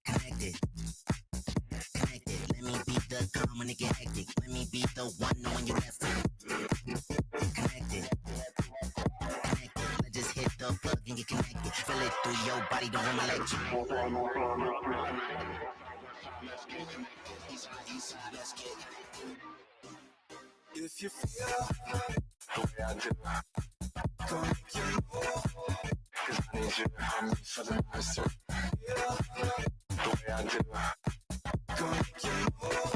Connected. Connected. Let me be the calm when it get hectic. Let me be the one knowing you left it. Connected. Connected. Let's just hit the plug and get connected. Feel it through your body, don't want my lecture. If you feel the way I do, come make you move. Cause I need you to help me for the master. The way I do, come make you move.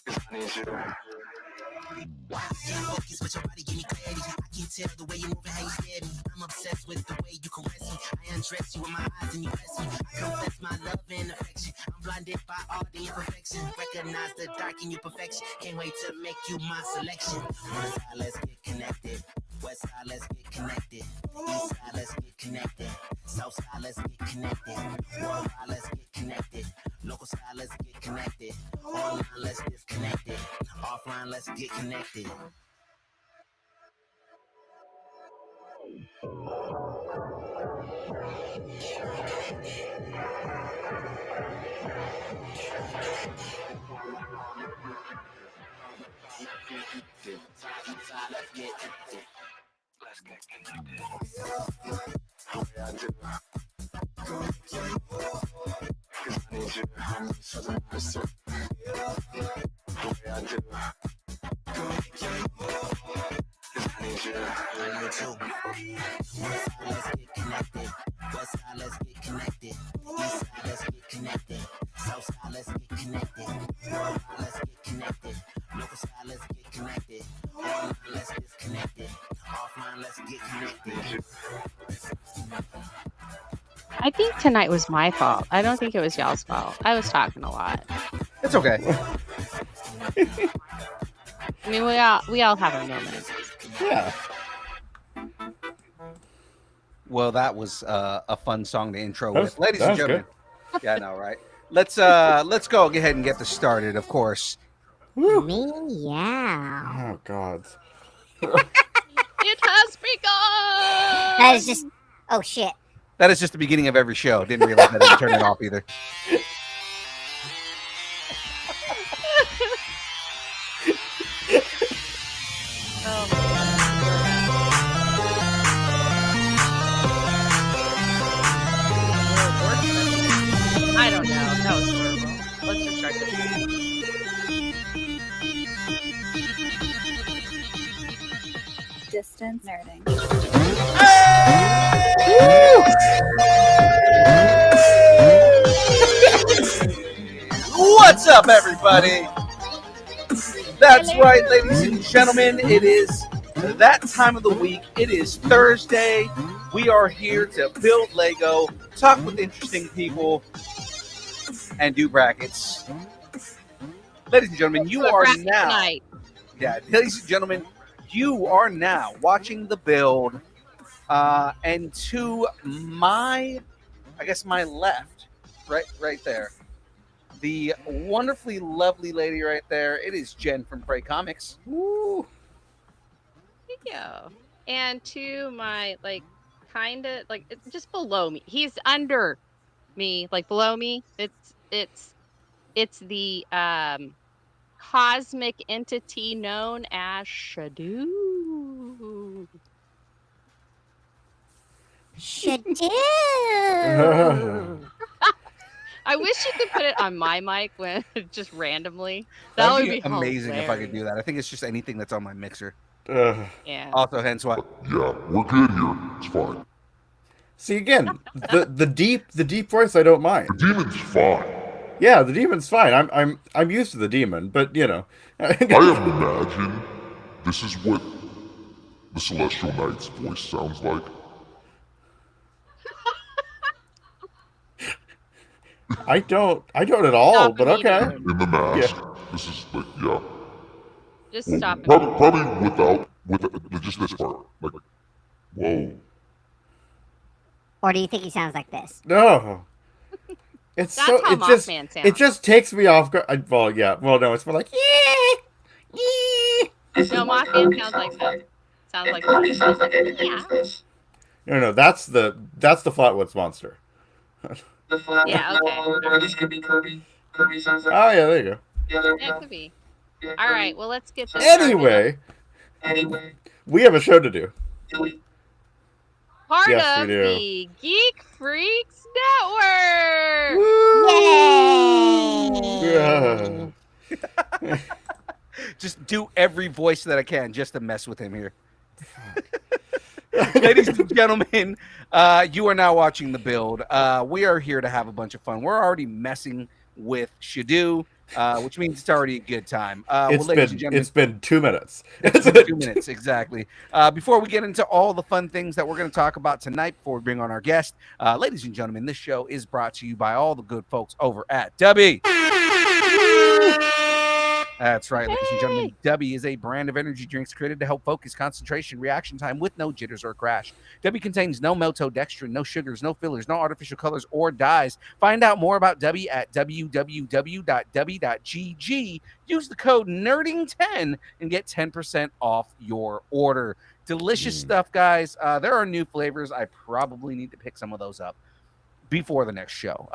Cause I need you. Can't focus, but your body give me clarity. I can tell the way you move and how you stare at me. I'm obsessed with the way you caress me. I undress you with my eyes and you press me. I confess my love and affection. I'm blinded by all the imperfection. Recognize the dark in your perfection. Can't wait to make you my selection. North side, let's get connected. West side, let's get connected. East side, let's get connected. South side, let's get connected. Worldwide, let's get connected. Local side, let's get connected. Online, let's disconnect it. Offline, let's get connected. Let's get connected. The way I do. Cause I need you to help me for the master. The way I do. Cause I need you. I need you. North side, let's get connected. West side, let's get connected. East side, let's get connected. South side, let's get connected. Worldwide, let's get connected. Local side, let's get connected. Online, let's disconnect it. Offline, let's get connected. I think tonight was my fault. I don't think it was y'all's fault. I was talking a lot. It's okay. I mean, we all have our moments. Yeah. Well, that was a fun song to intro That with, was- ladies that and was gentlemen. Yeah, I know, right? Let's go ahead and get this started. Of course. Woo. Meow. Oh God. It has begun. That is just. Oh shit. That is just the beginning of every show. Didn't realize I didn't turn it off either. I don't know. That was horrible. Let's just start this. Distance nerding. What's up, everybody? That's right, ladies and gentlemen. It is that time of the week. It is Thursday. We are here to build Lego, talk with interesting people, and do brackets. Ladies and gentlemen, you are Bracket now. tonight. Yeah, ladies and gentlemen, you are now watching the build. And to my, I guess my left, right there, the wonderfully lovely lady right there. It is Jen from Frey Comics. Woo. Thank you. And to my kind of it's just below me. He's under me, below me. It's the cosmic entity known as Shadow. Shadoo. I wish you could put it on my mic when just randomly. That would be amazing if I could do hilarious. that. I think it's just anything that's on my mixer. Yeah. Also, hence why. Yeah, we're good here. It's fine. See again, the deep voice I don't mind. The demon's fine. Yeah, the demon's fine. I'm used to the demon, but you know. I imagine this is what the Celestial Knight's voice sounds like. I don't at all, Stop but okay. immediately. In the mask. This is yeah. Just Well, stop it. probably with just this part. Whoa. Or do you think he sounds like this? No. It's That's so how it just Mothman sounds. it just takes me off guard. Well, yeah. Well, no, it's more like No, Mothman sounds like that. Sounds like that. Yeah. No, that's the Flatwoods monster. Yeah, okay. Oh yeah, there you go. Yeah, it could be. All right, well, let's get this Anyway, we have a show to do. part Yes, we of do. the Geek Freaks Network. Yeah. Just do every voice that I can just to mess with him here. Ladies and gentlemen, you are now watching The Build. We are here to have a bunch of fun. We're already messing with Shadu, which means it's already a good time. Ladies and gentlemen, It's been 2 minutes. it's been 2 minutes, exactly. Before we get into all the fun things that we're going to talk about tonight, before we bring on our guest, ladies and gentlemen, this show is brought to you by all the good folks over at Debbie. That's right, ladies and gentlemen. Debbie is a brand of energy drinks created to help focus, concentration, reaction time with no jitters or crash. Debbie contains no maltodextrin, no sugars, no fillers, no artificial colors or dyes. Find out more about Debbie at www.debbie.gg. Use the code NERDING10 and get 10% off your order. Delicious stuff, guys. There are new flavors. I probably need to pick some of those up before the next show.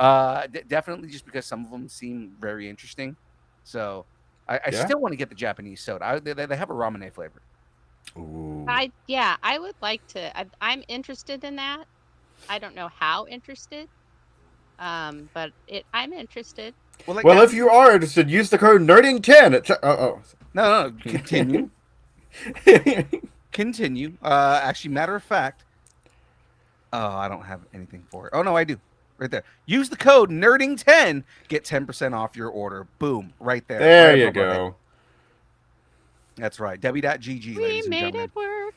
Definitely just because some of them seem very interesting. So I still want to get the Japanese soda. They have a ramen flavor. Ooh. I would like to. I'm interested in that. I don't know how interested, but I'm interested. Well, if you are interested, use the code NERDING10. No, continue. Continue. Actually, matter of fact, I don't have anything for it. Oh no, I do. Right there. Use the code NERDING10. Get 10% off your order. Boom. Right there. There you go. That's right. Debbie.gg, ladies and gentlemen. We made it work.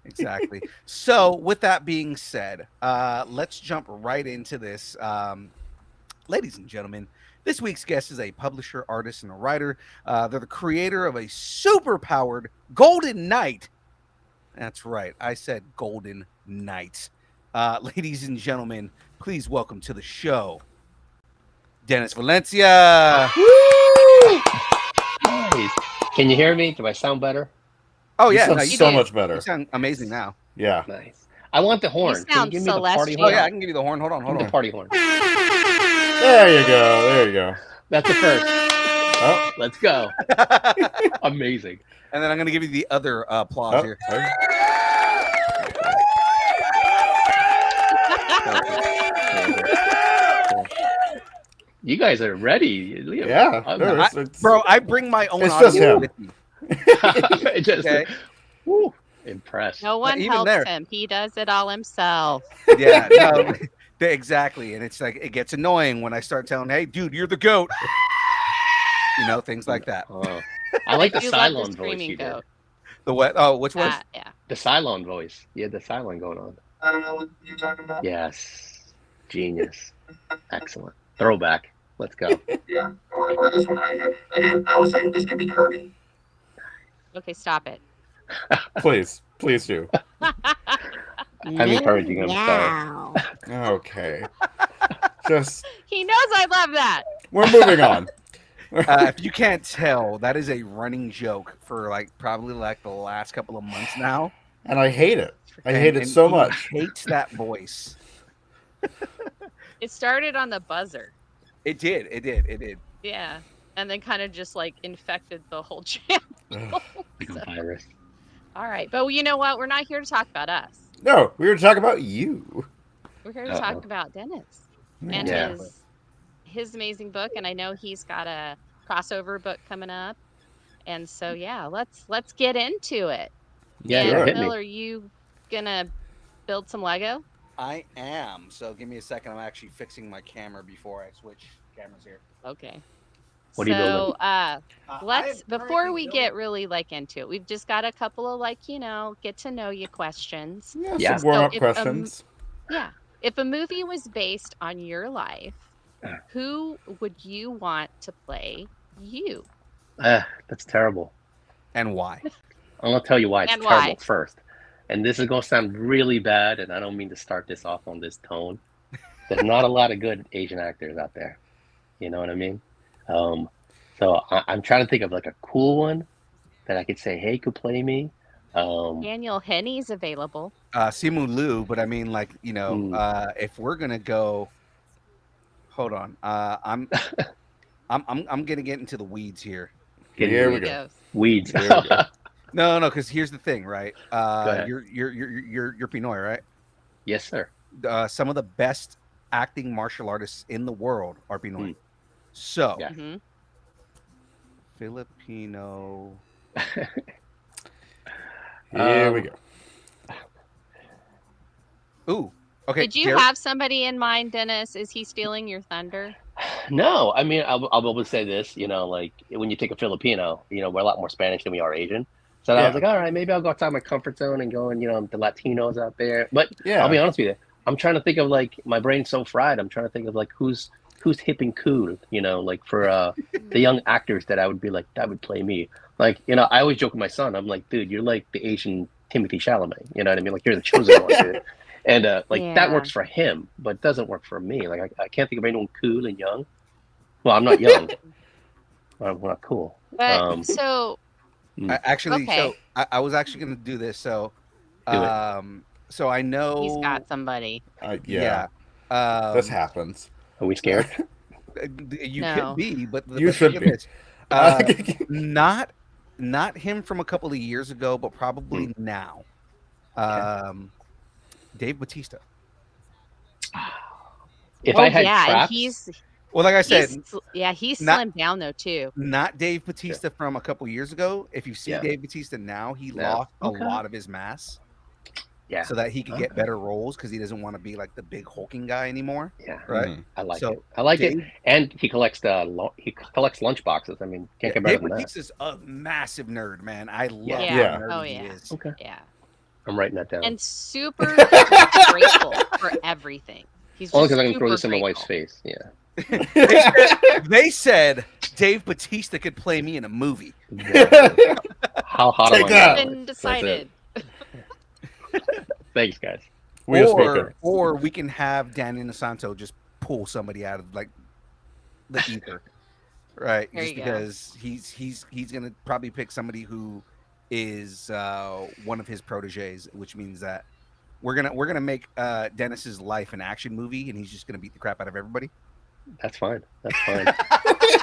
Exactly. So, with that being said, let's jump right into this. Ladies and gentlemen, this week's guest is a publisher, artist, and a writer. They're the creator of a super-powered Golden Knight. That's right. I said Golden Knight. Ladies and gentlemen, please welcome to the show, Dennis Valencia. Woo! Nice. Can you hear me? Do I sound better? Oh yeah, you sound so much better. You sound amazing now. Yeah. Nice. I want the horn. You Can you sound give me the party celestial. horn? Oh yeah, I can give you the horn. Hold on. Give me the party horn. There you go. There you go. That's the first. Oh. Let's go. Amazing. And then I'm going to give you the other applause here. You guys are ready. Yeah. Bro, I bring my own It's just audio him. with me. Okay. Woo, impressed. No one even helps there- him. He does it all himself. Yeah, no, exactly. And it's like, it gets annoying when I start telling, hey, dude, you're the GOAT. You know, things like that. Oh. I like the do love the Cylon voice screaming you did. goat. The what? Oh, which one? Yeah. The Cylon voice. You had the Cylon going on. I don't know what you're talking about. Yes. Genius. Excellent. Throwback. Let's go. Yeah. For this one, I was saying this could be Kirby. Okay, stop it. Please do. I'm encouraging him. Meow. Okay. Just He knows I love that. we're moving on. If you can't tell, that is a running joke for probably the last couple of months now. And I hate it. I hate it so he much. Hates that voice. It started on the buzzer. It did. Yeah. And then kind of just infected the whole channel. Like a virus. All right. But you know what? We're not here to talk about us. No, we were talking about you. We're here to talk about Dennis and Yeah. his amazing book. And I know he's got a crossover book coming up. And so, yeah, let's get into it. Yeah, and hit Phil, me. are you going to build some Lego? I am. So give me a second. I'm actually fixing my camera before I switch cameras here. Okay. What are you building? Let's before we get really into it, we've just got a couple of get to know you questions. Yeah. Some warm-up So if, questions. Yeah. If a movie was based on your life, who would you want to play you? That's terrible. And why? I'm gonna tell you why it's And terrible why? first. And this is gonna sound really bad, and I don't mean to start this off on this tone. There's not a lot of good Asian actors out there. You know what I mean? So I'm trying to think of a cool one that I could say, hey, could play me. Daniel Henney's available. Simu Liu, but I mean, if we're gonna go Hold on. I'm gonna get into the weeds here. Here we He go. goes. Weeds. Here we go. No, because here's the thing, right? ahead. You're Pinoy, right? Yes, sir. Some of the best acting martial artists in the world are Pinoy. Mm. So Yeah. Mhm. Filipino. Here we go. Ooh. Okay. Did you Jared? have somebody in mind, Dennis? Is he stealing your thunder? No, I mean, I'll always say this, like when you take a Filipino, we're a lot more Spanish than we are Asian. So I Yeah. was like, all right, maybe I'll go outside my comfort zone and go and, the Latinos out there. But Yeah. I'll be honest with you, I'm trying to think of like my brain's so fried. I'm trying to think of like who's hip and cool, like for the young actors that I would be like, that would play me. Like, I always joke with my son. I'm like, dude, you're like the Asian Timothy Chalamet. You know what I mean? Like you're the chosen one, dude. And that Yeah. works for him, but doesn't work for me. Like I can't think of anyone cool and young. Well, I'm not young. I'm not cool. But so Actually, Okay. so I was actually gonna do this. So, Do it. so I know he's got somebody. Yeah. Yeah. This happens. Are we scared? You No. could be, but You but should get be. this. Not him from a couple of years ago, but probably now. Dave Bautista. If I had and traps, he's Well, like I said, he's not- slimmed down though too. not Dave Bautista from a couple years ago. If you see Yeah. Dave Bautista now, he No. lost Okay. a lot of his mass yeah, so that he could get better roles because he doesn't want to be like the big hulking guy anymore. yeah, Right? Mhm. I like So, it. I like Dave- it. And he collects lunch boxes. I mean, can't get better Dave than that. Bautista's a massive nerd, man. I love Yeah. how Yeah. nerdy Oh, he yeah. is. Okay, Yeah. I'm writing that down. And super grateful for everything. He's Only just because I can throw super this in my wife's grateful. face. Yeah. They said Dave Bautista could play me in a movie. Exactly. How hot Take am I? that. now? Been decided. Thanks, guys. We have spoken. Or we can have Dan Inosanto just pull somebody out of like the ether, right? There just you go. because he's gonna probably pick somebody who is one of his proteges, which means that we're gonna make Dennis's life an action movie, and he's just gonna beat the crap out of everybody. That's fine. That's fine.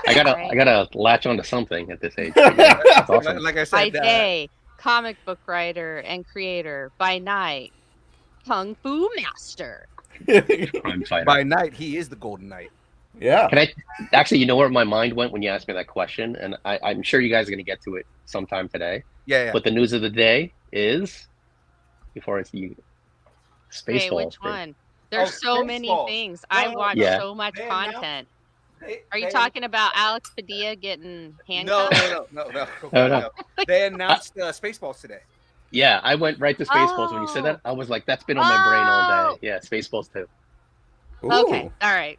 I gotta latch onto something at this age. That's awesome. Like I By said, day, comic book writer and creator. By night, kung fu master. Crime fighter. by night he is the Golden Knight. Yeah. Can I actually? You know where my mind went when you asked me that question, and I'm sure you guys are gonna get to it sometime today. Yeah. But the news of the day is, before I see you, Wait, Spaceballs. which one? There's so many Spaceballs. things. No, I no, watch Yeah. so much They announced- content. Are you talking about Alex Padilla getting No, handcuffed? no. They announced Spaceballs today. Yeah, I went right to Spaceballs when you said that. I was like, that's been on my brain all day. Yeah, Spaceballs too. Okay, Ooh. all right.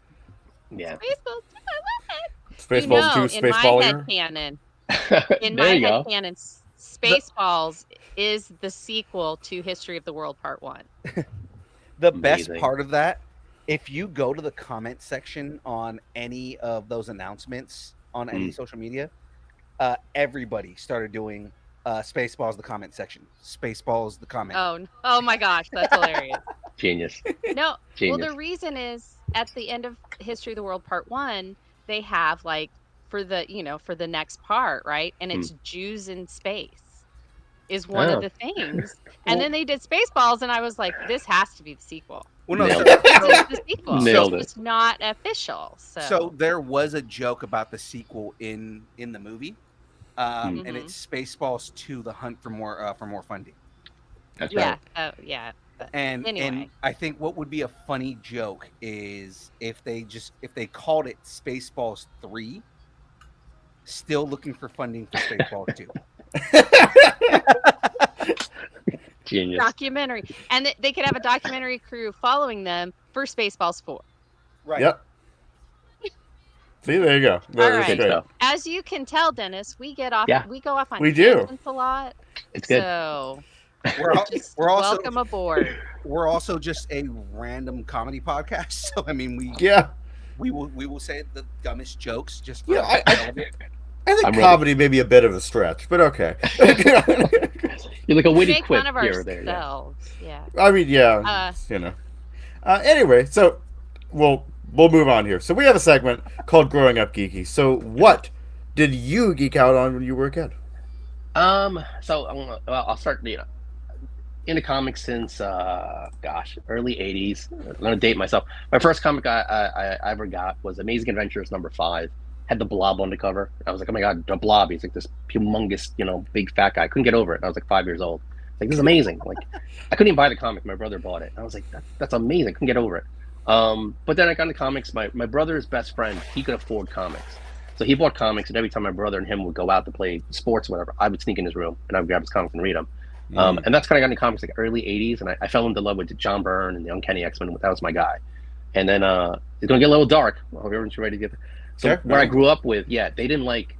Yeah. Spaceballs. I love it. Spaceballs 2, in Space my Baller. head canon, in there my you head go. canon, Spaceballs is the sequel to History of the World Part 1. The best Amazing. part of that, if you go to the comment section on any of those announcements on any social media, everybody started doing Spaceballs the comment section. Spaceballs the comment. Oh my gosh, that's hilarious. Genius. No, well, Genius. the reason is at the end of History of the World Part 1, they have like for the next part, right? And it's Jews in space is one Oh. of the things. And then they did Spaceballs, and I was like, this has to be the sequel. Well, no, Nailed so, This is the sequel. Nailed It's not official. so there was a joke about the sequel in the movie, and Mhm. it's Spaceballs 2: The Hunt for more funding. That's yeah, right. yeah. But And anyway, I think what would be a funny joke is if they called it Spaceballs 3, still looking for funding for Spaceballs 2. Genius. documentary, and they could have a documentary crew following them for Spaceballs 4. Right. Yep. See, there you go. That All is right. great. So, As you can tell, Dennis, we go off on We do. tangents a lot. it's good. So just We're also welcome aboard. we're also just a random comedy podcast. So I mean, Yeah. we will say the dumbest jokes just for Yeah, the hell of it. I think I'm ready. comedy may be a bit of a stretch, but okay. You're like a We witty make quip fun of here or there. Yeah. ourselves. Yeah. I mean, yeah, Anyway, so, well, we'll move on here. So we have a segment called Growing Up Geeky. So what did you geek out on when you were a kid? So well, I'll start. Into comics since early '80s. I'm gonna date myself. My first comic I ever got was Amazing Adventures #5. Had the Blob on the cover. I was like, oh my god, the Blob. He's like this humongous, big fat guy. I couldn't get over it. I was like 5 years old. Like, this is amazing. Like, I couldn't even buy the comic. My brother bought it. I was like, that's amazing. I couldn't get over it. But then I got into comics. My brother's best friend, he could afford comics. So he bought comics, and every time my brother and him would go out to play sports or whatever, I would sneak in his room and I would grab his comics and read them. And that's kind of got into comics like early '80s, and I fell into love with John Byrne and the Uncanny X-Men. That was my guy. And then it's gonna get a little dark. I hope everyone's ready to get there. So Sure. where I grew up with, they didn't like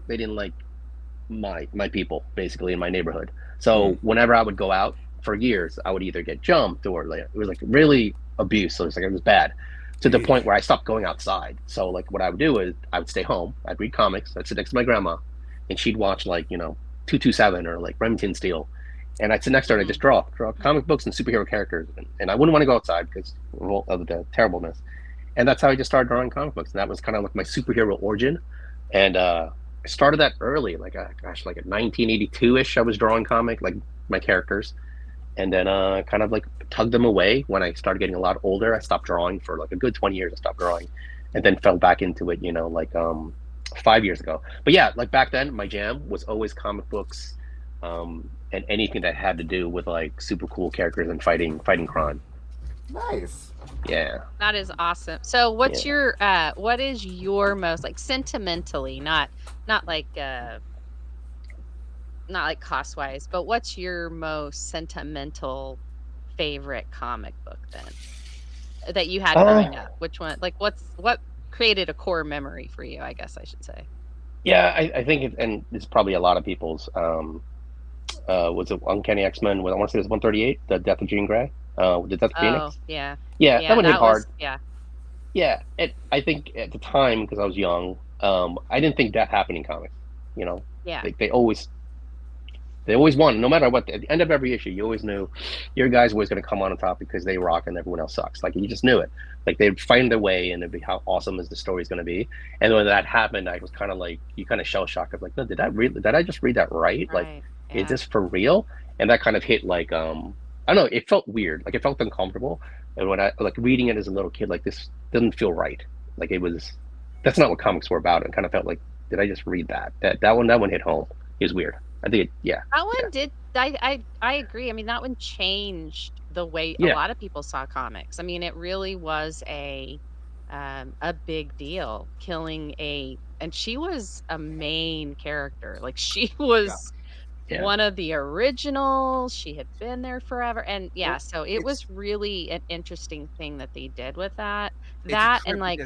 my people basically in my neighborhood. So whenever I would go out for years, I would either get jumped or it was like really abuse. So it was bad to the point where I stopped going outside. So like what I would do is I would stay home. I'd read comics. I'd sit next to my grandma, and she'd watch 227 or like Remington Steel. And I'd sit next to her and I'd just draw comic books and superhero characters. And I wouldn't want to go outside because of the terribleness. And that's how I just started drawing comic books. And that was kind of like my superhero origin. And I started that early, like at 1982-ish, I was drawing comic, like my characters. And then kind of like tugged them away when I started getting a lot older. I stopped drawing for like a good 20 years. I stopped drawing and then fell back into it, 5 years ago. But yeah, like back then, my jam was always comic books. And anything that had to do with like super cool characters and fighting crime. Nice. Yeah. That is awesome. So what is your most, like, sentimentally, not like cost wise, but what's your most sentimental favorite comic book then that you had growing up? Which one, like, what created a core memory for you, I guess I should say? Yeah, I think and it's probably a lot of people's was it Uncanny X-Men? I want to say it was 138, the Death of Jean Grey. Did that Phoenix? Yeah. Yeah, that one hit hard. Yeah. Yeah, I think at the time, because I was young, I didn't think that happened in comics. Yeah. They always won, no matter what. At the end of every issue, you always knew your guy's always going to come on top because they rock and everyone else sucks. Like, you just knew it. Like, they'd find their way, and it'd be how awesome is the story's going to be. And when that happened, I was kind of like, you kind of shell shocked. I was like, no, did I just read that right? Like, is this for real? And that kind of hit like, I don't know, it felt weird. Like, it felt uncomfortable. And when I like reading it as a little kid, like, this doesn't feel right. Like, that's not what comics were about. It kind of felt like, did I just read that? That one hit home. It was weird. I think That one did. I agree. I mean, that one changed the way a lot of people saw comics. I mean, it really was a big deal, killing and she was a main character. Like, she was one of the originals. She had been there forever, and so it was really an interesting thing that they did with that. And like,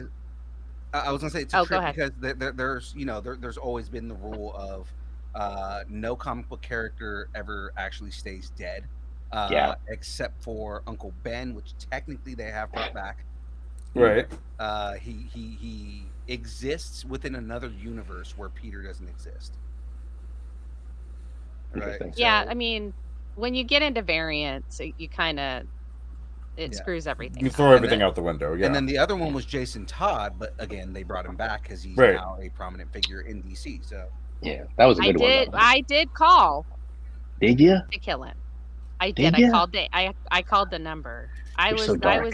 I was gonna say it's a trip go ahead. because there's always been the rule of no comic book character ever actually stays dead, except for Uncle Ben, which technically they have brought back. Right. He exists within another universe where Peter doesn't exist. Right. Yeah, I mean, when you get into variants, you kind of screws everything. You throw everything out the window. Yeah. And then the other one was Jason Todd, but again, they brought him back because he's now a prominent figure in DC. So yeah, that was a good one. I did call. Did you? To kill him. I did. I called I called the number. I was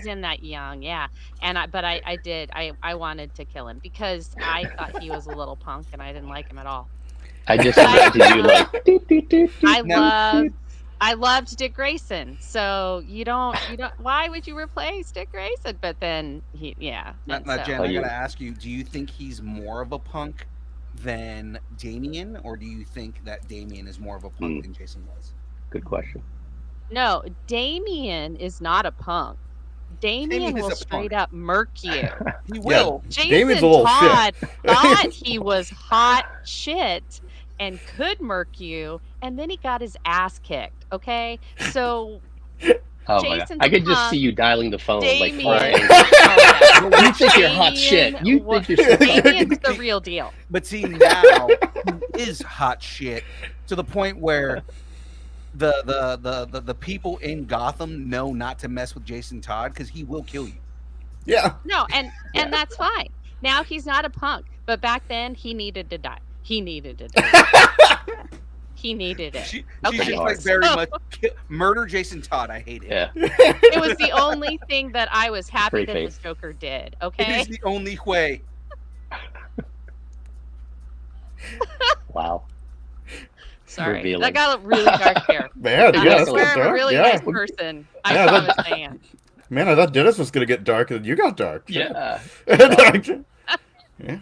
in that young, and I did. I wanted to kill him because I thought he was a little punk and I didn't like him at all. I just imagine you like. I loved Dick Grayson, so you don't. Why would you replace Dick Grayson? But then Jen, I gotta ask you: do you think he's more of a punk than Damian, or do you think that Damian is more of a punk than Jason was? Good question. No, Damian is not a punk. Damian will straight up murk you. He will. Jason Todd thought he was hot shit and could murk you, and then he got his ass kicked. Okay, so Jason, I could just see you dialing the phone, Damian, like crying. You think you're hot shit. You think you're so Damian's the real deal. But see, now he is hot shit to the point where the people in Gotham know not to mess with Jason Todd because he will kill you. Yeah. No, and that's fine. Now he's not a punk, but back then he needed to die. He needed to die. He needed it. She's Okay, just like very much murder Jason Todd. I hate it. Yeah. it was the only thing that I was happy Pretty that face. the Joker did. It Okay. is the only way. Wow. Sorry, revealing. that got really dark there. Man, I yeah, that's swear, I'm a dark. really Yeah. nice person. I Yeah, promise I am. Man, I thought Dennis was gonna get dark, and you got dark. Yeah. Yeah.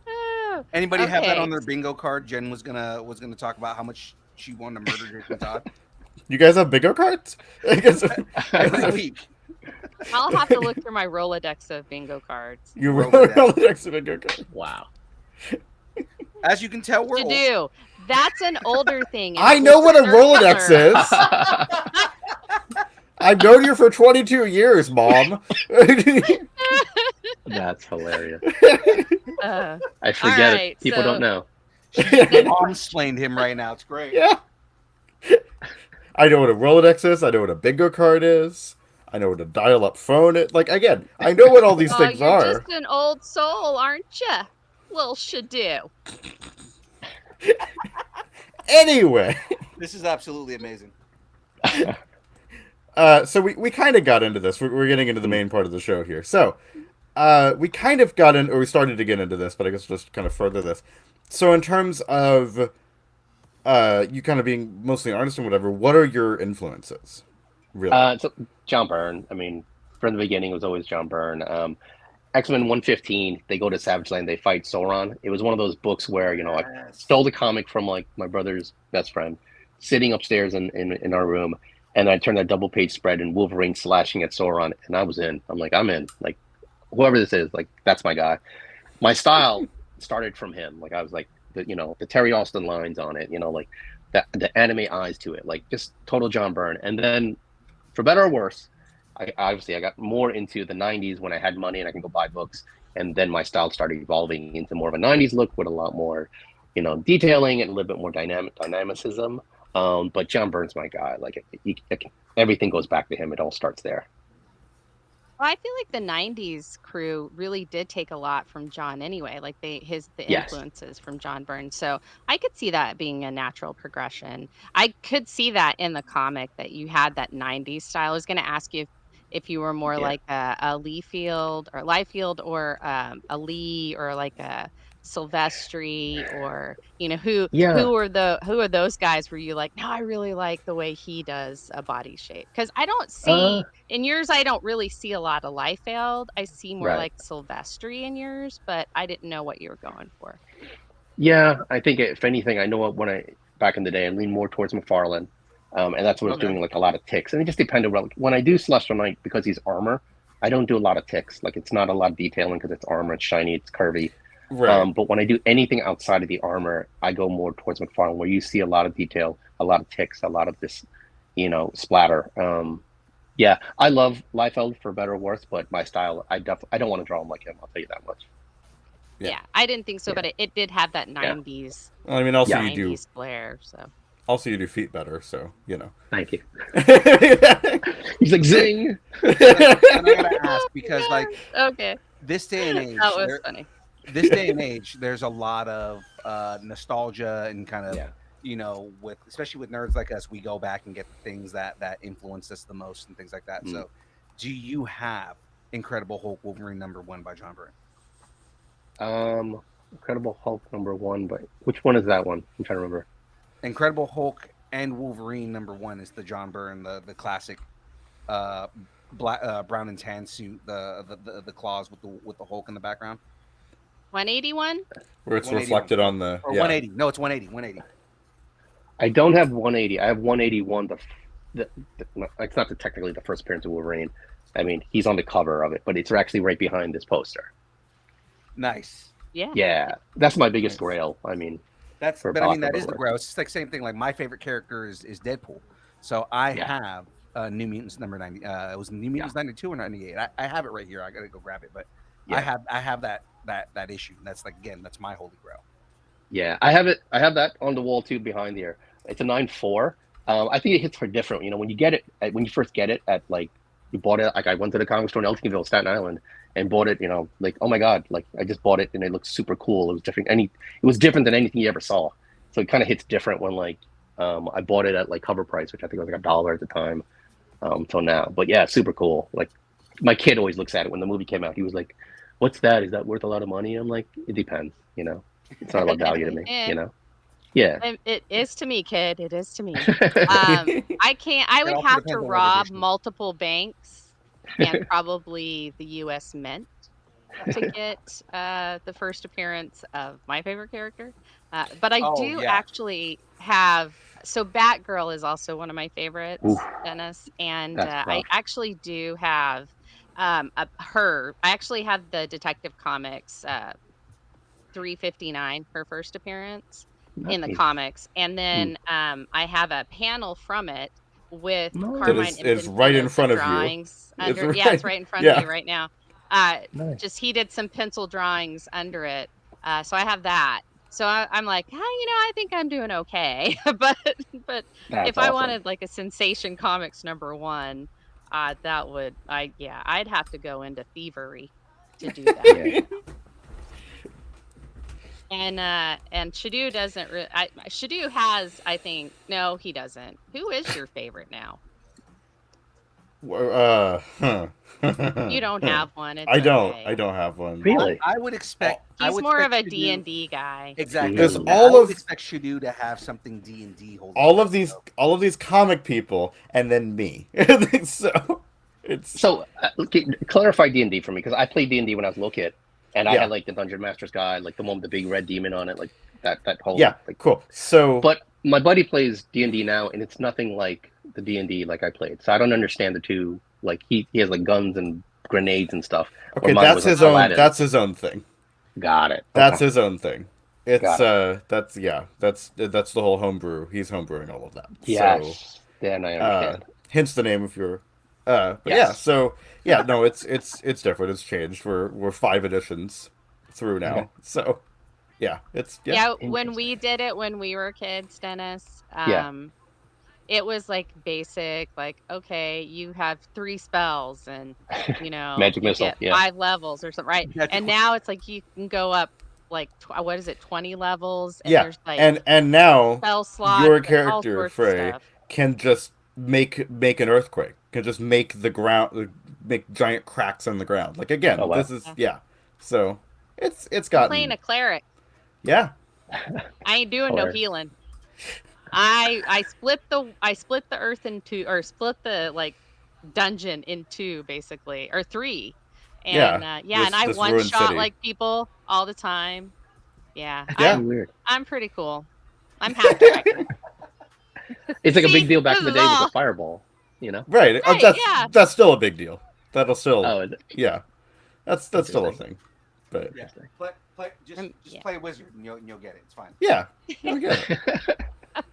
Oh, Anybody have that okay. on their bingo card? Jen was gonna talk about how much she wanted to murder Jason Todd You guys have bingo cards? I guess every week. I'll have to look through my Rolodex of bingo cards. you Rolodex. Rolodex of bingo cards. Wow. As you can tell, we're To old. do. That's an older thing. I know what a Rolodex Color. is. I've known you for 22 years, Mom. That's hilarious. Uh, I forget right, it. People so- don't know. Mom-splained him right now. It's great. Yeah. I know what a Rolodex is. I know what a bingo card is. I know what a dial-up phone is. Like, again, I know what all these things you're are. just an old soul, aren't you? Little Shadoo. Anyway. This is absolutely amazing. So we kind of got into this. We're getting into the main part of the show here. So we kind of got in, or we started to get into this, but I guess just kind of further this. So in terms of you kind of being mostly an artist and whatever, what are your influences? Really? So John Byrne. I mean, from the beginning, it was always John Byrne. X-Men 115, they go to Savage Land, they fight Sauron. It was one of those books where, you know, I stole the comic from like my brother's best friend, sitting upstairs in our room, and I turned that double page spread and Wolverine slashing at Sauron, and I was in. I'm like, I'm in. Like, whoever this is, like, that's my guy. My style started from him. Like, I was like, the Terry Austin lines on it, like the anime eyes to it, like just total John Byrne. And then, for better or worse, I got more into the 90s when I had money and I can go buy books. And then my style started evolving into more of a 90s look with a lot more, detailing and a little bit more dynamicism. But John Byrne's my guy. Like, everything goes back to him. It all starts there. Well, I feel like the 90s crew really did take a lot from John anyway, like the Yes. influences from John Byrne. So I could see that being a natural progression. I could see that in the comic that you had that 90s style. I was going to ask you if you were more like a Liefeld or a Lee or like a Silvestri or who are those guys where you like, no, I really like the way he does a body shape, because I don't see in yours, I don't really see a lot of Liefeld. I see more Right. like Silvestri in yours, but I didn't know what you were going for. Yeah, I think if anything, I know what back in the day, I leaned more towards McFarlane. And that's what I was doing, like a lot of ticks. And it just depended. Like, when I do Celestial Knight, because he's armor, I don't do a lot of ticks. Like, it's not a lot of detailing because it's armor, it's shiny, it's curvy. Right. But when I do anything outside of the armor, I go more towards McFarlane, where you see a lot of detail, a lot of ticks, a lot of this, splatter. Yeah, I love Liefeld for better or worse, but my style, I don't want to draw him like him. I'll tell you that much. Yeah, I didn't think so, but it did have that 90s. Well, I mean, also Yeah. you do 90s flair, so. Also, you do feet better, so Thank you. He's like, zing. And I gotta ask, because like Okay, this day and age, that was funny. this day and age, there's a lot of nostalgia and kind of especially with nerds like us, we go back and get the things that influenced us the most and things like that. So, do you have Incredible Hulk Wolverine #1 by John Byrne? Incredible Hulk #1, but which one is that one? I'm trying to remember. Incredible Hulk and Wolverine #1 is the John Byrne, the classic, black, brown and tan suit, the claws with the Hulk in the background. 181? where it's 181. reflected on the Or 180. No, it's 180. 180. I don't have 180. I have 181. It's not technically the first appearance of Wolverine. I mean, he's on the cover of it, but it's actually right behind this poster. Nice. Yeah. Yeah, that's my biggest grail. I mean, That is the Possible. grail. It's just like same thing. Like, my favorite character is Deadpool. So I have New Mutants #90. It was New Mutants 92 or 98. I have it right here. I gotta go grab it, but I have that issue. And that's that's my holy grail. yeah, I have it. I have that on the wall too behind here. It's a 9.4. I think it hits for different. When you get it, when you first get it at like We bought it. Like I went to the comic store in Elkingville, Staten Island, and bought it. You know, like oh my god, like I just bought it and it looks super cool. It was different. It was different than anything you ever saw. So it kind of hits different when like I bought it at like cover price, which I think was like $1 at the time, till now. But yeah, super cool. Like my kid always looks at it when the movie came out. He was like, "What's that? Is that worth a lot of money?" I'm like, "It depends. You know, it's not a lot of value to me. You know." Yeah. It is to me, kid. It is to me. I can't. I would also have depends to on what rob edition. multiple banks and probably the U.S. Mint to get the first appearance of my favorite character. But I Oh, do yeah. actually have. So Batgirl is also one of my favorites, Oof. Dennis, and That's I rough. actually do have her. I actually have the Detective Comics 359, her first appearance in the Nice. comics, and then I have a panel from it with Nice. That Carmine is right in Infantino's front of you. drawings It's under. Yeah, it's right- right in front of yeah. me right now. Nice. Just he did some pencil drawings under it, so I have that. So I'm like, I think I'm doing okay. but That's if I awesome. wanted like a Sensation Comics #1, that would I'd have to go into thievery to do that. Yeah. And Shadu doesn't. Shadu has, I think. No, he doesn't. Who is your favorite now? You don't have one. It's I don't. okay. I don't have one. Really? I would expect. I He's would more of expect a Shadu- D&D guy. Exactly. There's Mm. all I would of- expect Shadu to have something D&D holding. all up, of these so. all of these comic people and then me. So it's So okay, clarify D&D for me because I played D&D when I was a little kid, and I Yeah. had like the Dungeon Master's Guide, like the one with the big red demon on it, like that whole yeah, like. cool. So But my buddy plays D&D now, and it's nothing like the D&D like I played. So I don't understand the two. Like he has like guns and grenades and stuff. okay, where mine that's was, like, his own. Aladdin. That's his own thing. Got it. That's Okay. his own thing. It's Got that's that's the whole homebrew. He's homebrewing all of that. Yes. So Then I understand. hence the name if you're but Yes. yeah, so yeah, no, it's different. It's changed. We're 5 editions through now. Okay. So yeah, it's Yeah, when we did it when we were kids, Dennis, Yeah. it was like basic, like, okay, you have 3 spells and, Magic you missile, get yeah. 5 levels or something, right? And now it's like you can go up like, what is it, 20 levels? And yeah. there's like And now spell slots your and all character sorts of Frey stuff. can just make an earthquake. Can just make the ground make giant cracks in the ground. Like again, Oh, wow. this is So it's I'm gotten playing a cleric. yeah. I ain't doing no Hilarious. healing. I split the earth into, or split the like dungeon in 2 basically, or 3. And and I this one ruined shot city. like people all the time. Yeah. Yeah. Weird. I'm pretty cool. I'm half dragon. It's like a See, big deal back in this the is day with all- the fireball, you know? Right. Right, that's yeah. that's still a big deal. That'll still Oh, is it? yeah. That's still a Interesting. thing. But Yeah. Just yeah. play a wizard and you'll get it. It's fine. yeah. I get it.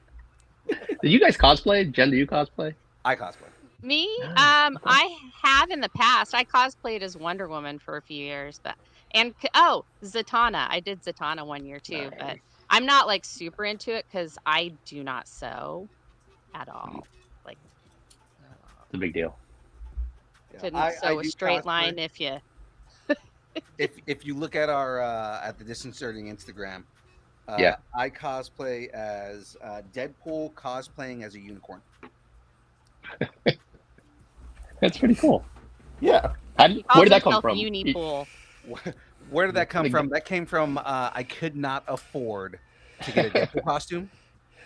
Do you guys cosplay? Jen, do you cosplay? I cosplay. Me? Nice. Okay. I have in the past. I cosplayed as Wonder Woman for a few years, but Zatanna. I did Zatanna one year too, but Nice. I'm not like super into it because I do not sew at all. Like, It's a big deal. Yeah. couldn't I sew a do straight cosplay. line if you. If you look at our at the Disconcerting Instagram, Yeah. I cosplay as Deadpool cosplaying as a unicorn. That's pretty cool. Yeah. Where did that come Himself from? Unipool. Where did that come from? That came from I could not afford to get a Deadpool costume.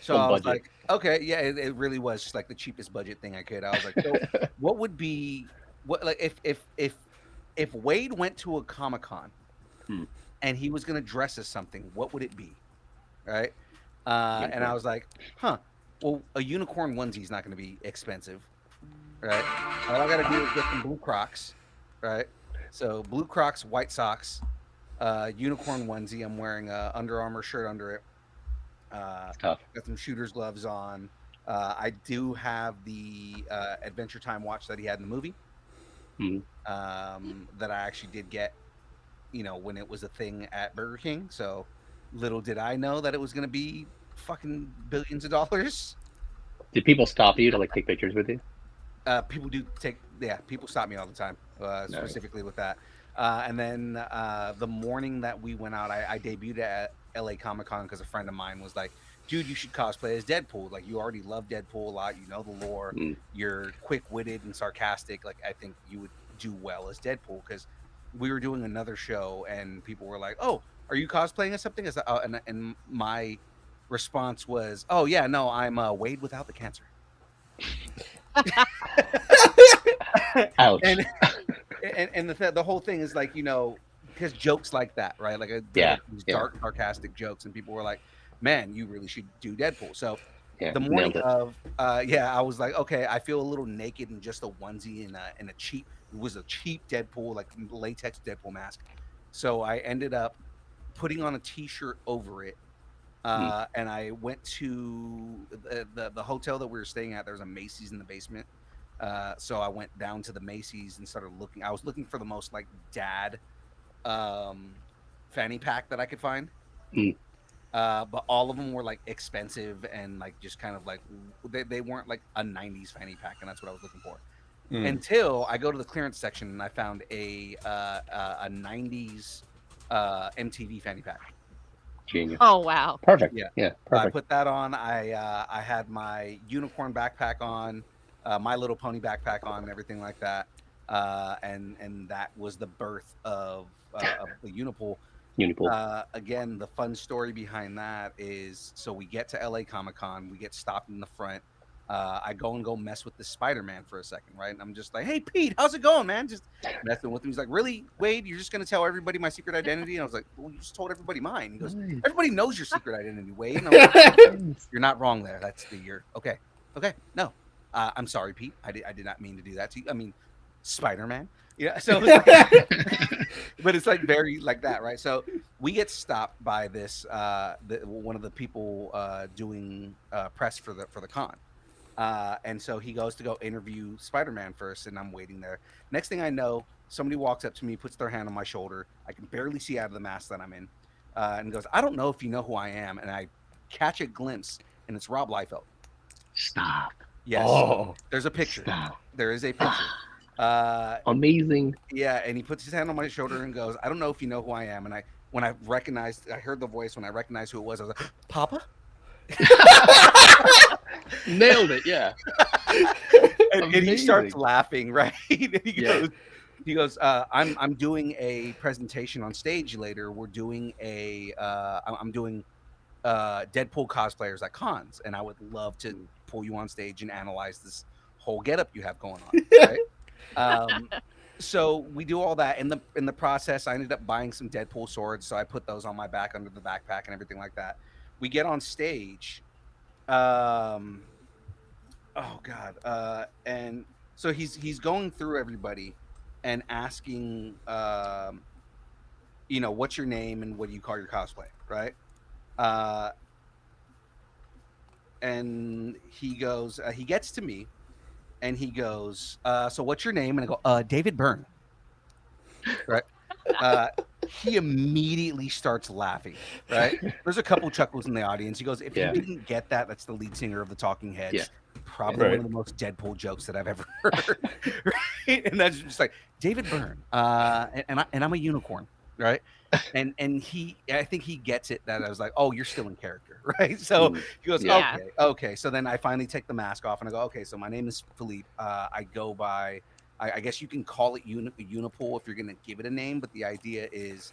So Some I was budget. like, okay, yeah, it really was just like the cheapest budget thing I could. I was like, so what would be if Wade went to a Comic-Con and he was gonna dress as something, what would it be? Right? And I was like, well, a unicorn onesie is not gonna be expensive. Right? All I gotta do is get some blue Crocs, right? So blue Crocs, white socks, unicorn onesie. I'm wearing a Under Armour shirt under it. Tough. Got some shooter's gloves on. I do have the Adventure Time watch that he had in the movie. That I actually did get, when it was a thing at Burger King. So little did I know that it was gonna be fucking billions of dollars. Did people stop you to like take pictures with you? People do take, yeah, people stop me all the time, Nice. specifically with that. And then the morning that we went out, I debuted at LA Comic Con because a friend of mine was like, dude, you should cosplay as Deadpool. Like, you already love Deadpool a lot. You know the lore. Mm. You're quick witted and sarcastic. Like, I think you would do well as Deadpool, because we were doing another show and people were like, oh, are you cosplaying as something? And my response was, oh, yeah, no, I'm Wade without the cancer. Ouch. And the whole thing is like, because jokes like that, right? Like, they're Yeah, like these yeah. dark, sarcastic jokes, and people were like, man, you really should do Deadpool. So Yeah, the morning nailed it. of, yeah, I was like, okay, I feel a little naked in just a onesie and a cheap, it was a cheap Deadpool, like latex Deadpool mask. So I ended up putting on a t-shirt over it. And I went to the hotel that we were staying at. There was a Macy's in the basement. So I went down to the Macy's and started looking. I was looking for the most like dad fanny pack that I could find. Mm. But all of them were like expensive and like just kind of like they weren't like a 90s fanny pack, and that's what I was looking for. Until I go to the clearance section and I found a 90s MTV fanny pack. Genius. Oh wow. Perfect. Yeah. Yeah, So I perfect. put that on. I had my unicorn backpack on, My Little Pony backpack on, and everything like that. And that was the birth of the Unipool. Unipool. Again, the fun story behind that is, so we get to LA Comic Con, we get stopped in the front. I go mess with the Spider-Man for a second, right? And I'm just like, hey, Pete, how's it going, man? Just messing with him. He's like, really, Wade? You're just going to tell everybody my secret identity? And I was like, well, you just told everybody mine. He goes, everybody knows your secret identity, Wade. And I'm like, you're not wrong there. That's the year. Okay. No, I'm sorry, Pete. I did not mean to do that to you. I mean, Spider-Man. Yeah. So, but it's like very like that, right? So we get stopped by this one of the people doing press for the con. And so he goes to go interview Spider-Man first, and I'm waiting there. Next thing I know, somebody walks up to me, puts their hand on my shoulder. I can barely see out of the mask that I'm in, and goes, I don't know if you know who I am. And I catch a glimpse, and it's Rob Liefeld. Stop. Yes. Oh. There's a picture. Stop. There is a picture. Amazing. Yeah, and he puts his hand on my shoulder and goes, I don't know if you know who I am. And I heard the voice, when I recognized who it was, I was like, Papa? Nailed it. Yeah. And he starts laughing, right? And he goes, I'm doing a presentation on stage later. We're doing I'm doing Deadpool cosplayers at cons, and I would love to pull you on stage and analyze this whole getup you have going on, right? So we do all that. In the process, I ended up buying some Deadpool swords, so I put those on my back under the backpack and everything like that. We get on stage. Oh God. And so he's going through everybody and asking, what's your name and what do you call your cosplay, right? And he goes, he gets to me, and he goes, so what's your name? And I go, David Byrne, right? He immediately starts laughing, right? There's a couple chuckles in the audience. He goes, if you didn't get that, that's the lead singer of the Talking Heads. Yeah. Probably one of the most Deadpool jokes that I've ever heard. Right? And that's just like, David Byrne. And I'm a unicorn, right? And I think he gets it, that I was like, oh, you're still in character, right? So he goes, okay. So then I finally take the mask off and I go, okay, so my name is Philippe. I go by, I guess you can call it Unipool if you're going to give it a name, but the idea is,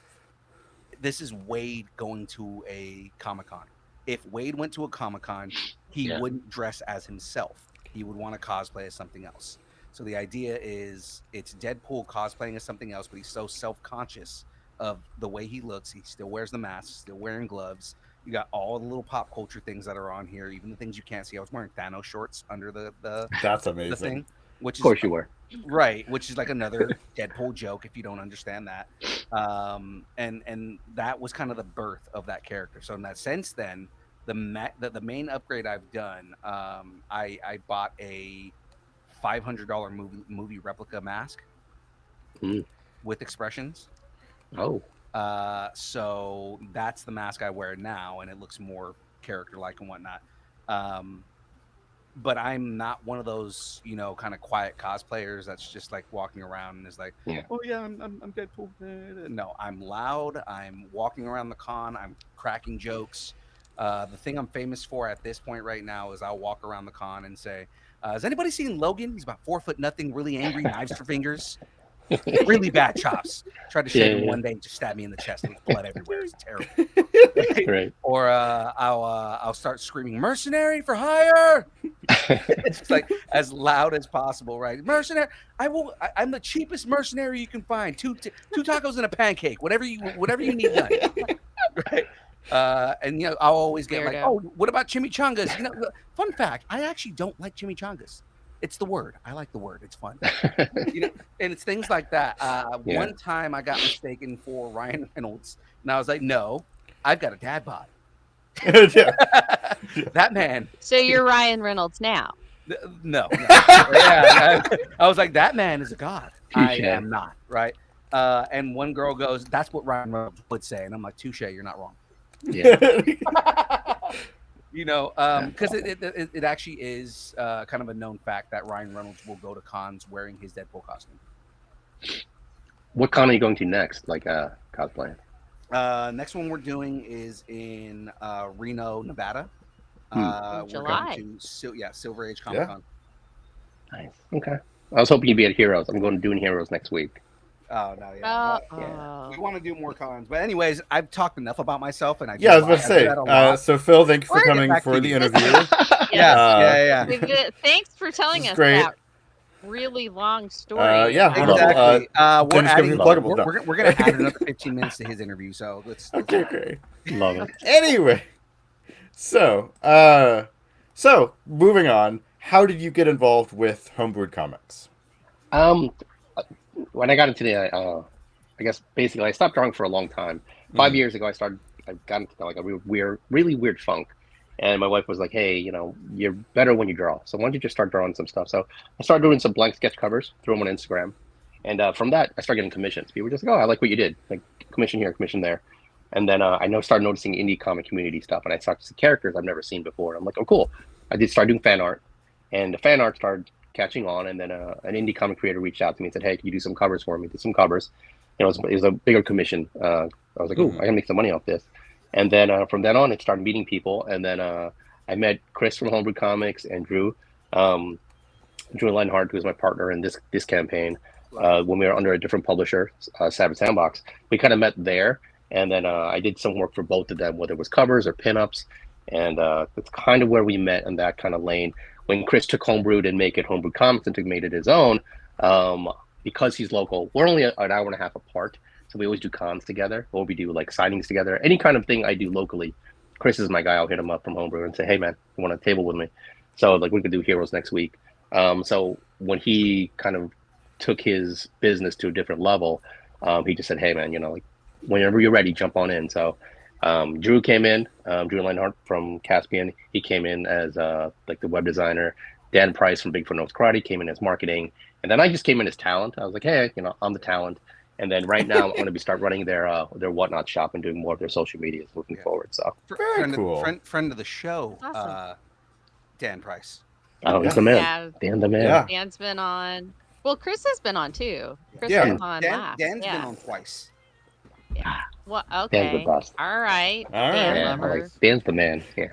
this is Wade going to a Comic-Con. If Wade went to a Comic-Con, he wouldn't dress as himself. He would want to cosplay as something else. So the idea is, it's Deadpool cosplaying as something else, but he's so self-conscious of the way he looks. He still wears the mask, still wearing gloves. You got all the little pop culture things that are on here, even the things you can't see. I was wearing Thanos shorts under the That's amazing. the thing, which Of course you were. right, which is like another Deadpool joke if you don't understand that. And that was kind of the birth of that character. So in that sense, then the main upgrade I've done, I bought a $500 movie replica mask with expressions. Oh. So that's the mask I wear now, and it looks more character-like and whatnot. but I'm not one of those, kind of quiet cosplayers that's just like walking around and is like, Yeah. oh yeah, I'm Deadpool. No, I'm loud. I'm walking around the con. I'm cracking jokes. The thing I'm famous for at this point right now is I'll walk around the con and say, has anybody seen Logan? He's about 4 foot nothing, really angry, knives for fingers, really bad chops. Tried to shave him one day and just stabbed me in the chest. There was blood everywhere. It's terrible. Right. Or I'll start screaming, mercenary for hire. It's just like as loud as possible, right? Mercenary. I'm the cheapest mercenary you can find. Two tacos and a pancake. Whatever you need done. Right. And I'll always get like, Weirdo. oh, what about chimichangas? Fun fact, I actually don't like chimichangas. It's the word. I like the word. It's fun. And it's things like that. Yeah. One time I got mistaken for Ryan Reynolds, and I was like, no, I've got a dad bod. Yeah. That man. So you're Ryan Reynolds now. No. Yeah, I was like, that man is a god. I Touche. am not, right? And one girl goes, that's what Ryan Reynolds would say. And I'm like, touche, you're not wrong. Yeah. Because it actually is kind of a known fact that Ryan Reynolds will go to cons wearing his Deadpool costume. What con are you going to next? Like cosplaying? Next one we're doing is in Reno, Nevada. July. We're going to Silver Age Comic Con. Nice. Okay. I was hoping you'd be at Heroes. I'm going to Doing Heroes next week. Oh no, yeah. Oh. We want to do more cons, but anyways, I've talked enough about myself, and I Yeah, I was about to say. So Phil, thank you for We're gonna coming back for to the you. interview. Yeah. Thanks for telling This us is great. that really long story. Yeah, wonderful. Exactly. We're Dennis, give me adding. the pluggable now. We're going to add another 15 minutes to his interview, so let's. Okay, great. Love it. Anyway, so moving on. How did you get involved with Homebrewed Comics? When I got into the, I guess basically I stopped drawing for a long time. 5 years ago, I got into like a really weird funk. And my wife was like, hey, you're better when you draw. So why don't you just start drawing some stuff? So I started doing some blank sketch covers, threw them on Instagram. And from that, I started getting commissions. People were just like, oh, I like what you did. Like commission here, commission there. And then I started noticing indie comic community stuff. And I started to see characters I've never seen before. And I'm like, oh, cool. I did start doing fan art. And the fan art started catching on. And then an indie comic creator reached out to me and said, hey, can you do some covers for me? Did some covers. It was a bigger commission. I was like, oh, I can make some money off this. And then from then on, it started meeting people. And then I met Chris from Homebrew Comics and Drew Leinhardt, who was my partner in this campaign when we were under a different publisher, Savage Sandbox. We kind of met there. And then I did some work for both of them, whether it was covers or pinups. And that's kind of where we met in that kind of lane. When Chris took Homebrewed and make it Homebrewed Comics and made it his own, because he's local, we're only an hour and a half apart. So we always do cons together, or we do like signings together. Any kind of thing I do locally. Chris is my guy. I'll hit him up from Homebrew and say, hey, man, you want a table with me? So like we could do Heroes next week. So when he kind of took his business to a different level, he just said, hey, man, like whenever you're ready, jump on in. So Drew came in, Drew Leinhardt from Caspian. He came in as like the web designer. Dan Price from Bigfoot Knows Karate came in as marketing. And then I just came in as talent. I was like, hey, I'm the talent. And then right now I'm going to start running their Whatnot shop and doing more of their social medias moving forward. So friend, cool. friend of the show, Awesome. Dan Price. oh, he's the man. Yeah. Dan the man. Yeah. Dan's been on. Well, Chris has been on too. Chris Yeah. was on last. Dan's yeah. been on twice. Well, Dan's okay. the best. All right. All Dan right. Yeah, lover. Dan's the man. Yeah.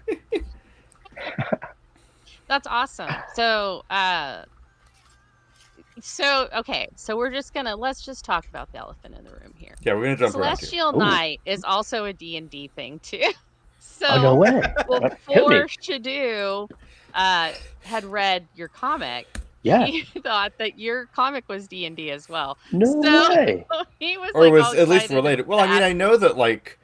That's awesome. So, okay. So let's just talk about the elephant in the room here. Yeah, we're gonna jump around. Celestial Ooh. Knight is also a D&D thing too. So Oh, no way. Hit me. before Shadu had read your comic, Yeah. he thought that your comic was D&D as well. No So way. he was Or like, was all at least excited related. Well, I mean, that- I know that like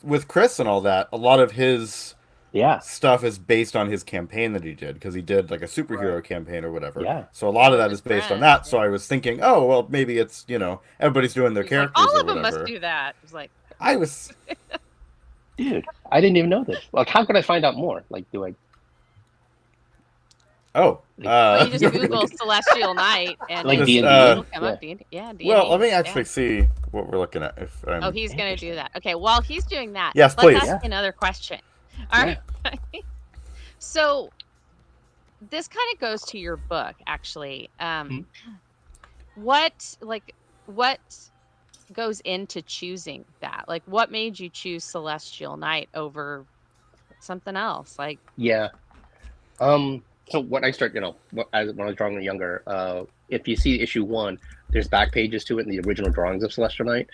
with Chris and all that, a lot of his Yeah. stuff is based on his campaign that he did, because he did like a superhero campaign or whatever. Yeah. So a lot of that His is based on friends, that. So I was thinking, oh well, maybe it's everybody's doing their He's like, characters all or of them whatever. must do that. It was like, I was Dude, I didn't even know this. Like, how could I find out more? Like, do I? oh. well, you just Google Celestial Knight and Like it'll D&D? come Yeah. up. D&D. Yeah, D&D. Well, let me yeah. actually see what we're looking at. If I'm... Oh, he's going to do that. Okay, while he's doing that, Yes, let's please. ask you another question. All right. So, this kind of goes to your book, actually. Mhm. What goes into choosing that? Like, what made you choose Celestial Night over something else? Like, Yeah. So when I start, when I was drawing younger, if you see issue one, there's back pages to it in the original drawings of Celestial Knight.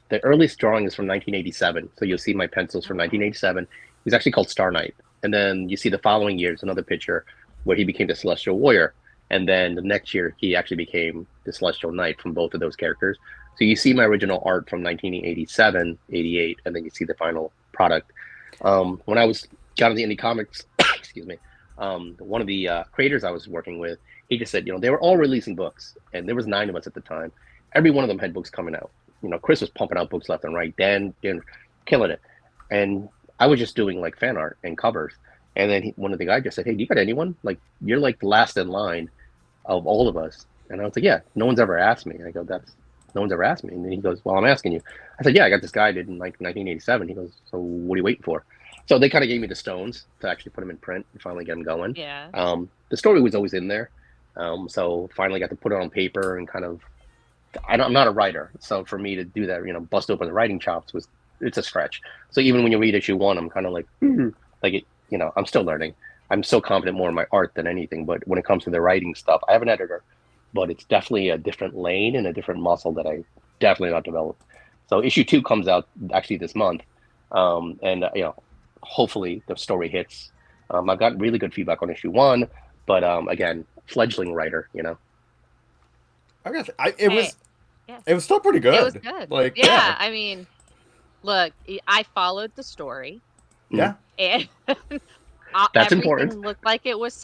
The earliest drawing is from 1987, so you'll see my pencils from 1987. He's actually called Star Knight, and then you see the following year is another picture where he became the Celestial Warrior, and then the next year he actually became the Celestial Knight from both of those characters. So you see my original art from 1987, 88, and then you see the final product. When I was got into indie comics, excuse me, one of the creators I was working with, he just said, they were all releasing books, and there was 9 of us at the time. Every one of them had books coming out. Chris was pumping out books left and right. Dan killing it, and I was just doing like fan art and covers. And then one of the guys just said, "Hey, do you got anyone? Like, you're like the last in line of all of us." And I was like, "Yeah, no one's ever asked me." I go, no one's ever asked me." And then he goes, "Well, I'm asking you." I said, "Yeah, I got this guy I did in like 1987." He goes, "So what are you waiting for?" So they kind of gave me the stones to actually put them in print and finally get them going. yeah. The story was always in there. So finally got to put it on paper and kind of, I'm not a writer. So for me to do that, bust open the writing chops it's a stretch. So even when you read issue one, I'm kind of like, I'm still learning. I'm so confident more in my art than anything. But when it comes to the writing stuff, I have an editor, but it's definitely a different lane and a different muscle that I definitely not developed. So issue 2 comes out actually this month. And hopefully the story hits. I've got really good feedback on issue 1, but again, fledgling writer, I guess Hey, yes. it was still pretty good. It was good. Like, Yeah, I mean, look, I followed the story, yeah. and That's everything important. looked like it was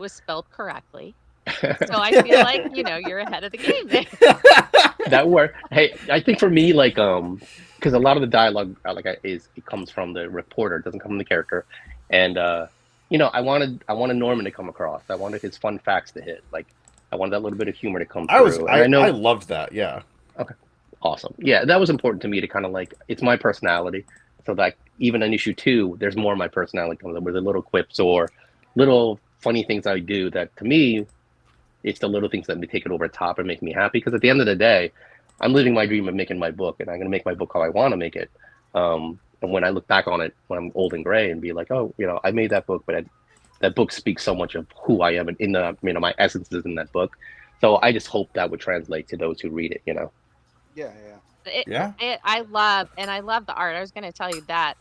spelled correctly. So I feel like, you're ahead of the game there. That worked. Hey, I think for me, like, because a lot of the dialogue, it comes from the reporter, it doesn't come from the character, and I wanted Norman to come across. I wanted his fun facts to hit. Like, I wanted that little bit of humor to come through. I loved that. Yeah. Okay. Awesome. Yeah, that was important to me to kind of like, it's my personality. So that even in issue 2, there's more of my personality comes up with the little quips or little funny things I do that to me, it's the little things that take it over the top and make me happy. Because at the end of the day, I'm living my dream of making my book, and I'm going to make my book how I want to make it. And when I look back on it when I'm old and gray and be like, oh, I made that book, but that book speaks so much of who I am and in the, my essence is in that book. So I just hope that would translate to those who read it, Yeah. I love the art. I was going to tell you that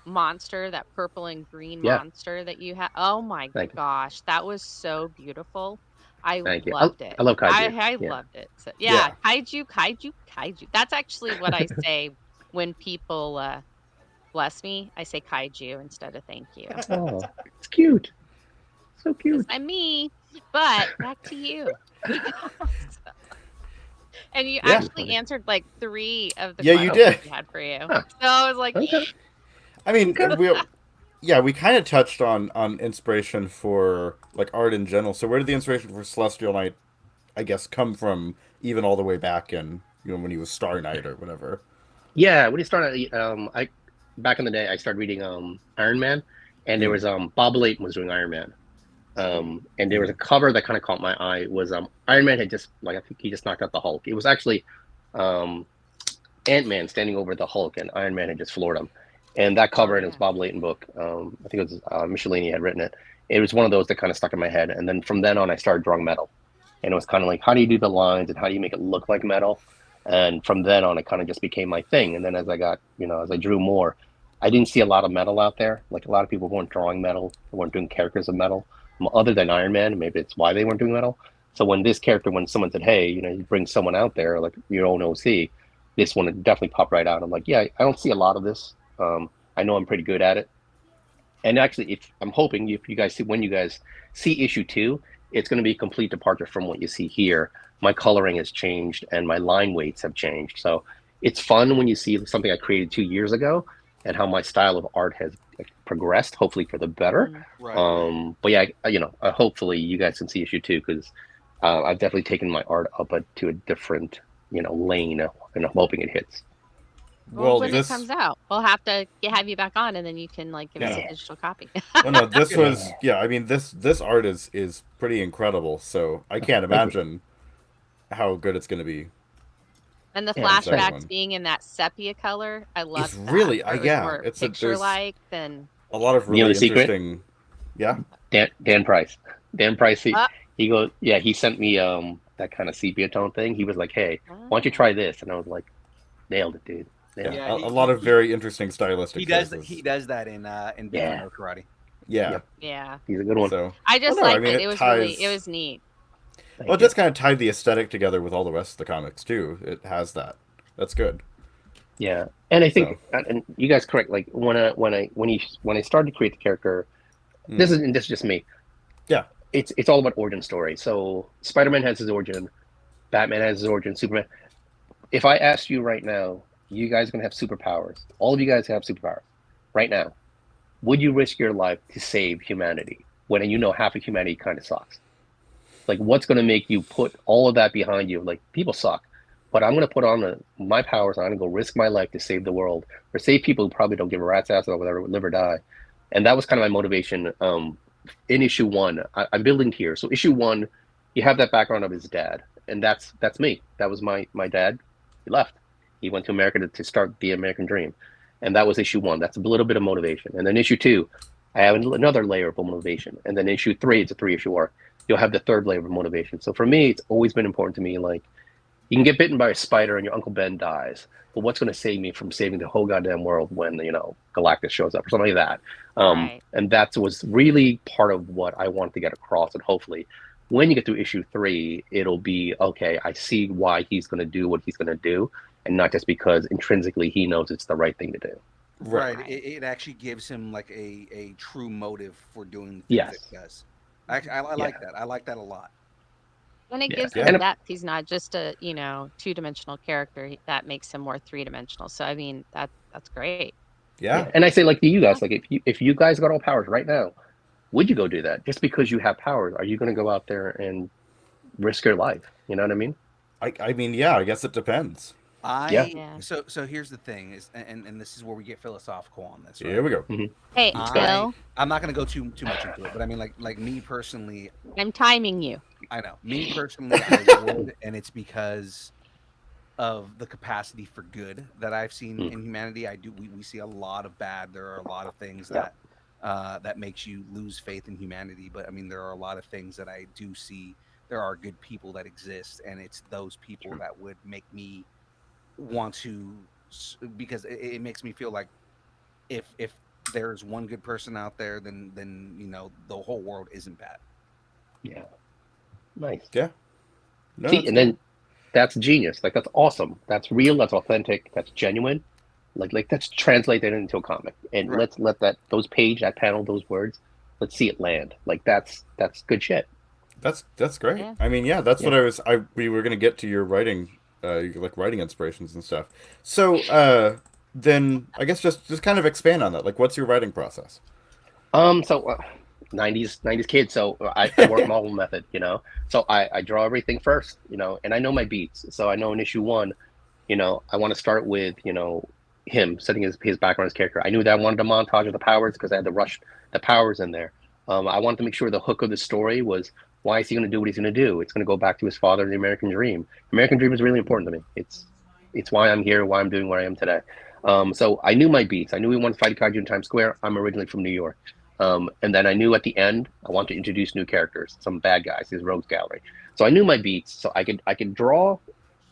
monster, that purple and green Yeah. monster that you have. Oh my Thank you. gosh, that was so beautiful. I Thank you. loved it. I love kaiju. I Yeah. loved it. So, yeah, kaiju. That's actually what I say when people bless me. I say kaiju instead of thank you. Oh, it's cute. So cute. I'm me, but back to you. And you Yeah. actually answered like 3 of the Yeah, you questions did. we had for you. Huh. So I was like, Okay. I mean, we kind of touched on inspiration for like art in general. So where did the inspiration for Celestial Knight, I guess, come from? Even all the way back in when he was Star Knight or whatever. Yeah, when he started, I back in the day, I started reading Iron Man, and there was Bob Layton was doing Iron Man, and there was a cover that kind of caught my eye. It was Iron Man had just I think he just knocked out the Hulk. It was actually Ant-Man standing over the Hulk, and Iron Man had just floored him. And that cover in his Bob Layton book, I think it was Michelini had written it. It was one of those that kind of stuck in my head. And then from then on, I started drawing metal. And it was kind of like, how do you do the lines and how do you make it look like metal? And from then on, it kind of just became my thing. And then as I got, as I drew more, I didn't see a lot of metal out there. Like a lot of people weren't drawing metal, they weren't doing characters of metal, other than Iron Man. Maybe it's why they weren't doing metal. So when someone said, hey, you bring someone out there, like your own OC, this one definitely popped right out. I'm like, yeah, I don't see a lot of this. I know I'm pretty good at it. And actually, I'm hoping if you guys see, when you guys see issue 2, it's going to be a complete departure from what you see here. My coloring has changed and my line weights have changed. So it's fun when you see something I created 2 years ago and how my style of art has progressed, hopefully for the better. Right. But yeah, hopefully you guys can see issue 2 because I've definitely taken my art up to a different, lane, and I'm hoping it hits. Well, Well, when it this comes out, we'll have to have you back on, and then you can like give us a Yeah. digital copy. well, no, this was I mean, this art is pretty incredible. So I can't Thank you. imagine how good it's going to be And the Yeah, in the second flashbacks one. being in that sepia color, I It's loved that. really, Where it was yeah, more it's there's picture-like than. a lot of You know the really secret? interesting. Yeah, Dan Price. Dan Price. Uh, He goes. Yeah, he sent me that kind of sepia tone thing. He was like, "Hey, why don't you oh. try this?" And I was like, "Nailed it, dude. Nailed yeah, it." Yeah, a lot of very interesting stylistic he choices. does that in Beef and Yeah. No Karate. Yeah, Yep. Yeah, He's a good one. so I well, just no, I liked mean it. it It was ties. neat. Well, Thank it you. does kind of tie the aesthetic together with all the rest of the comics too. It has that. That's good. Yeah, and I So, think, and you guys correct. Like when I started to create the character, mm, this is just me. yeah, It's all about origin story. So Spider-Man has his origin, Batman has his origin, Superman. If I asked you right now, you guys are gonna have superpowers. All of you guys have superpowers right now. Would you risk your life to save humanity when you know half of humanity kind of sucks? Like, what's going to make you put all of that behind you? Like, people suck, but I'm going to put on my powers. I'm going to go risk my life to save the world or save people who probably don't give a rat's ass about whether live or die. And that was kind of my motivation. In issue one, I'm building here. So issue one, you have that background of his dad, and that's me. That was my dad. He left. He went to America to start the American dream, and that was issue one. That's a little bit of motivation. And then issue two, I have another layer of motivation. And then issue three, it's a 3 issue arc. You'll have the third layer of motivation. So for me, it's always been important to me. Like, you can get bitten by a spider and your Uncle Ben dies, but what's going to save me from saving the whole goddamn world when Galactus shows up or something like that? Right. And that was really part of what I wanted to get across. And hopefully, when you get to issue three, it'll be okay. I see why he's going to do what he's going to do, and not just because intrinsically he knows it's the right thing to do. Right. Right. It actually gives him like a true motive for doing the things Yes. that he does. I like that. I like that a lot. And it Yeah. gives Yeah. him depth. He's not just a, two-dimensional character. That makes him more three-dimensional. So I mean, that's great. yeah. And I say, like, to you guys, like, if you guys got all powers right now, would you go do that? Just because you have powers, are you going to go out there and risk your life? You know what I mean? I mean, yeah. I guess it depends. Yeah. Yeah. So here's the thing is, and this is where we get philosophical on this. Right? Here we go. Hey, Let's go. Bill, I'm not going to go too much into it, but I mean, like me personally, I'm timing you. I know me personally, I would, and it's because of the capacity for good that I've seen in humanity. We see a lot of bad. There are a lot of things that that makes you lose faith in humanity. But I mean, there are a lot of things that I do see. There are good people that exist, and it's those people that would make me want to, because it makes me feel like if there's one good person out there, then the whole world isn't bad. Yeah. Nice. Yeah. No, See, that's and good. then that's genius. Like, that's awesome. That's real. That's authentic. That's genuine. Like let's translate that into a comic, and Right. let's let that panel, those words, let's see it land. Like, that's good shit. That's great. Yeah. I mean, yeah, that's Yeah. what we were gonna get to your writing, like writing inspirations and stuff. So, then I guess just kind of expand on that. Like, what's your writing process? So 90s kid. So I work Marvel method, So I draw everything first, and I know my beats. So I know in issue one, I want to start with, him setting his background, his character. I knew that I wanted a montage of the powers because I had to rush the powers in there. I wanted to make sure the hook of the story was, why is he going to do what he's going to do? It's going to go back to his father, the American dream. American dream is really important to me. It's why I'm here, why I'm doing where I am today. So I knew my beats. I knew we wanted to fight a kaiju in Times Square. I'm originally from New York. And then I knew at the end I want to introduce new characters, some bad guys, his rogues gallery. So I knew my beats, so I could draw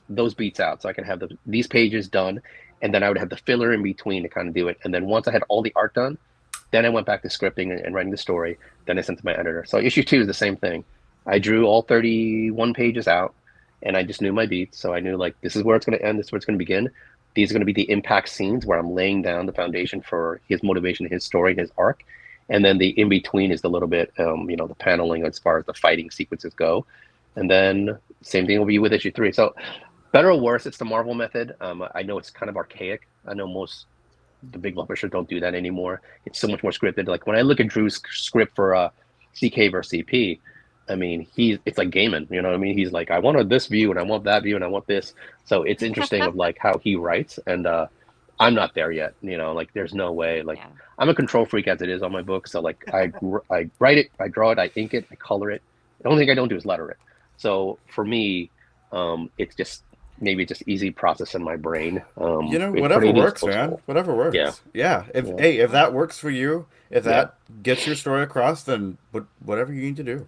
those beats out, so I could have these pages done, and then I would have the filler in between to kind of do it. And then once I had all the art done, then I went back to scripting and writing the story. Then I sent to my editor. So issue 2 is the same thing. I drew all 31 pages out, and I just knew my beats. So I knew, like, this is where it's going to end, this is where it's going to begin. These are going to be the impact scenes where I'm laying down the foundation for his motivation, his story, and his arc. And then the in between is the little bit, the paneling as far as the fighting sequences go. And then same thing will be with issue 3. So better or worse, it's the Marvel method. I know it's kind of archaic. I know most the big publishers don't do that anymore. It's so much more scripted. Like, when I look at Drew's script for CK versus CP, I mean, it's like Gaiman, you know what I mean? He's like, I wanted this view, and I want that view, and I want this. So it's interesting of like how he writes. And I'm not there yet. Like there's no way. Like Yeah. I'm a control freak as it is on my book. So like I write it, I draw it, I ink it, I color it. The only thing I don't do is letter it. So for me, it's just maybe just easy process in my brain. Whatever works, man. Whatever works. Yeah. Yeah. Yeah. If that works for you, if Yeah. that gets your story across, then whatever you need to do.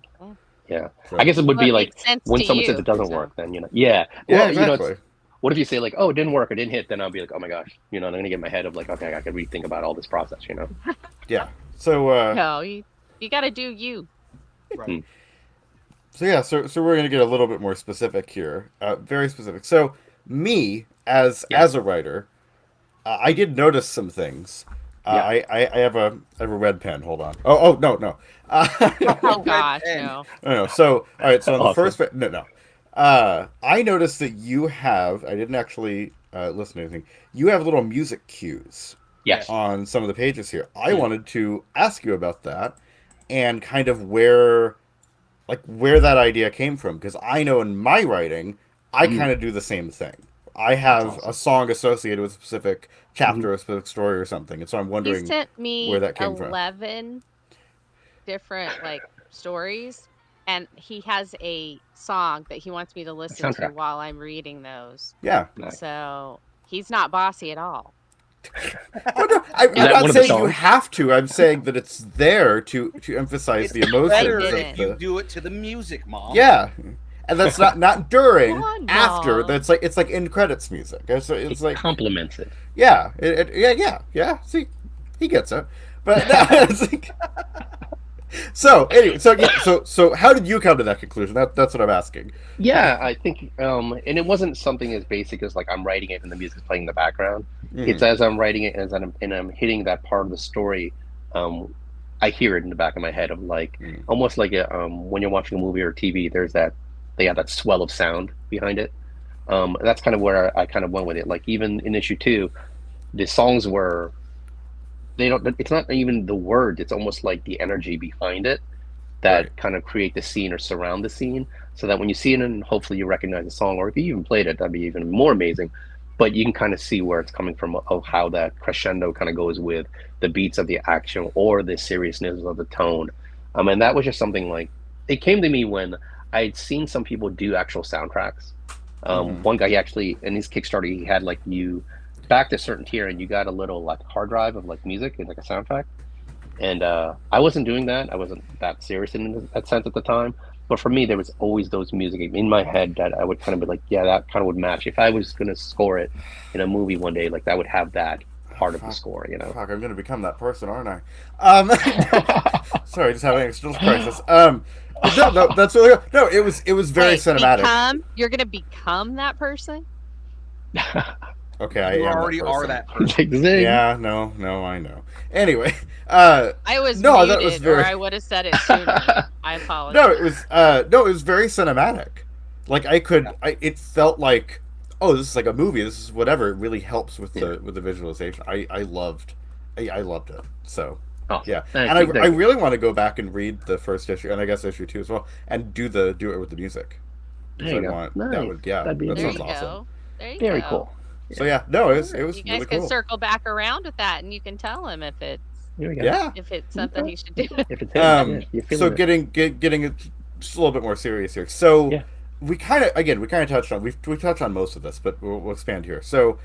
Yeah. So- I guess it would Well, be it like makes sense when to someone says you, it doesn't so. work, then yeah. Yeah, Well, exactly. what if you say like, oh, it didn't work, it didn't hit, then I'll be like, oh my gosh, I'm gonna get in my head of like, okay, I could rethink about all this process. Yeah. So No, you got to do you. Right. So yeah, so we're gonna get a little bit more specific here, very specific. So me as a writer, I did notice some things. I have a red pen. Hold on. Oh no. Oh gosh, pen. no. No. So all right. So on the Awesome. first no. I noticed that you have. I didn't actually listen to anything. You have little music cues Yes. on some of the pages here. I wanted to ask you about that and kind of where that idea came from, because I know in my writing I kind of do the same thing. I have a song associated with a specific chapter, a specific story or something, and so I'm He wondering sent me where that came from. 11 different stories, and he has a song that he wants me to listen to soundtrack. while I'm reading those. Yeah. Nice. So he's not bossy at all. Well, no, I'm that not one of the saying you songs? have to. I'm saying that it's there to emphasize It's the emotions. better of if you the, do it to the music, Mom. yeah, and that's not during, Come on, after. Mom. That's it's like in credits music. It's It like complements it. yeah, yeah. See, he gets it, but no, it's like. So anyway, so how did you come to that conclusion? That's what I'm asking. Yeah, I think, and it wasn't something as basic as like I'm writing it and the music's playing in the background. Mhm. It's as I'm writing it and I'm hitting that part of the story, I hear it in the back of my head of like almost like when you're watching a movie or TV, they have that swell of sound behind it. That's kind of where I kind of went with it. Like even in issue 2, the songs were it's not even the words, it's almost like the energy behind it that Right. kind of create the scene or surround the scene, so that when you see it and hopefully you recognize the song, or if you even played it, that'd be even more amazing. But you can kind of see where it's coming from, of how that crescendo kind of goes with the beats of the action or the seriousness of the tone. And that was just something like, it came to me when I'd seen some people do actual soundtracks. One guy, he actually, in his Kickstarter, he had like you backed a certain tier and you got a little like hard drive of like music and like a soundtrack. And I wasn't doing that. I wasn't that serious in that sense at the time. But for me, there was always those music in my head that I would kind of be like, yeah, that kind of would match. If I was going to score it in a movie one day, like that would have that part of the score, Fuck, I'm gonna become that person, aren't I? Sorry, just having an existential crisis. No, that's really good. No, it was very cinematic. You're gonna become that person. Okay, I You am already that are person. that person. Zing. Yeah, no, I know. Anyway, I was No, I thought muted, it was very- or I would have said it sooner. I apologize. it was very cinematic. Like it felt like, oh, this is like a movie. This is whatever. It really helps with the visualization. I loved it. So Awesome. yeah, Thank and you. I really want to go back and read the first issue, and I guess issue 2 as well, and do it with the music. There you I go. want Nice. that would That'd be that there sounds you awesome. go. There you Very go. cool. So yeah, no, it was You guys really can cool. circle back around with that, and you can tell him if it's Here we go. Yeah. something he should do. If it's you're So feeling it. getting it just a little bit more serious here. So Yeah. we kind of touched on we touched on most of this, but we'll expand here. So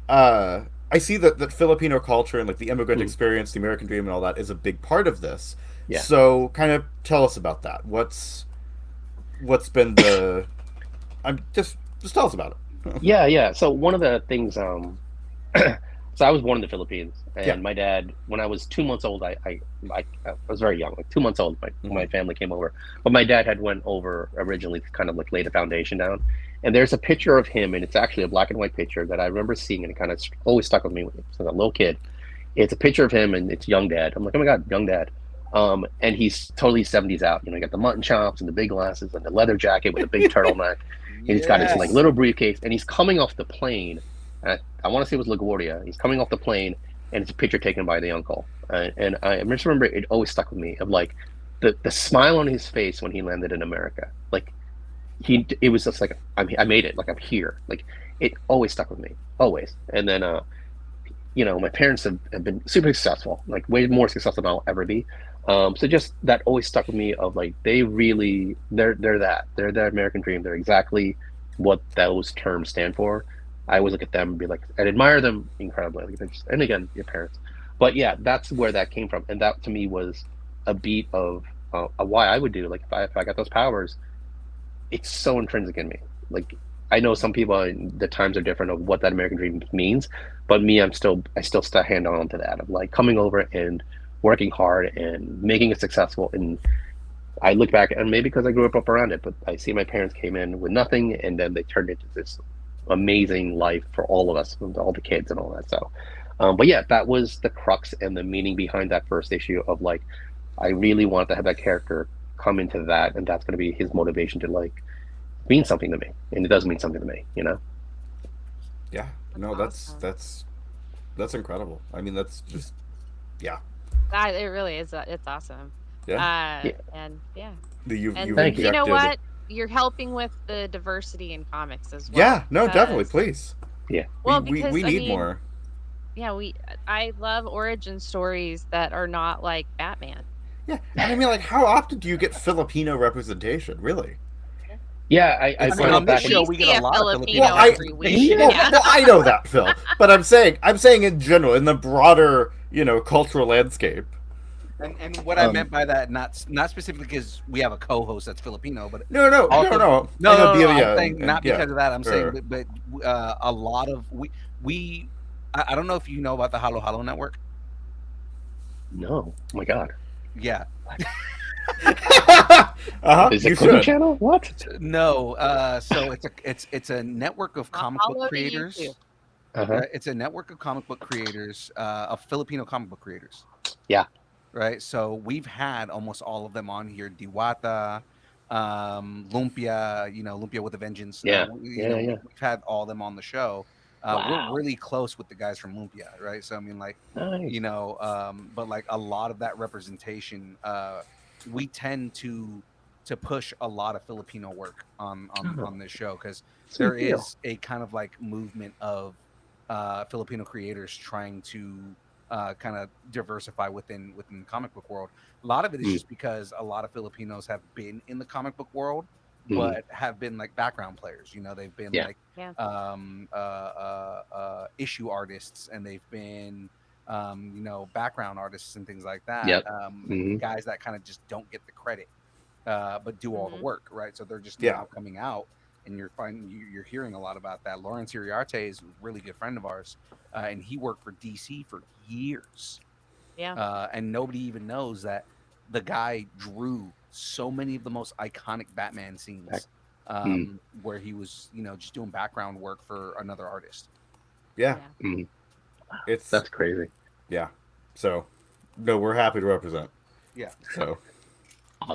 I see that Filipino culture and like the immigrant experience, the American dream, and all that is a big part of this. Yeah. So kind of tell us about that. What's been the just tell us about it. Yeah. So one of the things, so I was born in the Philippines, and Yeah. my dad, when I was 2 months old, I was very young, like 2 months old, my family came over. But my dad had went over originally to kind of like lay the foundation down. And there's a picture of him, and it's actually a black and white picture that I remember seeing, and it kind of always stuck with me since a little kid. It's a picture of him, and it's young dad. I'm like, oh my God, young dad. And he's totally 70s out. You got the mutton chops and the big glasses and the leather jacket with a big turtleneck. And he's got his like little briefcase, and he's coming off the plane. I want to say it was LaGuardia. He's coming off the plane, and it's a picture taken by the uncle. And I just remember it always stuck with me of like the smile on his face when he landed in America. Like it was just like I made it. Like I'm here. Like it always stuck with me, always. And then my parents have been super successful, like way more successful than I'll ever be. So just that always stuck with me of like they're that American dream. They're exactly what those terms stand for. I always look at them and be like, and admire them incredibly. Like, and again, your parents. But yeah, that's where that came from, and that to me was a beat of why I would do like if I got those powers. It's so intrinsic in me. Like I know some people, the times are different of what that American dream means, but me, I still stand on to that of like coming over and working hard and making it successful. And I look back, and maybe because I grew up around it, but I see my parents came in with nothing, and then they turned into this amazing life for all of us, all the kids and all that. So, but yeah, that was the crux and the meaning behind that first issue of like, I really want to have that character come into that, and that's going to be his motivation to like mean something to me, and it does mean something to me, you know. Yeah. No, awesome. that's incredible. I mean, that's just yeah. It really is. It's awesome. Yeah. Yeah, And yeah. You've And thank you. you know injected. what? You're helping with the diversity in comics as well. Yeah. No, definitely. Because, Please. Yeah, well, We because I need mean, more. yeah, I love origin stories that are not like Batman. Yeah. And I mean, like, how often do you get Filipino representation? Really? yeah. I It's I mean, brought on it this back. show, We we get see a a lot of Filipino Filipino Well, every week. Yeah. Yeah. well, I know that, Phil, but I'm saying in general, in the broader, cultural landscape. And what I meant by that, not specifically because we have a co-host that's Filipino, but No, no, also no. no, I know no, no, I'm Delia saying not yeah. because of that. I'm saying, Or- but a lot of we I don't know if you know about the Halo Halo Network. No, oh my God, Yeah, uh-huh. is it You Cookie should. Channel? What? no. So it's a network of I'll comic book follow to you creators. too. Uh-huh. It's a network of comic book creators, of Filipino comic book creators. Yeah. Right. So we've had almost all of them on here. Diwata, Lumpia, Lumpia with a Vengeance. Yeah. Yeah. Yeah. We've had all them on the show. We're Wow. really close with the guys from Lumpia, right? So I mean, like, Nice. but like a lot of that representation, we tend to push a lot of Filipino work on this show because Sweet there deal. is a kind of like movement of Filipino creators trying to kind of diversify within the comic book world. A lot of it is Mm. just because a lot of Filipinos have been in the comic book world, Mhm. but have been like background players. They've been Yeah. like Yeah. issue artists, and they've been background artists and things like that. Yep. Mhm. Guys that kind of just don't get the credit, but do all the Mhm. work, right? So they're just Yeah. now coming out, and you're hearing a lot about that. Lawrence Iriarte is a really good friend of ours, and he worked for DC for years. Yeah. And nobody even knows that the guy drew so many of the most iconic Batman scenes, where he was, just doing background work for another artist. Yeah. Mhm. It's That's crazy. yeah. So, no, we're happy to represent. Yeah. So,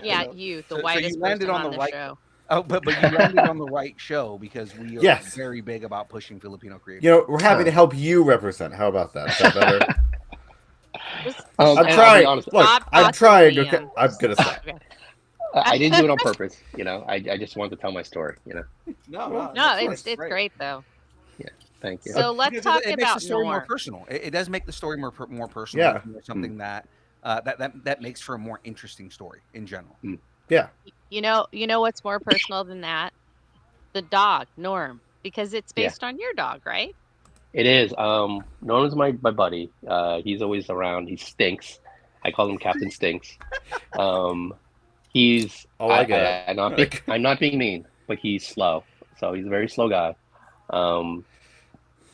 Yeah, So- the so you whitest landed person on on the the right- show. Oh, but you landed on the right show because we are Yes. very big about pushing Filipino creators. we're happy to help you represent. How about that? Is that better? Just I'm and I'll trying. be honest, Look, Stop I'm talking trying. to Okay, me. I'm gonna stop. Okay. I didn't do it on purpose. I just wanted to tell my story. No, No, it's great though. Thank you. So let's Because talk it makes about the story more Norm. personal. It does make the story more personal. Yeah. Something that that makes for a more interesting story in general. Yeah. You know what's more personal than that? The dog, Norm, because it's Yeah. based on your dog, right? It is. Norman's my buddy. He's always around. He stinks. I call him Captain Stinks. He's. Oh, I get it. I'm not being mean, but he's slow. So he's a very slow guy.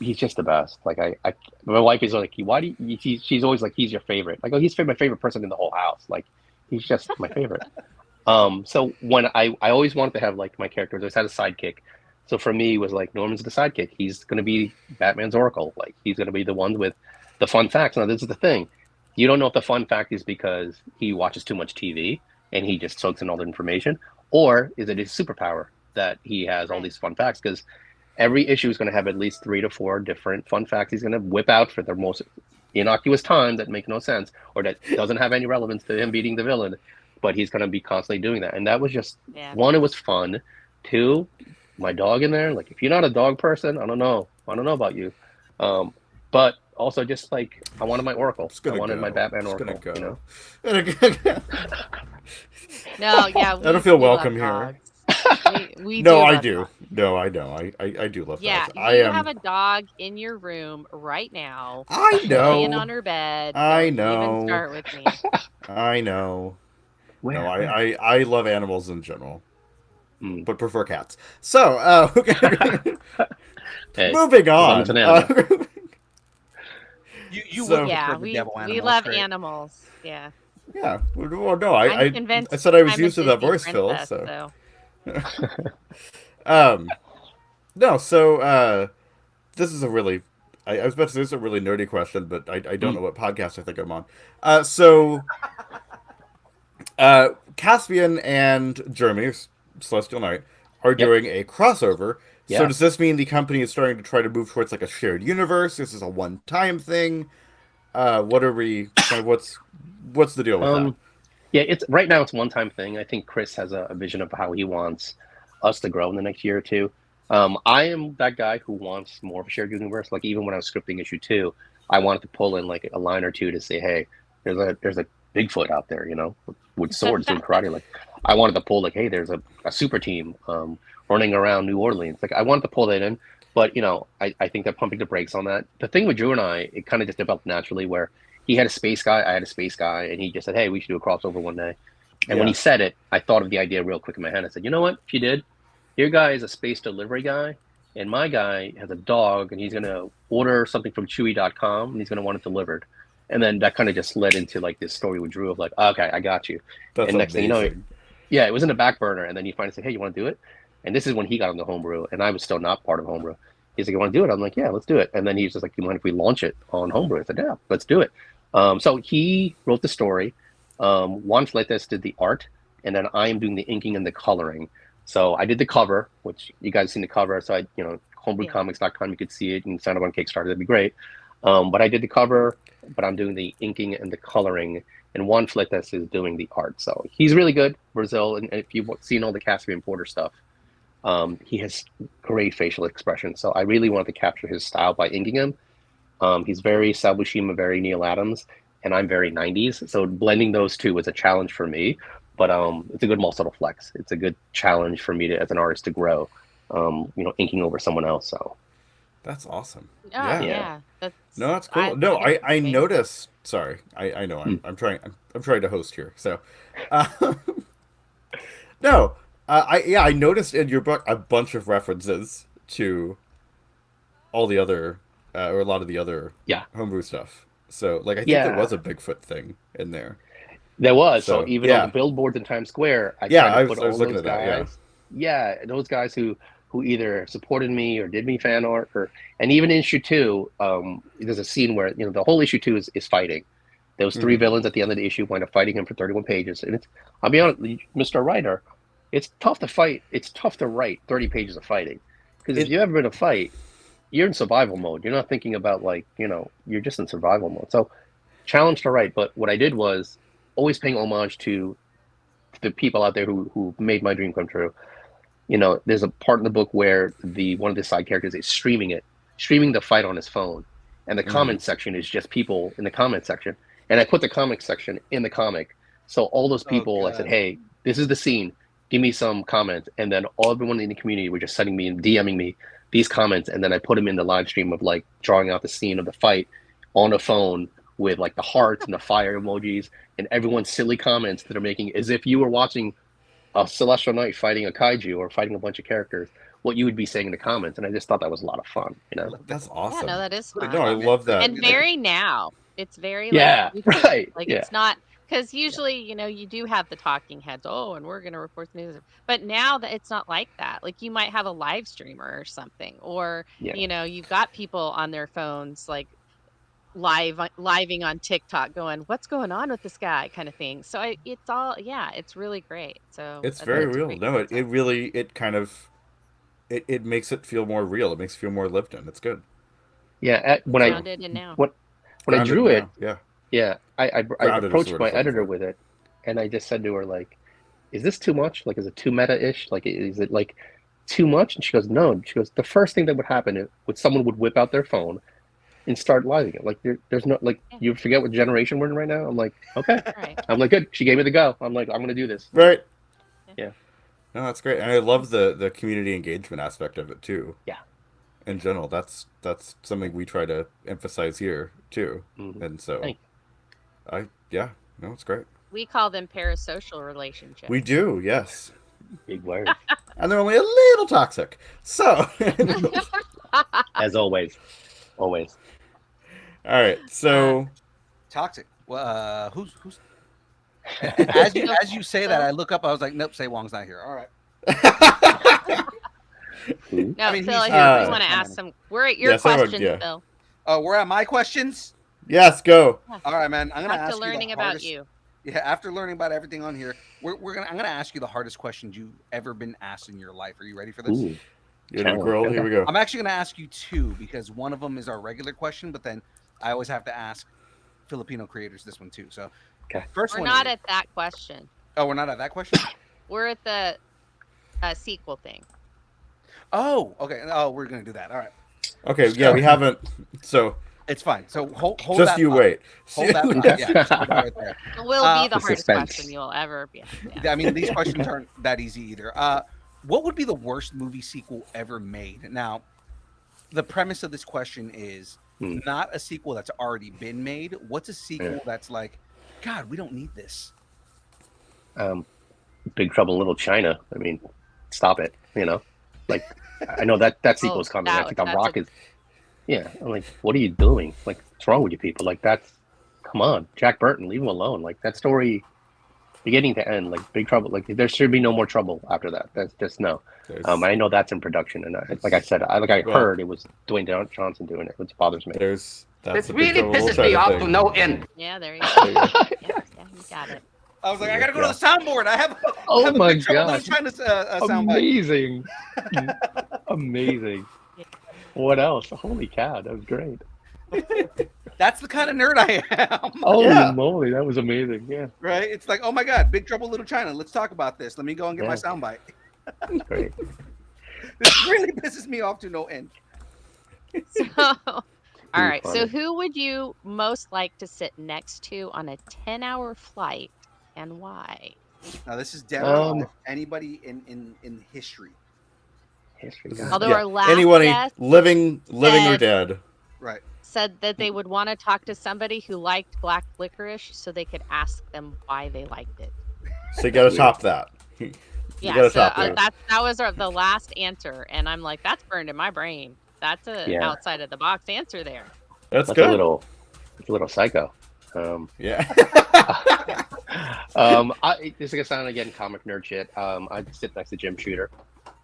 He's just the best. Like my wife is like, why do you? She's always like, he's your favorite. Like, oh, he's my favorite person in the whole house. Like, he's just my favorite. So when I always wanted to have like my characters, I always had a sidekick. So for me, it was like Norman's the sidekick. He's going to be Batman's Oracle. Like he's going to be the one with the fun facts. Now this is the thing: you don't know if the fun fact is because he watches too much TV and he just soaks in all the information, or is it his superpower that he has all these fun facts? Because every issue is going to have at least 3 to 4 different fun facts he's going to whip out for the most innocuous time that make no sense or that doesn't have any relevance to him beating the villain. But he's going to be constantly doing that. And that was just, one, it was fun. 2, my dog in there. Like, if you're not a dog person, I don't know about you. But but also just like I wanted my Oracle. It's I gonna wanted go. my Batman It's Oracle. gonna You know. go. No, yeah, I don't we feel do love welcome here. dogs. We No, do I love do. dogs. No, I know. I do love Yeah, dogs. I you am. have a dog in your room right now, I laying know. on her bed. I Don't even know. start with me. I know. No, Where? I love animals in general, Hmm. but prefer cats. So, okay. Hey, Moving as long as it's on. an animal. You would So, prefer Yeah, the we devil we animal. It's love great. animals. Yeah. yeah. Well, no, I'm I convinced said I was I'm a used to that Disney voice, Phil. princess, So, so um, no. So, this is a really, I was about to say this is a really nerdy question, but I don't Hmm. know what podcast I think I'm on. Caspian and Jeremy, Celestial Knight, are Yep. doing a crossover. So Yeah. does this mean the company is starting to try to move towards like a shared universe? This is a one-time thing. What are we kind of what's the deal with that? Um. Yeah. It's right now. It's a one-time thing. I think Chris has a vision of how he wants us to grow in the next year or two. I am that guy who wants more of a shared universe. Like even when I was scripting issue 2, I wanted to pull in like a line or two to say, hey, there's a Bigfoot out there, you know, with swords doing karate. Like I wanted to pull like, hey, there's a super team running around New Orleans. Like I wanted to pull that in, but you know, I think they're pumping the brakes on that. The thing with Drew and I, it kind of just developed naturally where he had a space guy, I had a space guy, and he just said, hey, we should do a crossover one day. And when Yeah. he said it, I thought of the idea real quick in my head. I said, you know what? If you did, your guy is a space delivery guy, and my guy has a dog, and he's going to order something from Chewy.com, and he's going to want it delivered. And then that kind of just led into like this story with Drew of like, okay, I got you. That's And next thing you know, amazing. yeah, it was in the back burner. And then you finally say, hey, you want to do it? And this is when he got into homebrew, and I was still not part of homebrew. He's like, you want to do it? I'm like, yeah, let's do it. And then he's just like, you mind if we launch it on homebrew? I said, yeah, let's do it. So he wrote the story. Juan Fletes did the art, and then I am doing the inking and the coloring. So I did the cover, which you guys seen the cover. So I, homebrewcomics.com, you could see it and sign up on Kickstarter. That'd be great. But I did the cover, but I'm doing the inking and the coloring, and Juan Fletes is doing the art. So he's really good, Brazil. And if you've seen all the Caspian Porter stuff, he has great facial expression. So I really wanted to capture his style by inking him. He's very Sal Buscema, very Neil Adams, and I'm very 90s. So blending those two was a challenge for me, but it's a good muscle to flex. It's a good challenge for me to, as an artist, to grow. Inking over someone else. So That's awesome. oh Yeah. yeah, No, that's I cool. No, think it's I amazing. noticed. Sorry, I know Hmm. I'm trying to host here. So, uh, no, I noticed in your book a bunch of references to all the other or a lot of the other Yeah, homebrew stuff. So, like, I think there yeah, was a Bigfoot thing in there. there was. So So, even on the yeah, billboards in Times Square, I yeah, tried to put I was all looking those at that. Yeah. guys. Yeah, those guys who either supported me or did me fan art, or and even in issue 2, there's a scene where the whole issue 2 is fighting. Those three Hmm. villains at the end of the issue wind up fighting him for 31 pages, and I'll be honest, Mr. Writer, it's tough to fight. It's tough to write 30 pages of fighting because if It you've ever been in a fight, you're in survival mode. You're not thinking about you're just in survival mode. So challenge to write. But what I did was always paying homage to the people out there who made my dream come true. There's a part in the book where the one of the side characters is streaming the fight on his phone, and the mhm. comment section is just people in the comment section. And I put the comic section in the comic, so all those Oh people, I said, God. "Hey, this is the scene. Give me some comments." And then everyone in the community were just sending me and DMing me these comments, and then I put them in the live stream of like drawing out the scene of the fight on a phone with like the hearts and the fire emojis and everyone's silly comments that are making as if you were watching a Celestial Knight fighting a kaiju or fighting a bunch of characters, what you would be saying in the comments. And I just thought that was a lot of fun, you know? That's Yeah, no, awesome. that is Put a No, I fun. comment. love that. And very now. It's very like Yeah, recent. right. Like Yeah. it's not because usually, you do have the talking heads. Oh, and we're going to report the news. But now that it's not like that. Like you might have a live streamer or something, or Yeah. you've got people on their phones like living on TikTok going, "What's going on with this guy?" kind of thing. So it's all yeah, it's really great. So It's that's very Right. a real. great No, it concept. really it kind of it makes it feel more real. It makes it feel more lived in. It's good. Yeah. When I So Grounded and now. when when I grounded drew it, now. Yeah. yeah, I Grounded is the approached word I my was looking editor for. with it, and I just said to her like, "Is this too much? Like, is it too meta-ish? Like, is it like too much?" And she goes, "No." She goes, "The first thing that would happen is would someone would whip out their phone, and start liking it. Like there's no like Yeah. you forget what generation we're in right now. I'm like, okay. Right. I'm like, good. She gave me the go. I'm like, I'm gonna do this. Right. Yeah. No, that's great, and I love the community engagement aspect of it too. Yeah. In general, that's something we try to emphasize here too, and so Thank no, it's great. We call them parasocial relationships. We do, yes, Big word. and they're only a little toxic. So, As always. Always. all right, so Toxic. Well, who's as you say that, I look up. I was like, nope, Say Wong's not here. All right. Who? No, I mean, Phil, he's here, here, we but- want to ask some. We're at your Yes, I would, questions, yeah. Phil. Oh, we're at my questions. yes, go. All right, man. I'm gonna After ask learning you the about hardest, you. Yeah, after learning about everything on here, I'm gonna ask you the hardest questions you've ever been asked in your life. Are you ready for this? Ooh. You're the girl. Here we go. I'm actually gonna ask you two because one of them is our regular question, but then I always have to ask Filipino creators this one too. So, Okay. first We're one. not is- at that question. Oh, we're not at that question. We're at the sequel thing. Oh, okay. Oh, we're gonna do that. All right. Okay, yeah, we haven't. So It's fine. So hold just that you thought. wait. Hold that thought. Yeah, just hold that right there. It will be the The hardest suspense. question you'll ever be. Yeah. I mean, these questions aren't that easy either. What would be the worst movie sequel ever made? Now, the premise of this question is not a sequel that's already been made. What's a sequel that's like, God, we don't need this? Big Trouble in Little China. I mean, stop it. You know, like I know that sequel's coming. I think The Rock is. Yeah, I'm like, what are you doing? Like, what's wrong with you people? Like, come on, Jack Burton, leave him alone. Like that story, beginning to end, like Big Trouble. Like there should be no more trouble after that. That's just no. I know that's in production, and like I said, I heard it was Dwayne Johnson doing it, which bothers me. That's It a big really trouble in pisses Little me China off thing. to no end. Yeah, there you There you go. go. Yeah, you got it. I was like, I gotta go to the soundboard. I have. Oh my Big Trouble in Little gosh. China soundbite. Amazing. Amazing. What else? Holy cow, that was great. That's the kind of nerd I am. Holy moly, that was amazing. Yeah. Right? It's like, oh my God, Big Trouble in Little China. Let's talk about this. Let me go and get my soundbite. Great. This really pisses me off to no end. So, all right. funny. So, who would you most like to sit next to on a 10-hour flight, and why? Now, this is definitely anybody in history. History. Although our last Anybody guest living or said- dead. Right. said that they would want to talk to somebody who liked black licorice, so they could ask them why they liked it. So you got to top that. You Yeah, gotta so top that. that was the last answer, and I'm like, that's burned in my brain. That's a outside of the box answer there. That's a good. it's a little psycho. Yeah. This is gonna sound again comic nerd shit. I'd sit next to Jim Shooter.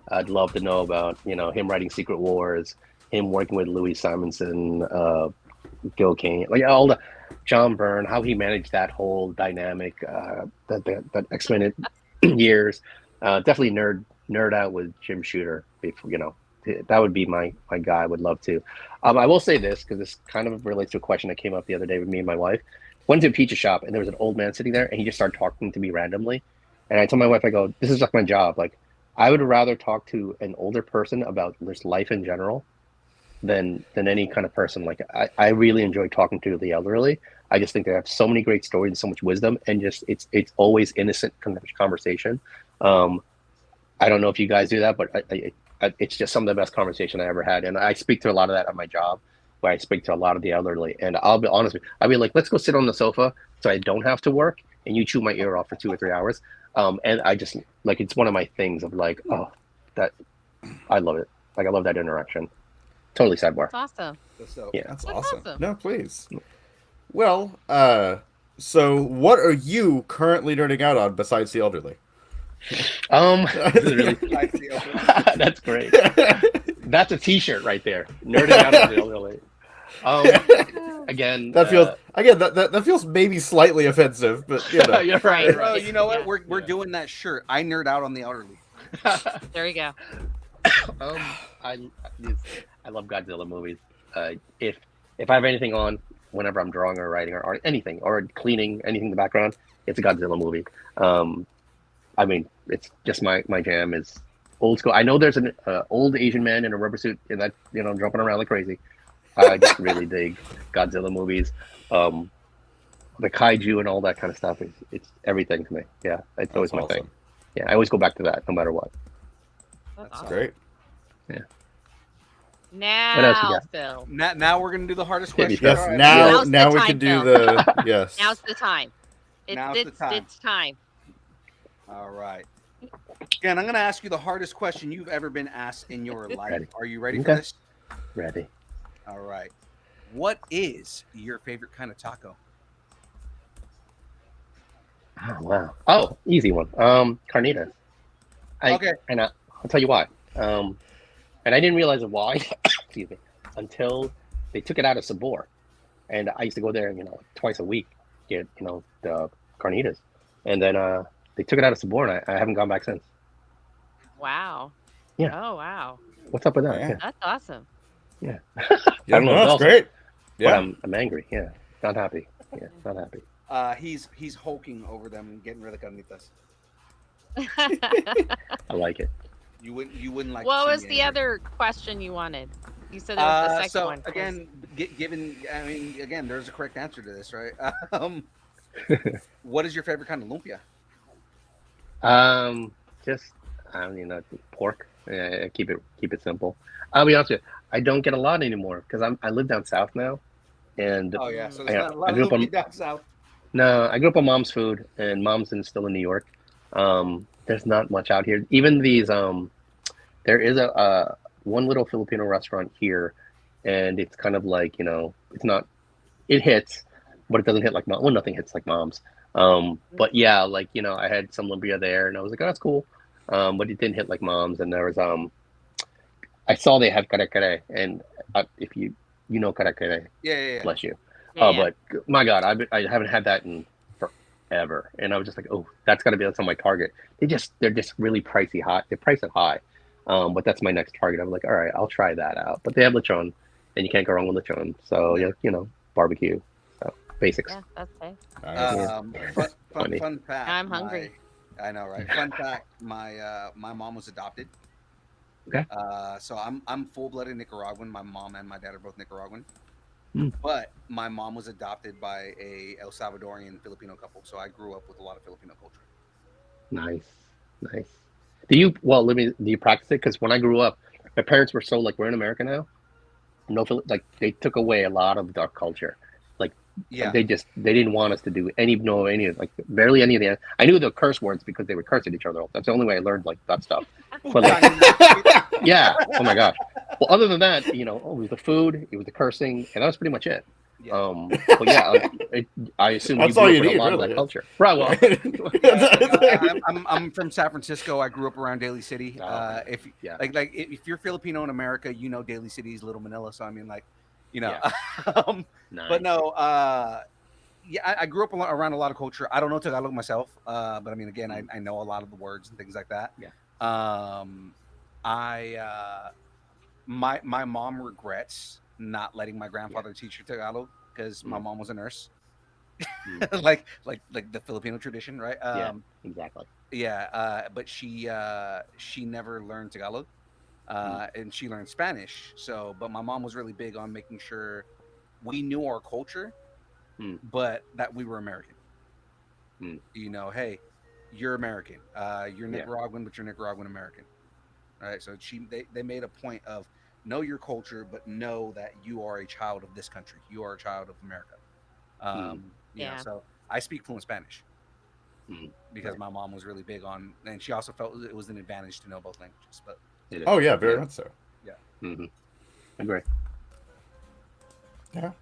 I'd love to know about him writing Secret Wars, him working with Louis Simonson, Gil Kane, like all the John Byrne, how he managed that whole dynamic, that X-Men years. Definitely nerd out with Jim Shooter. That would be my guy. I would love to. I will say this because this kind of relates to a question that came up the other day with me and my wife. Went to a pizza shop and there was an old man sitting there and he just started talking to me randomly. And I told my wife, I go, this is like my job. Like I would rather talk to an older person about just life in general than any kind of person. Like I really enjoy talking to the elderly. I just think they have so many great stories and so much wisdom, and just it's always innocent conversation. I don't know if you guys do that, but it's just some of the best conversation I ever had. And I speak to a lot of that at my job, where I speak to a lot of the elderly. And I'll be honest with you, I'll be like, let's go sit on the sofa so I don't have to work, and you chew my ear off for 2 or 3 hours. And I just like, it's one of my things of like, oh, that I love it. Like I love that interaction. Totally sidebar. That's awesome. Yeah, That's That's awesome. awesome. No, please. Well, so what are you currently nerding out on besides the elderly? this is really, that's great. That's a T-shirt right there. Nerding out on the elderly. Again, That feels that feels maybe slightly offensive, but you know. you're right. Oh, you know what? Yeah. We're doing that shirt. I nerd out on the elderly. There you go. I love Godzilla movies. If I have anything on, whenever I'm drawing or writing or anything or cleaning anything in the background, it's a Godzilla movie. I mean, it's just my jam is old school. I know there's an old Asian man in a rubber suit that jumping around like crazy. I just really dig Godzilla movies. The kaiju and all that kind of stuff it's everything to me. Yeah, it's always my thing. Yeah, I always go back to that no matter what. That's awesome. Great. Yeah. What else you Now, got? Phil. Now we're gonna do the hardest Hit me, question. Phil. Yes. All right. Now Now's the now we time, can do Phil. the yes. Now's the time. Now's the time. It's time. All right. Again, I'm gonna ask you the hardest question you've ever been asked in your life. Ready. Are you ready for Okay. this? Ready. All right. What is your favorite kind of taco? Oh wow. Oh, easy one. Carnitas. Okay. And I'll tell you why. And I didn't realize why. Excuse me. Until they took it out of Sabor, and I used to go there, twice a week, get the carnitas, and then they took it out of Sabor, and I haven't gone back since. Wow. Yeah. Oh, wow. What's up with that? Yeah. Yeah. That's awesome. Yeah. Yeah, I don't know. no, It's that's awesome, great. But Yeah. I'm angry. Yeah. Not happy. Yeah. Not happy. He's hulking over them and getting rid of carnitas. I like it. You wouldn't like. What to see was me the angry. other question you wanted? You said it was the second So one. again, given there's a correct answer to this, right? What is your favorite kind of lumpia? Just pork. Yeah, keep it simple. I'll be honest with you. I don't get a lot anymore because I live down south now, and Oh yeah, so I there's not a lot of grew up on- lumpia down south. no, I grew up on mom's food, and mom's still in New York. There's not much out here. Even these there is a one little Filipino restaurant here, and it's kind of like it's not. It hits, but it doesn't hit like mom. Well, nothing hits like mom's. But yeah, I had some lumpia there, and I was like, oh, that's cool. But it didn't hit like mom's, and there was I saw they have kare kare, and if you know kare kare, Yeah. bless you. Yeah, But my God, I haven't had that in forever, and I was just like, oh, that's got to be on my target. They're just really pricey high. They price it high, but that's my next target. I'm like, all right, I'll try that out. But they have lechon, and you can't go wrong with lechon. So yeah, barbecue, so basics. Yeah, that's it. Nice. Fun fact. I'm hungry. I know, right? Fun fact. My mom was adopted. Okay. So I'm full-blooded Nicaraguan. My mom and my dad are both Nicaraguan. Mm. But my mom was adopted by a El Salvadorian Filipino couple, so I grew up with a lot of Filipino culture. Nice. Do you practice it? Because when I grew up, my parents were so we're in America now. No, they took away a lot of our culture. Yeah. They didn't want us to do any of barely any of the. I knew the curse words because they would curse at each other. That's the only way I learned that stuff. But yeah, oh my gosh. Well, other than that, it was the food, it was the cursing, and that was pretty much it. Yeah. But yeah, I assume That's you all grew you up with need, a lot really. of that culture, right? Well, I'm from San Francisco. I grew up around Daly City. Oh, If yeah. if you're Filipino in America, Daly City is Little Manila. So I mean, Yeah. Nice. But no, yeah, I grew up around a lot of culture. I don't know Tagalog myself, but I mean, again, I know a lot of the words and things like that. Yeah. My mom regrets not letting my grandfather teach her Tagalog because my mom was a nurse, like the Filipino tradition, right? Yeah, exactly. Yeah, but she never learned Tagalog, and she learned Spanish. So, but my mom was really big on making sure we knew our culture, but that we were American. Hey, you're American. You're Nicaraguan, but you're Nicaraguan American, right? So they made a point of know your culture, but know that you are a child of this country. You are a child of America. So I speak fluent Spanish because my mom was really big on, and she also felt it was an advantage to know both languages. But Oh yeah, very much so. Yeah. Mm-hmm. Agree. Yeah.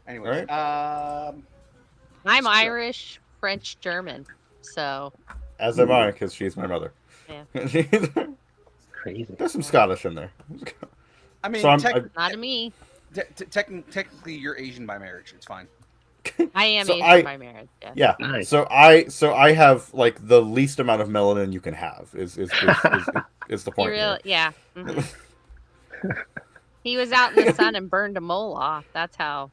Anyways, I'm Irish, French, German. So As am I, because she's my mother. Yeah. Crazy. There's some Scottish in there. I mean, So not to me. technically, you're Asian by marriage. It's fine. I am So Asian by marriage. Yeah. Yeah. Nice. So I have the least amount of melanin you can have is the point. here. Yeah. Mhm. He was out in the sun and burned a mole off. That's how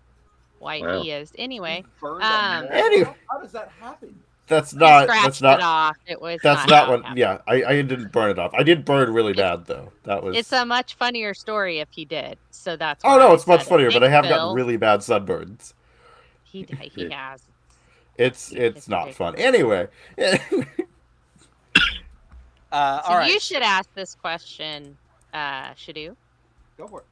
white Wow. he is. Anyway, Burned Um, a mole? Anyway. How does that happen? That's You not. scratched it off. It was That's not not how it what. happened. Yeah, I didn't burn it off. I did burn really It's bad though. That was. it's a much funnier story if he did. So that's Oh why no, I it's much said it. funnier. But I Thanks, have gotten Phil. really bad sunburns. He has. It's not fun. Anyway. All So right. you should ask this question, Shadu. Go for it.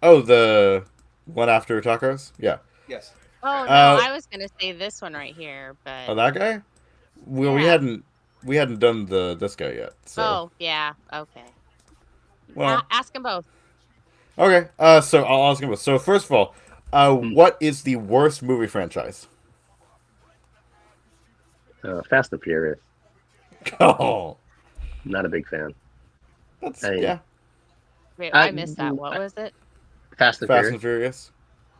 Oh, the one after tacos. Yeah. Yes. Oh no, Uh, I was gonna say this one right here, but oh, that guy. Well, yeah. we hadn't done this guy yet. So. Oh yeah, okay. Well. Ask them both. Okay. So I'll ask him both. So first of all, what is the worst movie franchise? Fast and Furious. Oh. Not a big fan. Yeah. Wait, I missed that. What was it? Fast and Fast Furious. and Furious.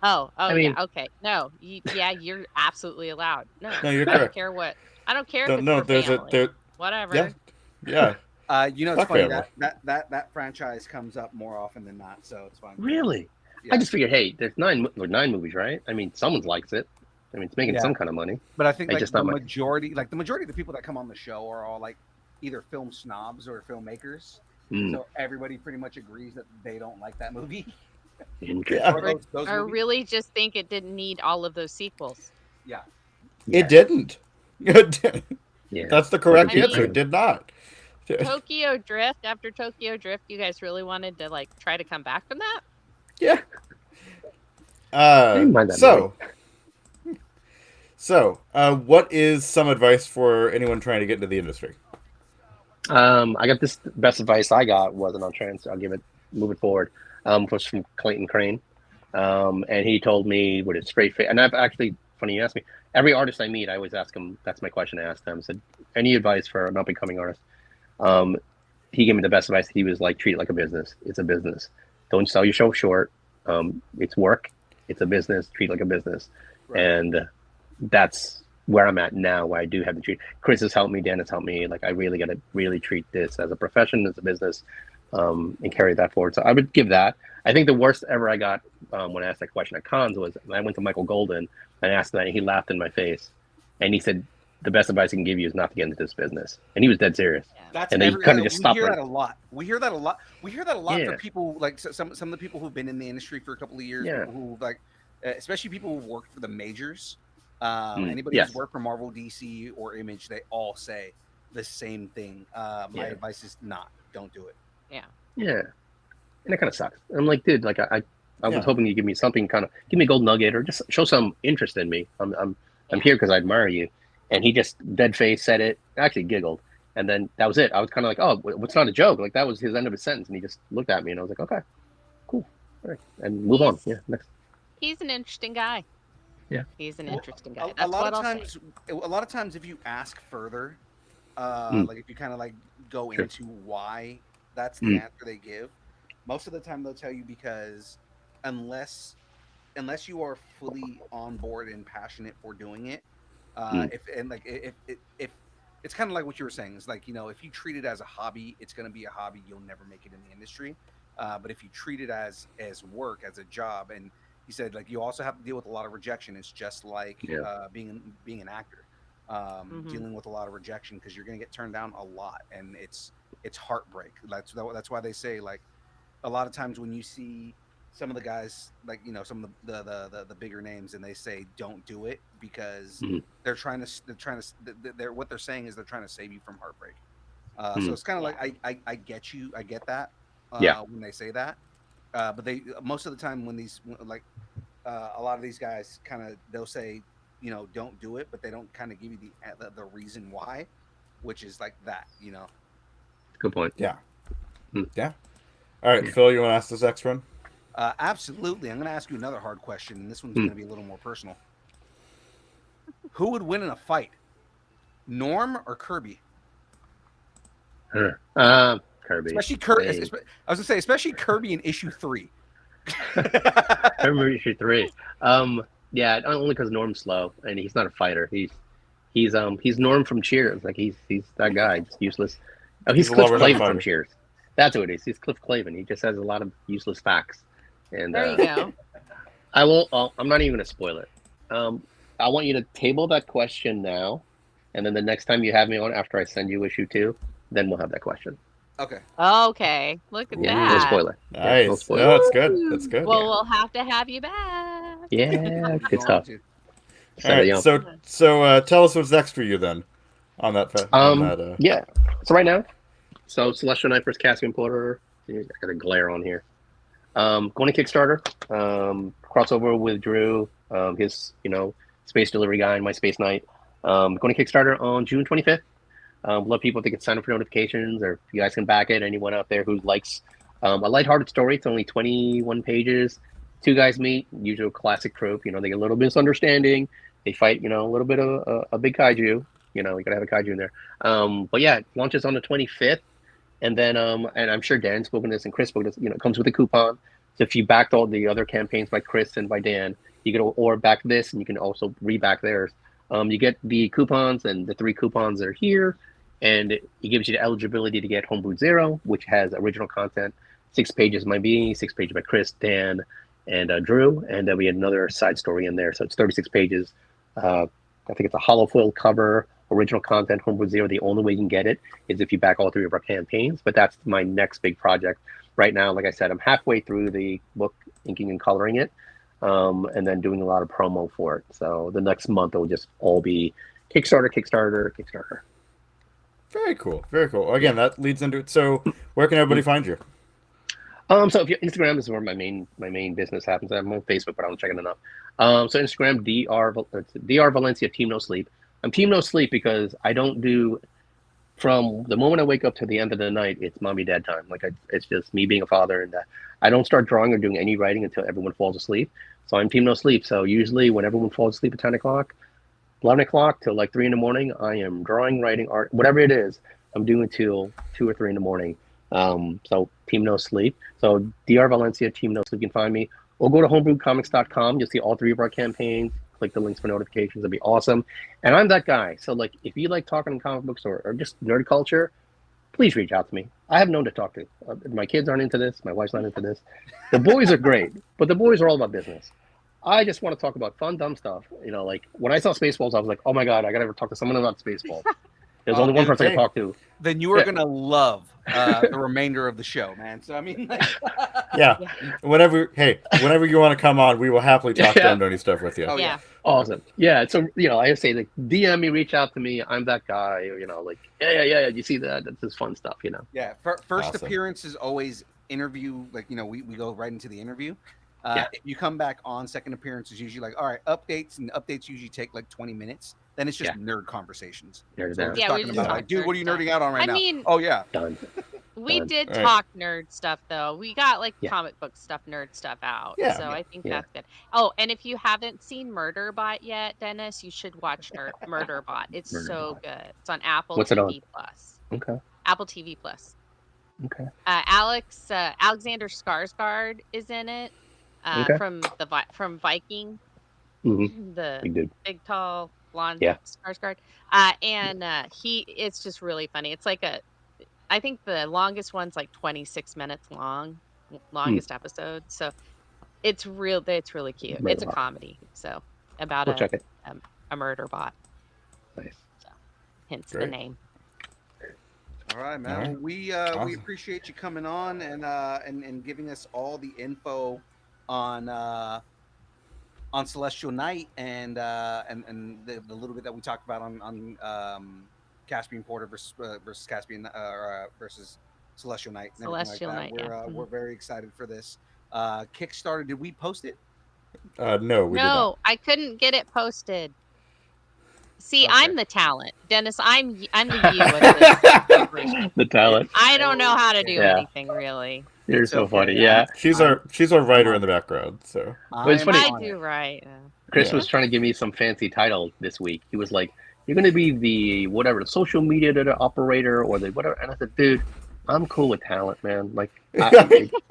Oh, I mean- yeah, okay. No, you're absolutely allowed. No, No, you're I don't correct. care what. I don't care if Don't- it's no, for there's a- family. there- Whatever. Yeah. Yeah. You know, it's Fuck funny family. that franchise comes up more often than not, so it's fine. Really? Yeah. I just figured, hey, there's nine movies, right? I mean, someone likes it. I mean, it's making Yeah. some kind of money. But I think It's like just the not my- majority of the people that come on the show are all like either film snobs or filmmakers. Mm. So everybody pretty much agrees that they don't like that movie. Interesting. Or those Or movies. really just think it didn't need all of those sequels. Yeah. It didn't. It didn't. Yeah. That's the correct I mean- answer. It did not. Tokyo Drift, after Tokyo Drift, you guys really wanted to like try to come back from that? Yeah. didn't mind that So, what is some advice for anyone trying to get into the industry? I got this. Best advice I got wasn't on trans. I'll give it. Move it forward. Was from Clayton Crane, and he told me with a straight face. And I've actually, funny you asked me. Every artist I meet, I always ask him. That's my question. I asked them. I said, any advice for an up and coming artist? He gave me the best advice. He was like, treat it like a business. It's a business. Don't sell your show short. It's work. It's a business. Treat it like a business. Right. And that's where I'm at now, where I do have to treat. Chris has helped me. Dan has helped me. Like, I really got to really treat this as a profession, as a business, and carry that forward. So I would give that. I think the worst ever I got when I asked that question at cons was I went to Michael Golden and asked him that, and he laughed in my face. And he said, the best advice I can give you is not to get into this business. And he was dead serious. That's And they every, kinda just we stopped hear right- that a lot. We hear that a lot. We hear that a lot Yeah. for people like some of the people who've been in the industry for a couple of years, Yeah. people who like, especially people who work for the majors. Anybody Yes. who's worked for Marvel, DC, or Image, they all say the same thing. My Yeah. advice is don't do it. Yeah. And that kind of sucks. I'm like, dude, like I was Yeah. hoping you'd give me something, kind of give me a gold nugget or just show some interest in me. I'm here because I admire you. And he just dead face said it, actually giggled. And then that was it. I was kind of like, oh, what's not a joke? Like that was his end of his sentence. And he just looked at me and I was like, okay, cool. All right. And move on. Yeah. Next. He's an interesting guy. Yeah. He's an interesting guy. A That's lot what of I'll times, a lot of times, if you ask further, Mm. like if you kind of like go Sure. into why that's the Mm. answer they give, most of the time they'll tell you because unless you are fully on board and passionate for doing it, if it's kind of like what you were saying, it's like, you know, if you treat it as a hobby, it's going to be a hobby. You'll never make it in the industry. But if you treat it as work, as a job, and he said like you also have to deal with a lot of rejection. It's just like Yeah. being an actor, Mhm. dealing with a lot of rejection because you're going to get turned down a lot, and it's heartbreak. That's why they say like a lot of times when you see some of the guys, like, you know, some of the bigger names, and they say don't do it because Mhm. they're what they're saying is they're trying to save you from heartbreak. So it's kind of like I get you, I get that. When they say that, but they most of the time when these like a lot of these guys they'll say, you know, don't do it, but they don't kind of give you the reason why, which is like that, you know. Good point. Yeah. Hmm. Yeah. All right, Phil, you want to ask this next one? Absolutely. I'm going to ask you another hard question, and this one's going to be a little more personal. Who would win in a fight, Norm or Kirby? Kirby. Especially Kirby. Hey. I was going to say, especially Kirby in issue 3. Kirby issue 3. Yeah, only because Norm's slow and he's not a fighter. He's Norm from Cheers. Like he's that guy, just useless. Oh, he's He's a Cliff lover, not a Clavin from fighter. Cheers. That's what it is. He's Cliff Clavin. He just has a lot of useless facts. And There you go. I won't. I'm not even gonna spoil it. I want you to table that question now, and then the next time you have me on after I send you issue 2, then we'll have that question. Okay. Okay, look at Yeah, that. no spoiler. Nice. Yeah, no spoiler. No, that's good. That's good. Well, we'll have to have you back. Yeah, good Going stuff. to. Set All it right. up. So tell us what's next for you then, on that. Yeah. So right now, Celestial Knight versus Caspian Porter. I got a glare on here. Going to Kickstarter. Crossover with Drew. His space delivery guy and my Space Knight. Going to Kickstarter on June 25th. Love people if they can sign up for notifications, or if you guys can back it. Anyone out there who likes a lighthearted story. It's only 21 pages. 2 guys meet, usual classic trope. They get a little misunderstanding. They fight, a little bit of a big kaiju. You gotta have a kaiju in there. But yeah, it launches on the 25th. And then, and I'm sure Dan spoke on this and Chris spoke on this, it comes with a coupon. So if you backed all the other campaigns by Chris and by Dan, you can or back this, and you can also reback theirs. You get the coupons, and the 3 coupons are here. And it gives you the eligibility to get Homebrew Zero, which has original content. 6 pages by me, 6 pages by Chris, Dan, and Drew. And then we had another side story in there. So it's 36 pages. I think it's a hollow foil cover, original content, Homebrew Zero. The only way you can get it is if you back all 3 of our campaigns. But that's my next big project. Right now, like I said, I'm halfway through the book, inking and coloring it, and then doing a lot of promo for it. So the next month, it will just all be Kickstarter. Very cool. Very cool. Again, that leads into it. So where can everybody find you? So if Instagram is where my main business happens. I'm on Facebook, but I don't check it enough. So Instagram, DR Valencia Team No Sleep. I'm Team No Sleep because I don't do, from the moment I wake up to the end of the night, it's mommy dad time. It's just me being a father, and I don't start drawing or doing any writing until everyone falls asleep. So I'm Team No Sleep. So usually when everyone falls asleep at 10 o'clock, 11 o'clock till like 3 in the morning, I am drawing, writing, art, whatever it is, I'm doing till 2 or 3 in the morning. So Team No Sleep. So DR Valencia, Team No Sleep, you can find me. Or go to homebrewcomics.com. You'll see all 3 of our campaigns. Click the links for notifications. It'll be awesome. And I'm that guy. So if you like talking comic books or just nerd culture, please reach out to me. I have no one to talk to. My kids aren't into this. My wife's not into this. The boys are great, but the boys are all about business. I just want to talk about fun, dumb stuff. When I saw Spaceballs, I was like, oh my God, I got to talk to someone about Spaceballs. There's only one person I can talk to. Then you are going to love the remainder of the show, man. So, I mean, yeah. Whenever you want to come on, we will happily talk Dumb Dirty stuff with you. Oh, yeah. Awesome. Yeah. So, I say, DM me, reach out to me. I'm that guy. Yeah. You see that? That's just fun stuff, Yeah. First appearance is always interview. We go right into the interview. If you come back on, second appearance is usually all right, updates, and updates usually take 20 minutes. Then it's just nerd conversations. Nerd so we're just talking about dude, what are you nerding out on right now? Mean, oh yeah. Done. We did talk nerd stuff though. We got comic book stuff, nerd stuff out. Yeah. So I think that's good. Oh, and if you haven't seen Murderbot yet, Dennis, you should watch Murderbot. It's so good. It's on Apple TV Plus. Okay. Apple TV Plus. Okay. Alexander Skarsgård is in it. From Viking. Mm-hmm. The big tall blonde Skarsgård. And it's just really funny. It's I think the longest one's 26 minutes long, longest episode. So it's really cute. It's a comedy. So about a murder bot. Nice. So hence the name. All right, man. All right. Well, we appreciate you coming on and giving us all the info on Celestial Knight and the little bit that we talked about on Caspian Porter versus Caspian versus Celestial Knight. We're very excited for this Kickstarter. Did we post it? No, we did not. I couldn't get it posted. See, okay. I'm the talent, Dennis. I'm the you of this. The talent. I don't know how to do anything really. You're so funny. Yeah. She's our writer in the background. So it's funny. I do write. Chris was trying to give me some fancy title this week. He was like, "You're going to be the social media operator or the whatever." And I said, "Dude, I'm cool with talent, man.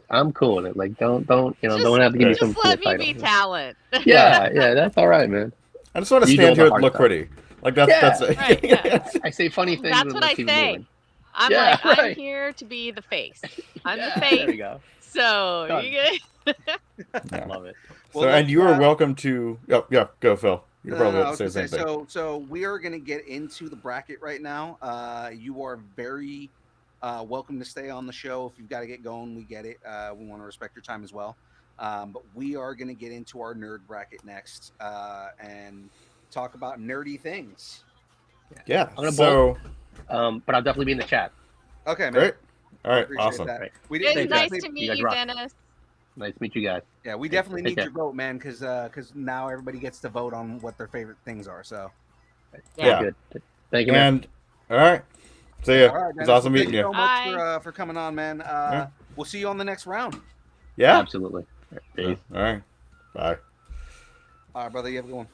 I'm cool with it. Don't don't have to give me some cool title." Just let me be talent. Yeah, that's all right, man. I just want to stand here and look pretty. That's it. Right, yeah. I say funny things. That's what I say. Moving. I'm here to be the face. I'm the face. There we go. So you get I love it. So, and you are welcome to. Oh, yeah, go, Phil. You're No, probably I about was to gonna say say. the same thing. So we are gonna get into the bracket right now. You are very welcome to stay on the show. If you've got to get going, we get it. We want to respect your time as well. But we are gonna get into our nerd bracket next and talk about nerdy things. Yeah. I'm gonna bolt, So but I'll definitely be in the chat. Okay, man. great. All I right. appreciate Awesome. that. Right. We It's we Thanks, guys. nice definitely, to You meet guys you, rock. Dennis. Nice to meet you guys. yeah, we Take- definitely take need care. your vote, man, because now everybody gets to vote on what their favorite things are. So, Yeah. Yeah. Good. Thank you, man. And all right. See ya. all right, It's Dennis. awesome Well, meeting thank you. you so much Bye. for coming on, man. Yeah. We'll see you on the next round. Yeah. Absolutely. Peace. All right. Bye. All right, brother. You have a good one.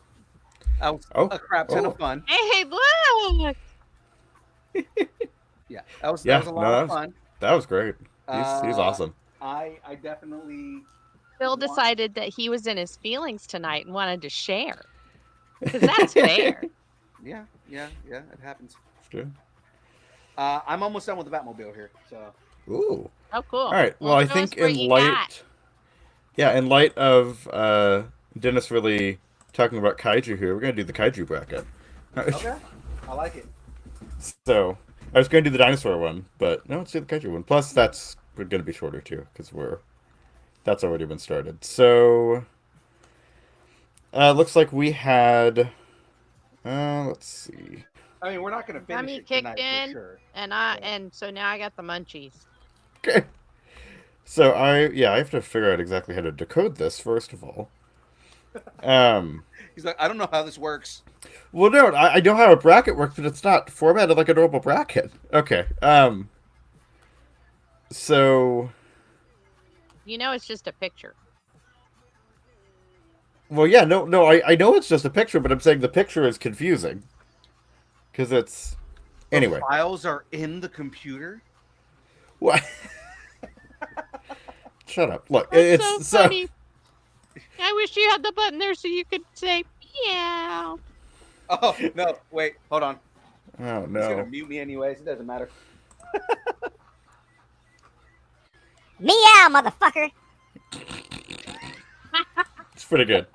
That was Oh. a crap ton Oh. of fun. Hey, look. Yeah, that was Yeah. a No, lot that of was fun. that was great. He's awesome. I definitely Phil want- decided that he was in his feelings tonight and wanted to share. Because that's fair. Yeah, it happens. Good. I'm almost done with the Batmobile here. So Ooh. Oh, cool. All right. Well, I show us think what in you light, got. yeah, in light of Dennis really talking about kaiju here, we're gonna do the kaiju bracket. okay, I like it. So I was going to do the dinosaur one, but no, let's do the kaiju one. Plus, that's going to be shorter too because that's already been started. So looks like we had. Let's see. I mean, we're not going to finish Tummy it kicked tonight in, for sure. and so now I got the munchies. Okay. So I have to figure out exactly how to decode this first of all. He's like, I don't know how this works. Well, no, I know how a bracket works, but it's not formatted like a normal bracket. Okay. So, You know, it's just a picture. well, yeah, no, I know it's just a picture, but I'm saying the picture is confusing because it's anyway. The files are in the computer. What? Shut up! Look, That's it's so funny. I wish you had the button there so you could say meow. Oh no! Wait, hold on. Oh He's gonna no! mute me anyways. It doesn't matter. Meow, motherfucker. It's pretty good.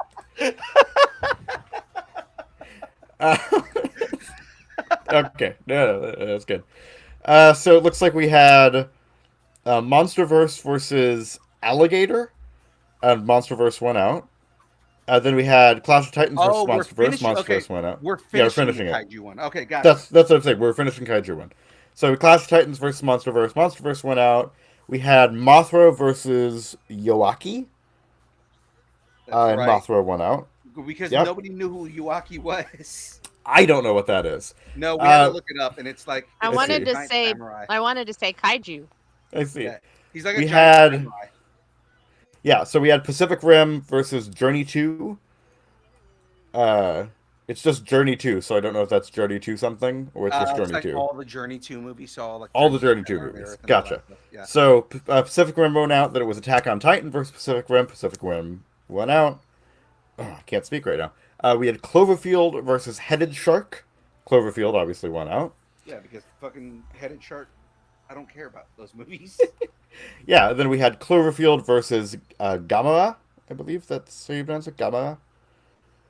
Uh, okay, no, that's good. So it looks like we had Monsterverse versus Alligator. Monsterverse went out. Then we had Clash of Titans versus Oh, we're Monsterverse. finishing. Monsterverse Okay, went out. we're Yeah, we're finishing finishing the it. kaiju one. Okay, gotcha. That's what I'm saying. We're finishing Kaiju one. So Clash of Titans versus Monsterverse. Monsterverse went out. We had Mothra versus Yoaki. That's And right. Mothra went out. Because Yep. nobody knew who Yuaki was. I don't know what that is. No, we had Uh, to look it up, and it's like I Let's wanted see. to giant say samurai. kaiju. I see. Yeah. He's like a We giant had- samurai. Yeah, so we had Pacific Rim versus Journey 2. It's just Journey 2, so I don't know if that's Journey 2 something or it's just It's Journey like 2. all the Journey 2 movies, so All the Journey 2 Earth movies. and all Gotcha. that stuff. Yeah. So Pacific Rim went out. Then it was Attack on Titan versus Pacific Rim. Pacific Rim went out. Oh, I can't speak right now. We had Cloverfield versus Headed Shark. Cloverfield obviously went out. Yeah, because fucking Headed Shark, I don't care about those movies. Yeah, then we had Cloverfield versus Gamera. I believe that's how you pronounce it, Gamera.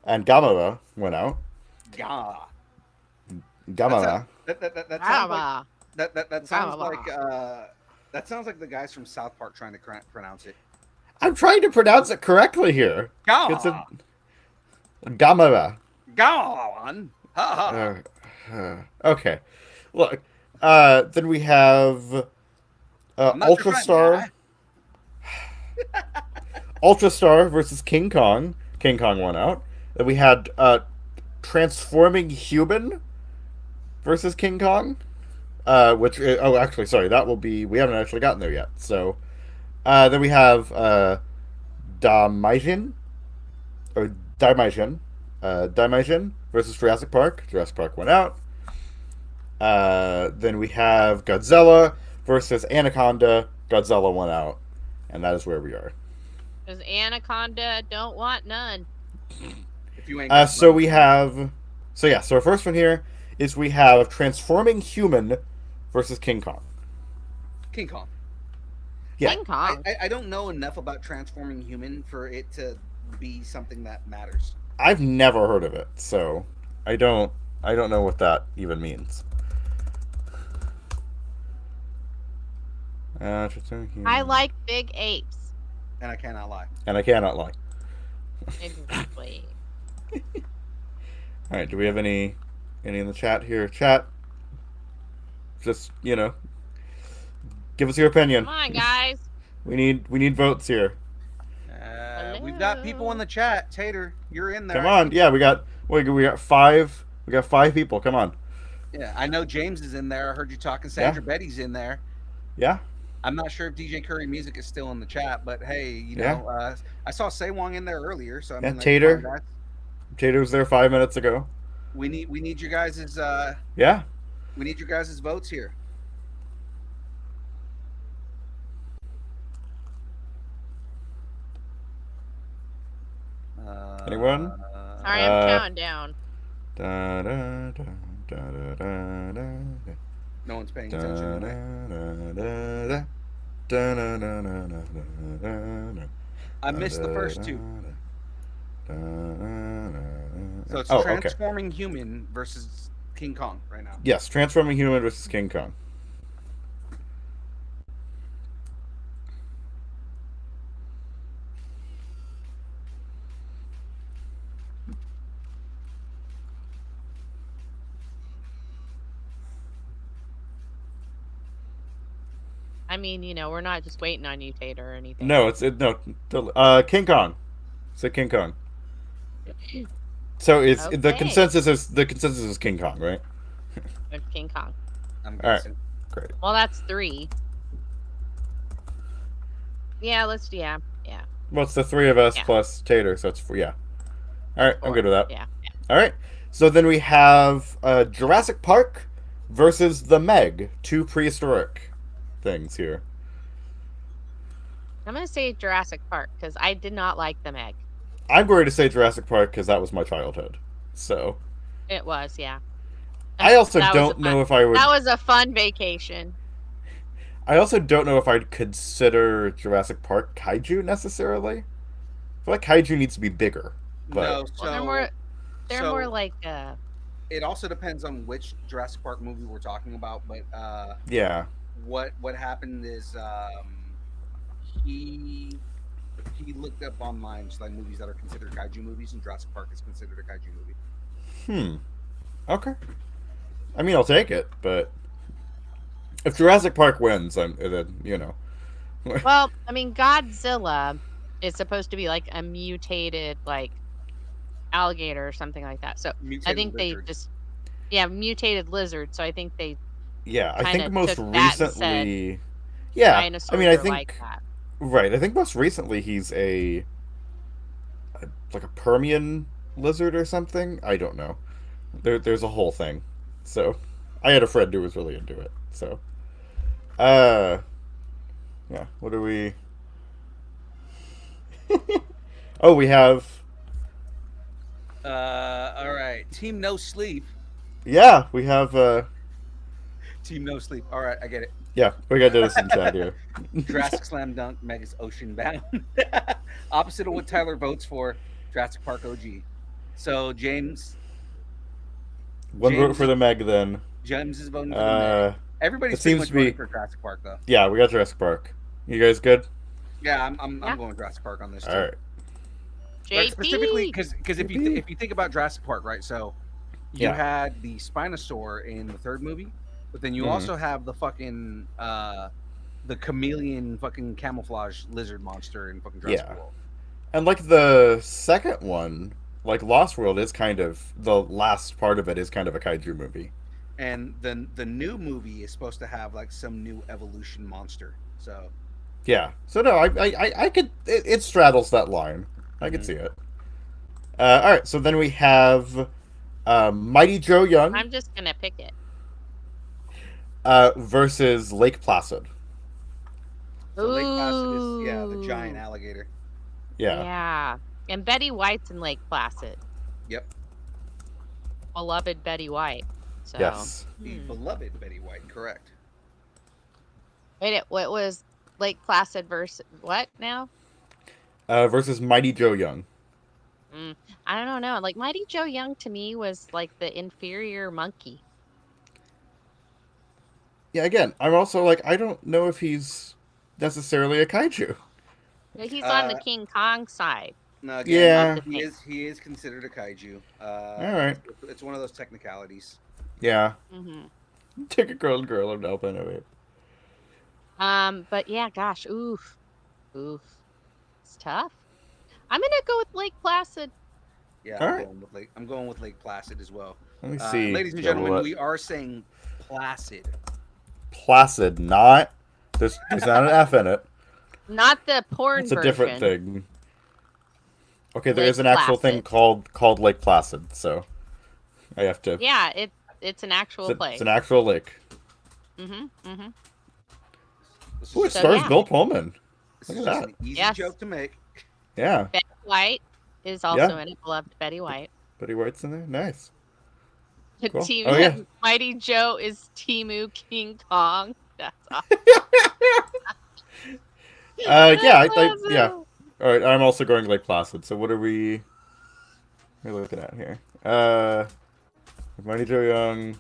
And Gamera went out. Yeah. Gamera. That sounds like Ah, that sounds Gamera. like that sounds like the guys from South Park trying to pronounce it. I'm trying to pronounce it correctly here. It's Gamera. a Gamera. Go on. Ha ha. Okay. Look. Then we have I'm not Ultra your friend, Star. Ultra Star versus King Kong. King Kong went out. Then we had Transforming Human versus King Kong. Actually, sorry, that will be. We haven't actually gotten there yet. So then we have Daimajin versus Jurassic Park. Jurassic Park went out. Then we have Godzilla versus Anaconda. Godzilla went out, and that is where we are. Because Anaconda don't want none. If you ain't got So money. we have, so our first one here is we have Transforming Human versus King Kong. King Kong. Yeah. King Kong. I don't know enough about transforming human for it to be something that matters. I've never heard of it, so I don't know what that even means. I like big apes. And I cannot lie. And I cannot lie. Exactly. All right, do we have any in the chat here? Chat, just give us your opinion. Come on, guys. We need votes here. We've got people in the chat. Tater, you're in there. Come on, yeah, we got 5. We got 5 people. Come on. Yeah, I know James is in there. I heard you talking. Sandra Betty's in there. Yeah. I'm not sure if DJ Curry Music is still in the chat, but hey, you know, I saw Saewong in there earlier, so I mean, like, Tater. Tater was there 5 minutes ago. We need your guys' yeah. We need your guys' votes here. Anyone? Sorry, I'm counting down. Da, da, da, da, da, da, da. No one's paying attention tonight. I missed the first two. So it's Transforming Human versus King Kong right now. Yes, Transforming Human versus King Kong. I mean, we're not just waiting on you, Tater, or anything. No, King Kong. It's King Kong. So it's the consensus is King Kong, right? King Kong. I'm guessing. All right. Great. Well, that's 3. Yeah, yeah. Well, it's the 3 of us plus Tater, so it's 4. Yeah. All right, 4. I'm good with that. Yeah. All right. So then we have Jurassic Park versus the Meg, 2 prehistoric things here. I'm going to say Jurassic Park because I did not like the Meg. I'm going to say Jurassic Park because that was my childhood. So. It was, yeah. I also don't know if I would. That was a fun vacation. I also don't know if I'd consider Jurassic Park kaiju necessarily. I feel like kaiju needs to be bigger. But... No, so they're more like. It also depends on which Jurassic Park movie we're talking about, but yeah. What happened is he looked up online just like movies that are considered kaiju movies, and Jurassic Park is considered a kaiju movie. Okay. I mean, I'll take it, but if Jurassic Park wins, then Well, I mean, Godzilla is supposed to be like a mutated alligator or something like that. So mutated I think lizard. They just mutated lizard. So I think they I think most recently I mean, I think right. I think most recently he's a Permian lizard or something. I don't know. There's a whole thing. So I had a friend who was really into it. So yeah, what do we oh, we have all right, Team No Sleep. Yeah, we have Team No Sleep. All right, I get it. Yeah, we got Dennis in chat here. Jurassic Slam Dunk, Mega's Ocean Bound. Opposite of what Tyler votes for, Jurassic Park OG. So James. One vote for the Meg then. James is voting for the Meg. Everybody's pretty much voting for Jurassic Park though. Yeah, we got Jurassic Park. You guys good? Yeah, I'm going Jurassic Park on this too. All right. Right, specifically because if you think about Jurassic Park, right? So you had the Spinosaur in the 3rd movie, but then you also have the fucking the chameleon fucking camouflage lizard monster in fucking Jurassic World. And the 2nd one, Lost World, is kind of the last part of it is kind of a kaiju movie. And then the new movie is supposed to have some new evolution monster. So yeah. So no, I could it straddles that line. I could see it. All right, so then we have Mighty Joe Young. I'm just gonna pick it. Versus Lake Placid. So Lake Placid is the giant alligator. Yeah. Yeah, and Betty White's in Lake Placid. Yep. Beloved Betty White. So. Yes. The beloved Betty White, correct. Wait, what was Lake Placid versus what now? Versus Mighty Joe Young. I don't know. Like Mighty Joe Young to me was like the inferior monkey. Yeah, again, I'm also like, I don't know if he's necessarily a kaiju. He's on the Uh, King Kong side no, again, of Yeah, the thing. he is considered a kaiju. all right. It's one of those technicalities. Yeah. Hmm Take a girl and albino ape. But yeah, gosh, oof, it's tough. I'm gonna go with Lake Placid. Yeah, All right. I'm going with Lake Placid as well. Let me see. Ladies and Yeah, we'll gentlemen, let we are saying Placid. Placid, not there's not an F in it. Not the porn It's a different version. thing. Okay, there Lake is an actual thing Placid. called Lake Placid, so I have to. Yeah, it's an actual It's place. an actual lake. Mm-hmm. This is Ooh, it just, So stars yeah, Bill Pullman. this Look is at just that. an easy yes. joke to make. Yeah, Betty White is also yeah. in it. Beloved Betty White. Betty White's in there. Nice. Cool. Team Oh yeah. Mighty Joe is Timu King Kong. That's awesome. Yeah. I I love yeah. that. All right. I'm also going Lake Placid. So what are we looking at here? Mighty Joe Young.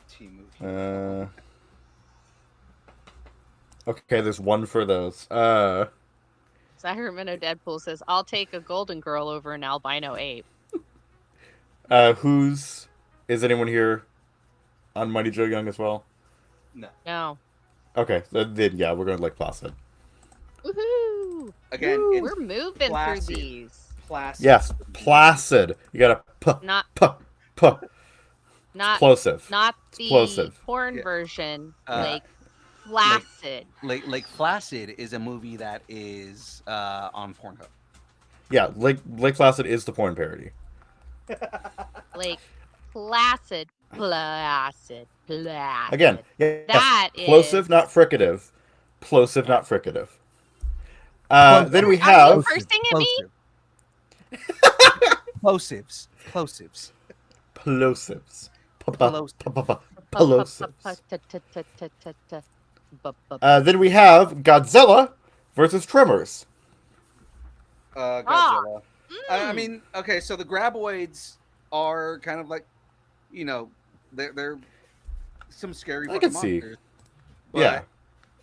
T-movie. Okay, there's one for those. Sacramento Deadpool says, "I'll take a golden girl over an albino ape." Who's is anyone here on Mighty Joe Young as well? No. No. Okay, then yeah, we're going Lake Placid. Woohoo! Again, Woo, it's we're moving Placid. through these. Placid. Yes, Placid. You gotta Not p. not Plosive. not the Plosive. porn Yeah. version, Uh, like Placid. Lake Placid is a movie that is on Pornhub. Yeah, Lake Placid is the porn parody. Like Placid. Again, yes, That plosive, is. not fricative. Plosive, Yeah. not fricative. Plosive. Then we Are you have cursing at me? Plosives. Plosives. plosives. Plosive. Plosives. Plosives. Then we have Godzilla versus Tremors. Godzilla. I Mm. mean, okay, so the graboids are kind of like, you know, they're some scary I fucking can see. monsters. Yeah.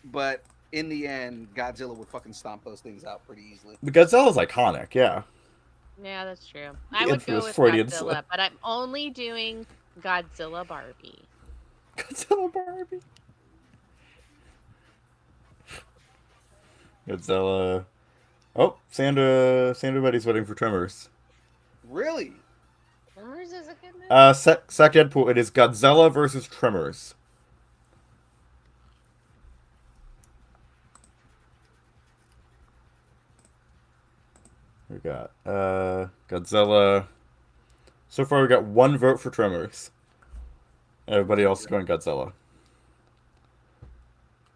But in the end, Godzilla would fucking stomp those things out pretty easily. But Godzilla's iconic, yeah. Yeah, that's true. I The would go infamous with Freudian Godzilla, slip. but I'm only doing Godzilla Barbie. Godzilla Barbie. Godzilla. Oh, Sandra Buddy's voting for Tremors. Really? Tremors is a good movie. Sack Deadpool, it is Godzilla versus Tremors. We got Godzilla. So far, we got one vote for Tremors. Everybody else is going Godzilla.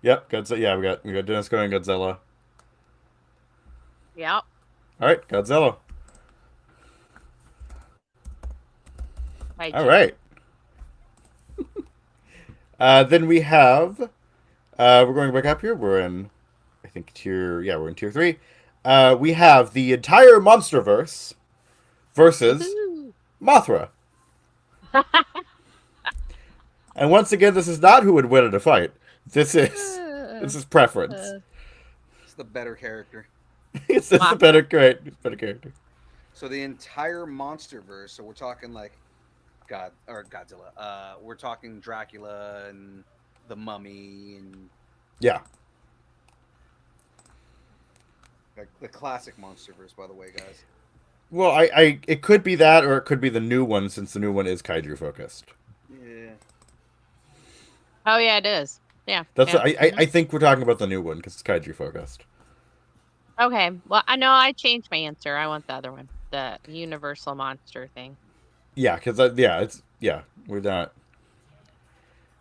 Yep, Godzilla. Yeah, we got Dennis going Godzilla. Yep. All right, Godzilla. All right. Then we have. We're going back up here. We're in, I think tier. Yeah, we're in tier 3. We have the entire MonsterVerse versus Mothra. And once again, this is not who would win in a fight. This is preference. It's the better character. It's the better character. So the entire MonsterVerse. So we're talking like Godzilla. We're talking Dracula and the Mummy and Yeah. like the classic MonsterVerse, by the way, guys. Well, it could be that, or it could be the new one, since the new one is kaiju focused. Yeah. Oh yeah, it is. Yeah. That's yeah. what, I think we're talking about the new one because it's kaiju focused. Okay. Well, I know I changed my answer. I want the other one, the Universal Monster thing. Yeah, because we're not.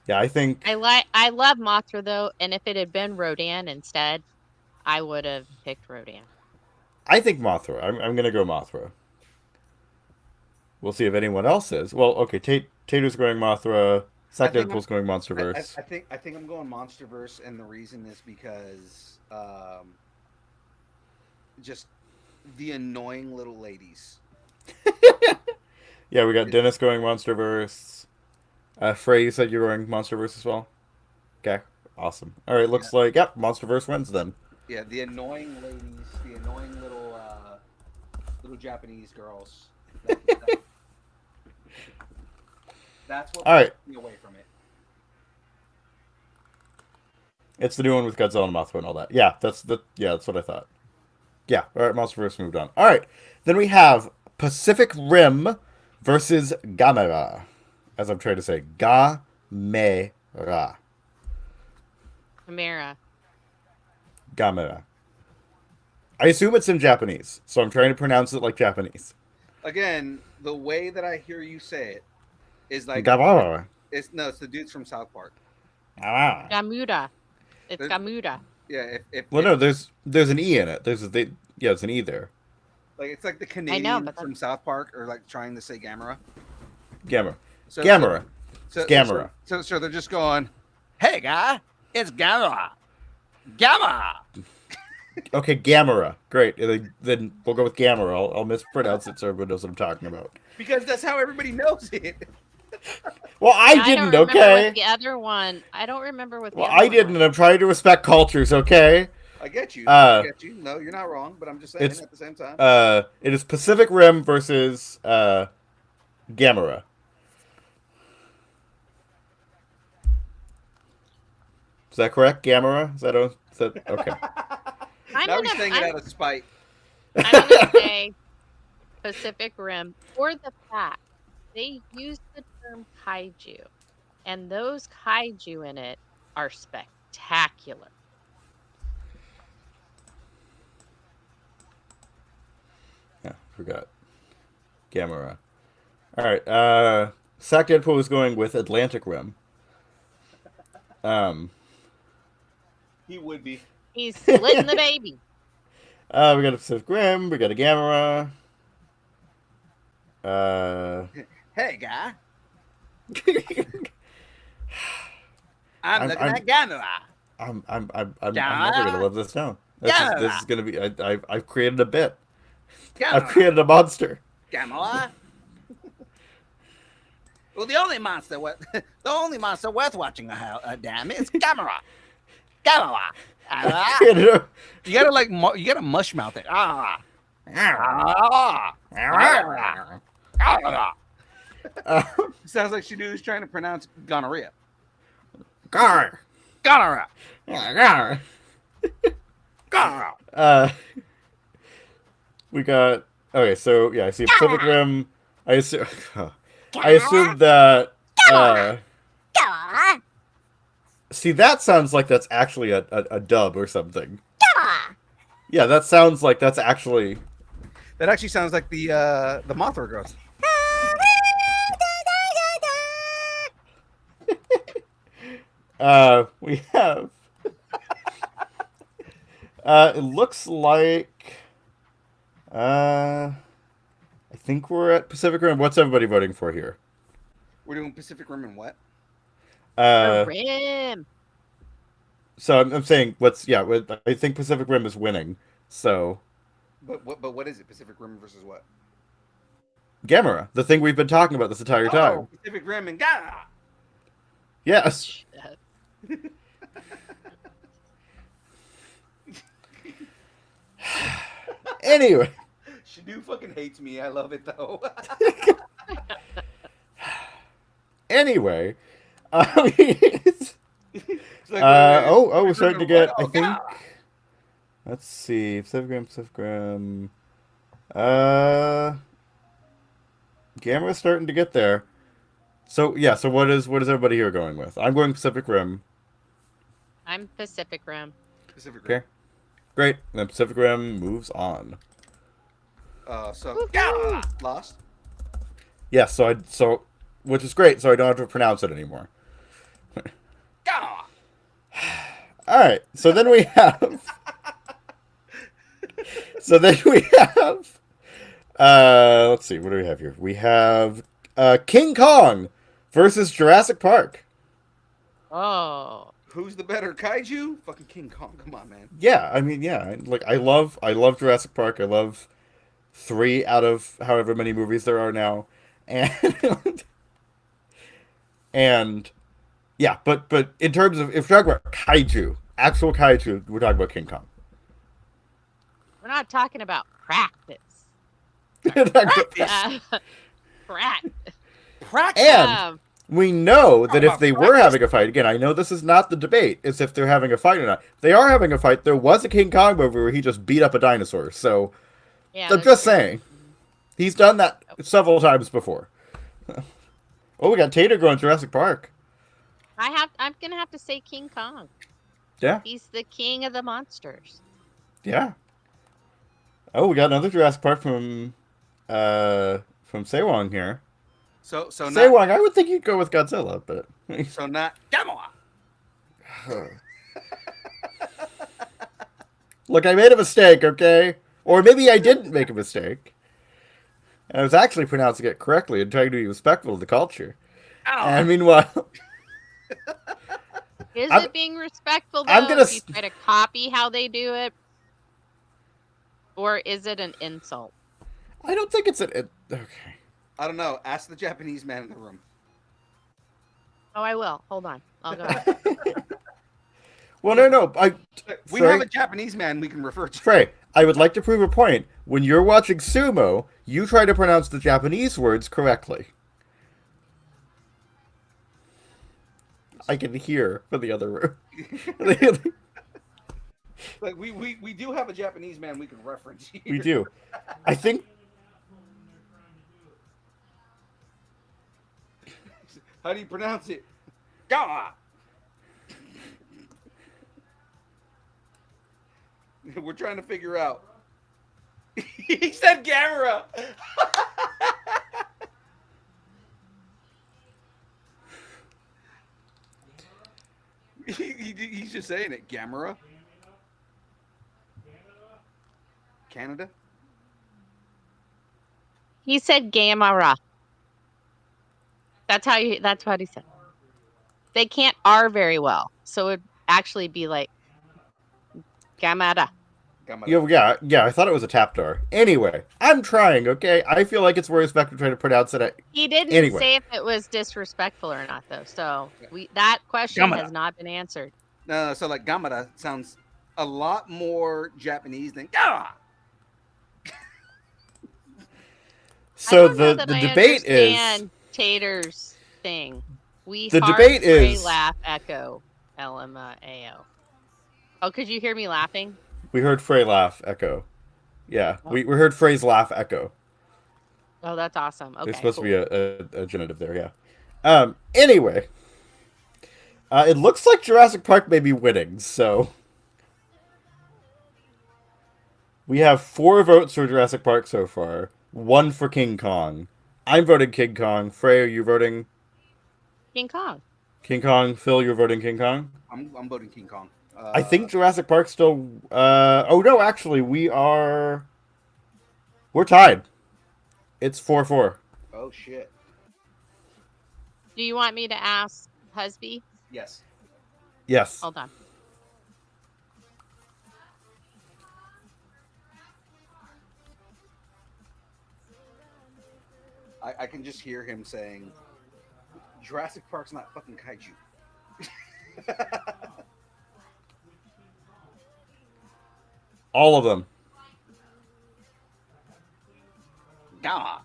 Yeah, I think I love Mothra though, and if it had been Rodan instead, I would have picked Rodan. I think Mothra. I'm gonna go Mothra. We'll see if anyone else is. Well, okay, Tater's going Mothra. Sack Deadpool's going MonsterVerse. I think I'm going MonsterVerse, and the reason is because just the annoying little ladies. Yeah, we got Dennis going Monsterverse. Frey, you said you were going Monsterverse as well? Okay, awesome. All right, looks like, yep, Monsterverse wins then. Yeah, the annoying ladies, the annoying little Japanese girls. That's what All right. pulls me away from it. It's the new one with Godzilla and Mothra and all that. Yeah, that's what I thought. Yeah, all right, Monsterverse moved on. All right, then we have Pacific Rim versus Gamera. As I'm trying to say, Gamera. Chimera. Gamera. I assume it's in Japanese, so I'm trying to pronounce it like Japanese. Again, the way that I hear you say it is like Gamera. it's the dudes from South Park. Gamuda. It's There's- Gamuda. Yeah, Well, no, there's an E in it. It's an E there. like it's like the Canadians but from South Park are like trying to say Gamera. Gamera. So, Gamera. So, It's Gamera. So they're just going, "Hey guy, it's Gamera, Gamera." Okay, Gamera. Great. Then we'll go with Gamera. I'll mispronounce it so everyone knows what I'm talking about. Because that's how everybody knows it. Well, I don't didn't, remember okay? what the other one. I don't remember what the Well, other I didn't, one and I'm trying to respect cultures, okay? I get you. Uh, I get you. No, you're not wrong, but I'm just saying it's- at the same time. It is Pacific Rim versus Gamera. Is that correct? Gamera? Is that okay? I'm now gonna- he's saying it I'm- out of spite. I'm gonna say Pacific Rim for the fact they use the term kaiju, and those kaiju in it are spectacular. Yeah, forgot. Gamera. All right. Sack Deadpool was going with Atlantic Rim. He would be. He's splitting the baby. We got a Pacific Rim. We got a Gamera. Hey guy, I'm- looking I'm- at Gamera. I'm never gonna live this down. This is gonna be. I've created a bit. I've created a monster. Gamera. Well, the only monster worth watching damn is Gamera. Gamera. You gotta you gotta mush mouth it. Sounds like she was trying to pronounce gonorrhea. Gar. Gonorrhea. Gar. Gonorrhea. We got. Okay, so yeah, I see Pacific Rim. I assume. I assume that. See, that sounds like that's actually a dub or something. Yeah, that sounds like that's actually. That actually sounds like the Mothra girls. We have. It looks like. I think we're at Pacific Rim. What's everybody voting for here? We're doing Pacific Rim and what? The Rim. So I'm saying I think Pacific Rim is winning. So. But what is it? Pacific Rim versus what? Gamera, the thing we've been talking about this entire time. Pacific Rim and Gamera. Yes. Anyway. Shadu fucking hates me. I love it though. Anyway. It's like, We're starting to get, I think. Gamera. Let's see. Pacific Rim. Gamera's starting to get there. So yeah, so what is everybody here going with? I'm going Pacific Rim. I'm Pacific Rim. Pacific Rim. Okay. Great. Then Pacific Rim moves on. So Gamera lost. Yeah, so which is great, so I don't have to pronounce it anymore. Gamera. Alright, so then we have let's see, what do we have here? We have King Kong versus Jurassic Park. Oh. Who's the better kaiju? Fucking King Kong. Come on, man. Yeah, I mean, yeah, like I love Jurassic Park. I love 3 out of however many movies there are now, and and yeah, but in terms of if we're talking about kaiju, actual kaiju, we're talking about King Kong. We're not talking about practice. Practice. Practice. And we know that if about they were having a fight, again, I know this is not the debate, it's if they're having a fight or not. If they are having a fight. There was a King Kong movie where he just beat up a dinosaur, so Yeah, I'm that's just true. saying. He's done that several times before. Oh, we got Tater going Jurassic Park. I'm gonna have to say King Kong. Yeah, He's the king of the monsters. yeah. Oh, we got another Jurassic Park from Sewong here. So not. Sewong, I would think you'd go with Godzilla, but So not. Come on. look, I made a mistake, okay? Or maybe I didn't make a mistake. And I was actually pronouncing it correctly and trying to be respectful of the culture. And meanwhile, Is I'm- it being respectful though? I'm gonna if you try to copy how they do it, or is it an insult? I don't think it's okay. I don't know. Ask the Japanese man in the room. Oh, I will. Hold on. I'll go. Well, no. We Sorry. have a Japanese man we can refer to. Frey, I would like to prove a point. When you're watching sumo, you try to pronounce the Japanese words correctly. I can hear from the other room. Like we do have a Japanese man we can reference here. We do. I think. How do you pronounce it? Gawa. We're trying to figure out. He said Gamera. He's just saying it. Gamera. Canada. He said Gamera. That's what he said. They can't R very well, so it'd actually be like Gamera. Yeah, I thought it was a tapdar. Anyway, I'm trying, okay? I feel like it's more respectful trying to pronounce it. He didn't Anyway. say if it was disrespectful or not, though. So that question Gamera. has not been answered. No, so like Gamera sounds a lot more Japanese than Gawa. So I don't know the that I debate is understand Tater's thing. We The hard debate pray, is- laugh echo LMAO. Oh, could you hear me laughing? we heard Frey laugh echo. Yeah, we heard Frey's laugh echo. Oh, that's awesome. Okay, There's supposed cool. to be a genitive there, yeah. Anyway, it looks like Jurassic Park may be winning, so we have 4 votes for Jurassic Park so far, 1 for King Kong. I'm voting King Kong. Frey, are you voting King Kong. King Kong? Phil, you're voting King Kong? I'm voting King Kong. I think Jurassic Park still. Oh no, actually, we're tied. It's 4-4. Oh shit. Do you want me to ask Husby? Yes. Yes. Hold on. I can just hear him saying, Jurassic Park's not fucking kaiju. All of them. Gawa.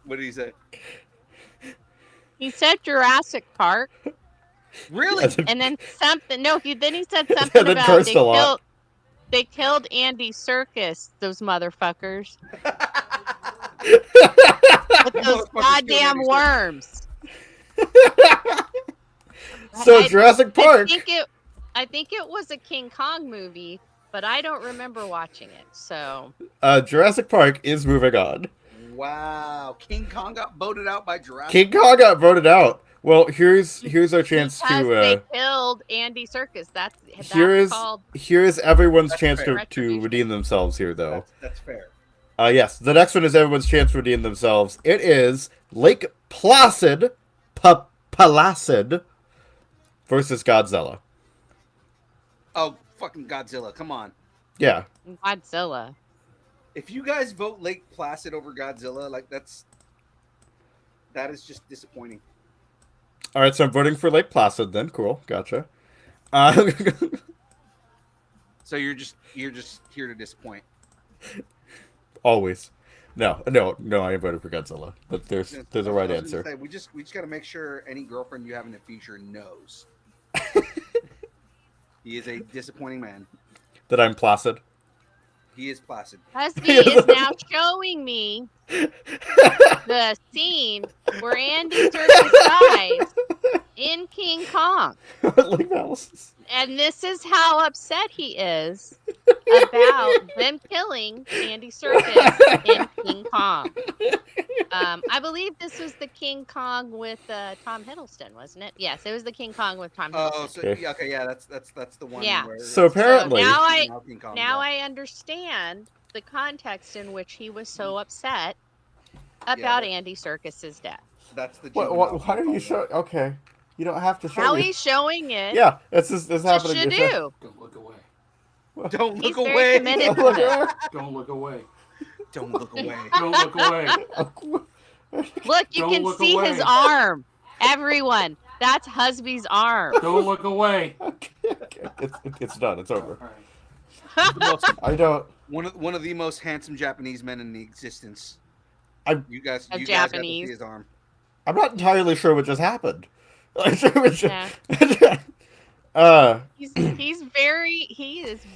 What did he say? He said Jurassic Park, Really? and then something. No, then he said And something then about cursed a lot. they killed Andy Serkis. Those motherfuckers with those Motherfuckers killed goddamn Andy Serkis. worms. So I- Jurassic Park. I think it was a King Kong movie, but I don't remember watching it. So Jurassic Park is moving on. Wow. King Kong got voted out by Jurassic King Kong got voted out. Well, here's our chance because to. they killed Andy Serkis. That's Here is called. everyone's That's chance fair. to redeem themselves here, though. That's fair. Yes, the next one is everyone's chance to redeem themselves. It is Lake Placid, Placid versus Godzilla. Oh, fucking Godzilla! Come on. Yeah. Godzilla. If you guys vote Lake Placid over Godzilla, like that is just disappointing. All right, so I'm voting for Lake Placid then. Cool, gotcha. Uh, So you're just here to disappoint. always. No. I am voting for Godzilla, but there's a right I was gonna answer. say we just got to make sure any girlfriend you have in the future knows he is a disappointing man. That I'm placid. He is placid. Husby is now showing me the scene where Andy Serkis dies in King Kong. Like Alice's. And this is how upset he is about them killing Andy Serkis in King Kong. I believe this was the King Kong with Tom Hiddleston, wasn't it? Yes, it was the King Kong with Tom Hiddleston. Oh, so okay, yeah, that's the one. Yeah. Where So apparently, now I understand the context in which he was so upset about Andy Serkis's death. That's the. Why are you showing? Okay, you don't have to show. How me. he's showing it. Yeah, it's happening. Should do. Don't look away. Don't He's look very away. committed to this. Don't look away. Don't look away. Don't look away. Look, you Don't can look see away. his arm. Everyone, that's Husby's arm. Don't look away. It's done. It's over. All right. I don't. One of the most handsome Japanese men in the existence. You guys got to Japanese. see his arm. I'm not entirely sure what just happened. Yeah. He is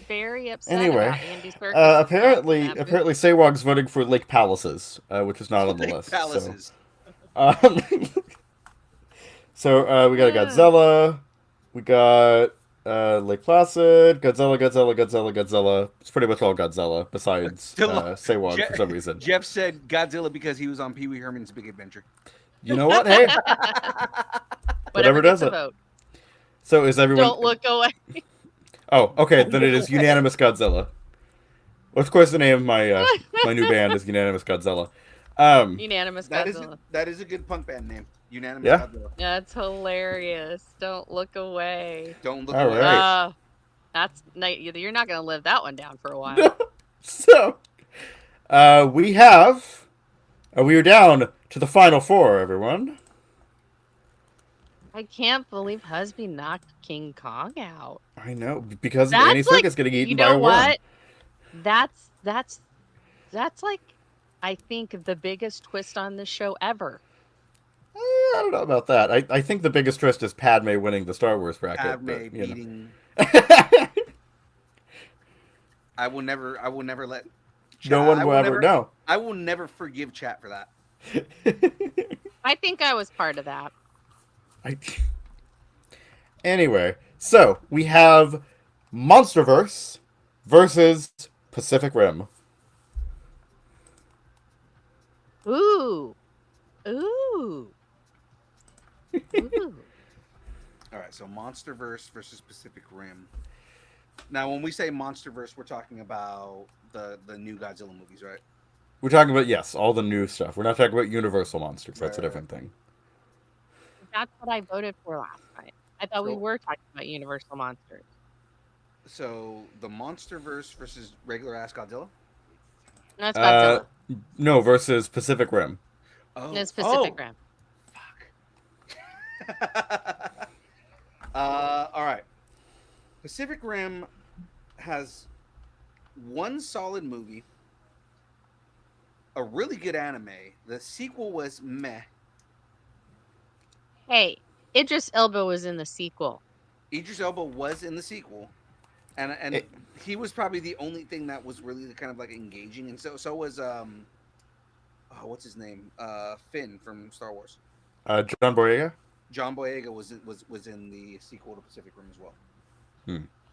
very upset Anyway, about Andy Serkis. apparently Sewong's voting for Lake Palaces, which is not on the Lake list. Palaces. So we got a Godzilla, we got Lake Placid, Godzilla. It's pretty much all Godzilla, besides Sewong for some reason. Jeff said Godzilla because he was on Pee Wee Herman's Big Adventure. You know what? Hey, whatever does it. Vote. So is everyone? Don't look away. Oh, okay. Then it is Unanimous Godzilla. Well, of course, the name of my my new band is Unanimous Godzilla. Unanimous Godzilla. That is a good punk band name. Unanimous Godzilla. That's hilarious. Don't look away. Don't look All away. right. You're not going to live that one down for a while. So, we are down to the final four, everyone. I can't believe Husby knocked King Kong out. I know, because Andy Serkis getting eaten by a worm. What? That's like, I think, the biggest twist on this show ever. I don't know about that. I think the biggest twist is Padme winning the Star Wars bracket. Padme beating. I will never let. No one will ever know. I will never forgive chat for that. I think I was part of that. Anyway, so we have Monsterverse versus Pacific Rim. Ooh. All right, so Monsterverse versus Pacific Rim. Now, when we say Monsterverse, we're talking about the new Godzilla movies, right? We're talking about, yes, all the new stuff. We're not talking about Universal Monsters. That's a different thing. That's what I voted for last night. I thought we were talking about Universal Monsters. So, the Monsterverse versus regular ass Godzilla? No, it's Godzilla. No, versus Pacific Rim. Oh. It's Pacific Rim. Fuck. All right. Pacific Rim has one solid movie, a really good anime. The sequel was meh. Hey, Idris Elba was in the sequel. Idris Elba was in the sequel, and he was probably the only thing that was really kind of like engaging. And so was what's his name? Finn from Star Wars. John Boyega. John Boyega was in the sequel to Pacific Rim as well.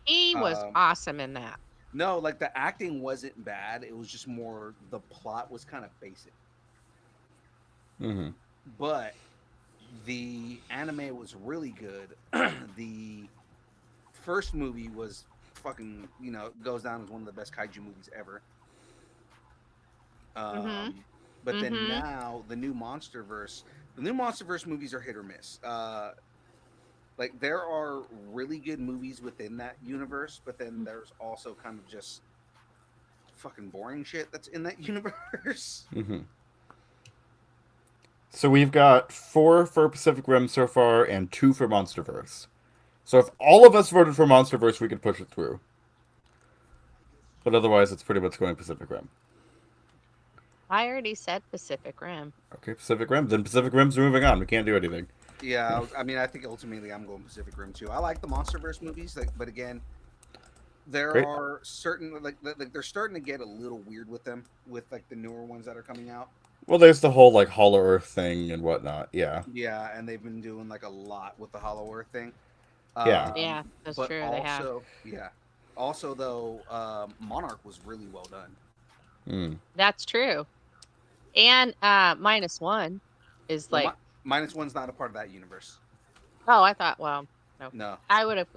He was awesome in that. No, like the acting wasn't bad. It was just more the plot was kind of basic. Mm-hmm. But the anime was really good. The first movie was fucking, goes down as one of the best kaiju movies ever. Mhm. But then Mhm. now the new MonsterVerse movies are hit or miss. Like there are really good movies within that universe, but then there's also kind of just fucking boring shit that's in that universe. Mm-hmm. So we've got 4 for Pacific Rim so far and 2 for MonsterVerse. So if all of us voted for MonsterVerse, we could push it through. But otherwise, it's pretty much going Pacific Rim. I already said Pacific Rim. Okay, Pacific Rim. Then Pacific Rim's moving on. We can't do anything. Yeah, I mean, I think ultimately I'm going Pacific Rim too. I like the MonsterVerse movies, like, but again, there Great. are certain like they're starting to get a little weird with them, with like the newer ones that are coming out. Well, there's the whole like Hollow Earth thing and whatnot. Yeah. Yeah, and they've been doing like a lot with the Hollow Earth thing. Yeah. Yeah, that's But true. They have. also, yeah, also though, Monarch was really well done. Mm. That's true. And -1 is Well, like. -1's not a part of that universe. Oh, I thought. Well, no. No. I would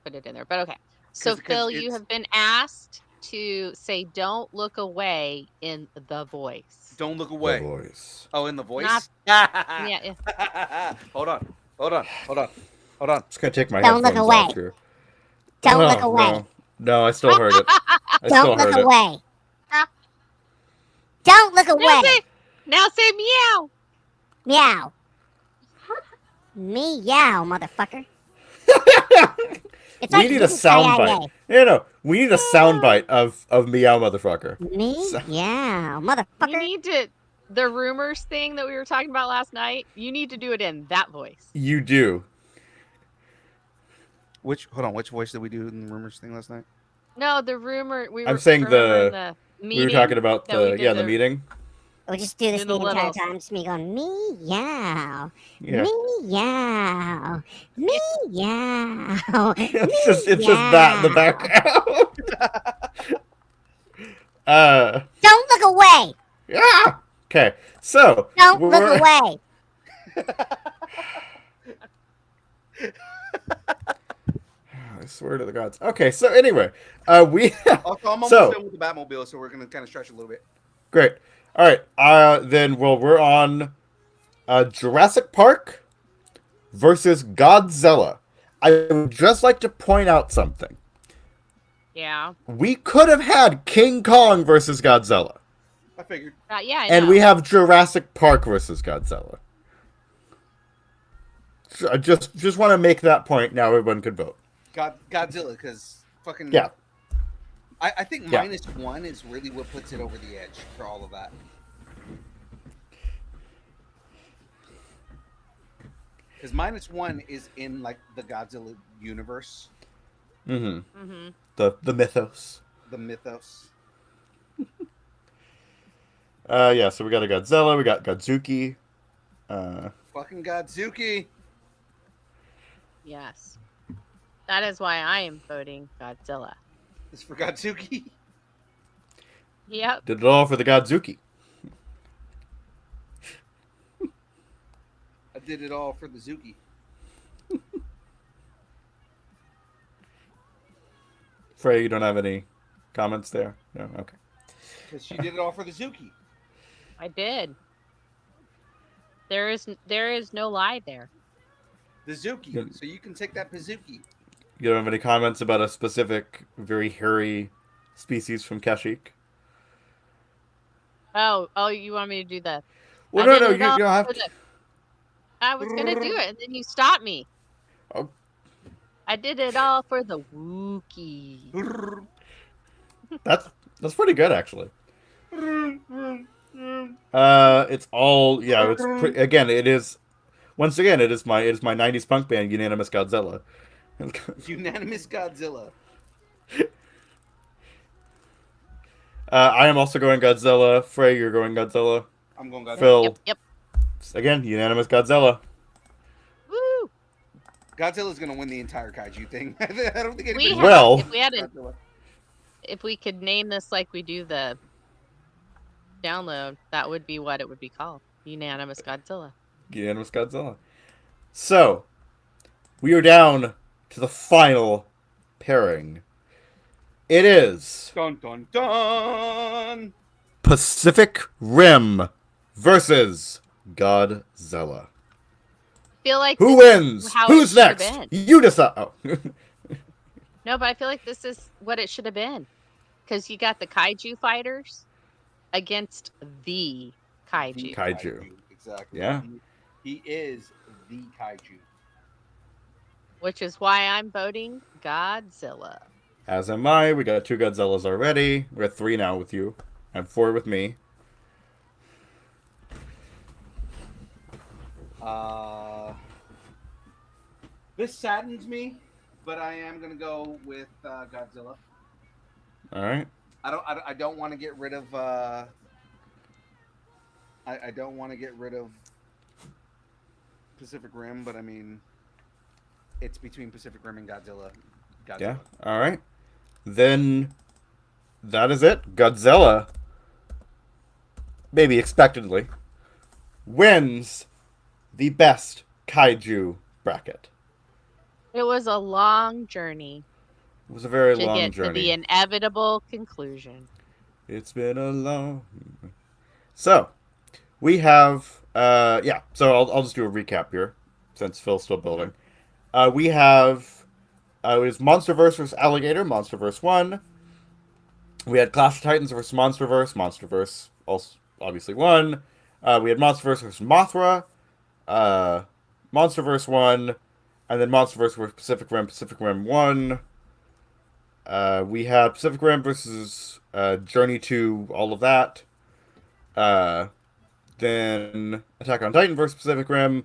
put it in there, but okay. So 'Cause Phil, you it's have been asked to say "Don't look away" in The Voice. Don't Look The Away. voice. Oh, in The Voice. Not- Yeah. Hold on. Just gonna take my Don't look headphones away. off here. Don't Oh, look away. No, I still heard it. I still Don't look heard it. away. Don't look Now away. say meow. Meow. Meow, motherfucker. It's We like need you a can say sound I bite. No. We need a sound bite of meow, motherfucker. Meow, You motherfucker. need to. The rumors thing that we were talking about last night. You need to do it in that voice. You do. Which voice did we do in the rumors thing last night? No, the rumor. I'm saying remember in the we were meeting talking about that we did the meeting. We'll just do this In the the entire little- time. Just me going, meow. Yeah. Meow. Meow. it's just that in the background. Don't look away. Yeah. Okay. So Don't look away. I swear to the gods. Okay. So anyway, we Also, I'm almost So- done with the Batmobile, so we're gonna kind of stretch a little bit. great. All right. Then we're on Jurassic Park versus Godzilla. I would just like to point out something. Yeah. We could have had King Kong versus Godzilla, I figured. Yeah. I and know. we have Jurassic Park versus Godzilla. So I just want to make that point. Now everyone could vote. Godzilla, because fucking Yeah. I think Yeah. -1 is really what puts it over the edge for all of that. Because -1 is in like the Godzilla universe, Mm-hmm. Mm-hmm. The mythos. the mythos. Yeah. So we got a Godzilla. We got Godzuki. Fucking Godzuki. Yes. That is why I am voting Godzilla. It's for Godzuki. Yep. Did it all for the Godzuki. I did it all for the Zuki. Frey, you don't have any comments there? No. Okay. Because she did it all for the Zuki. I did. There is no lie there. The Zuki. Good. So you can take that Pazuki. You don't have any comments about a specific, very hairy species from Kashyyyk? Oh, you want me to do the? Well, I no, did no, it you all don't have for to. the- I was gonna do it, and then you stopped me. Oh. I did it all for the Wookiee. That's pretty good, actually. It's all again. It is once again. It is my 90s punk band, Unanimous Godzilla. Unanimous Godzilla. I am also going Godzilla. Frey, you're going Godzilla. I'm going Godzilla. Phil, Yep. again, Unanimous Godzilla. Woo! Godzilla's gonna win the entire kaiju thing. I don't think We anybody. have, Well- if we had a, Godzilla. if we could name this like we do the download, that would be what it would be called. Unanimous Godzilla. Unanimous Godzilla. So, we are down to the final pairing. It is Dun dun dun. Pacific Rim versus Godzilla. Feel like Who this is wins? how it Who's should have next? been. You decide. Oh. No, but I feel like this is what it should have been. Because you got the kaiju fighters against the kaiju. Kaiju. Exactly. Yeah. He is the kaiju. Which is why I'm voting Godzilla. As am I. We got 2 Godzillas already. We're at 3 now with you. And 4 with me. This saddens me, but I am gonna go with Godzilla. All right. I don't want to get rid of. I don't want to get rid of Pacific Rim, but I mean, it's between Pacific Rim and Godzilla. Yeah. All right. Then that is it. Godzilla, maybe expectedly, wins the best kaiju bracket. It was a long journey It was a very to long get to the journey. inevitable conclusion. It's been a long. So we have yeah. So I'll just do a recap here since Phil's still building. We have it was Monsterverse versus Alligator, Monsterverse 1. We had Clash of Titans versus Monsterverse, Monsterverse also obviously won. We had Monsterverse versus Mothra, Monsterverse 1, and then Monsterverse versus Pacific Rim 1. We had Pacific Rim versus Journey to all of that. Then Attack on Titan versus Pacific Rim.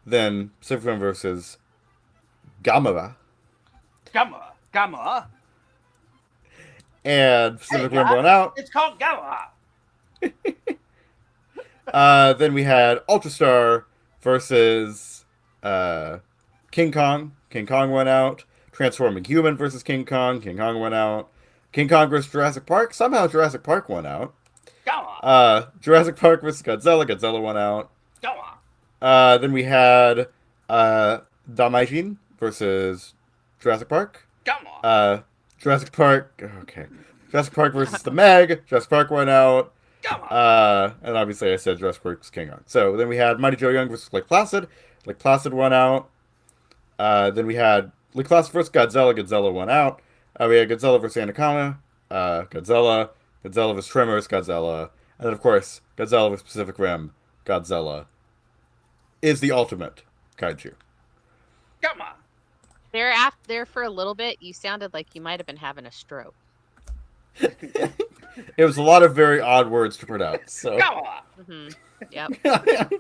Then Pacific Rim versus Gamera. Gamma. And Pacific Rim went out. It's called Gamma. Then we had Ultrastar versus King Kong. King Kong went out. Transforming Human versus King Kong. King Kong went out. King Kong versus Jurassic Park. Somehow Jurassic Park went out. Jurassic Park versus Godzilla. Godzilla went out. Then we had Damaijin versus Jurassic Park. Jurassic Park. Okay. Jurassic Park versus the Meg. Jurassic Park went out. And obviously I said Jurassic Park's King Kong. So then we had Mighty Joe Young versus Lake Placid. Lake Placid went out. Then we had Lake Placid versus Godzilla. Godzilla went out. We had Godzilla versus Anaconda. Godzilla. Godzilla versus Tremors. Godzilla. And then of course Godzilla versus Pacific Rim. Godzilla is the ultimate kaiju. There for a little bit, you sounded like you might have been having a stroke. It was a lot of very odd words to pronounce. So. Mm-hmm. Yep.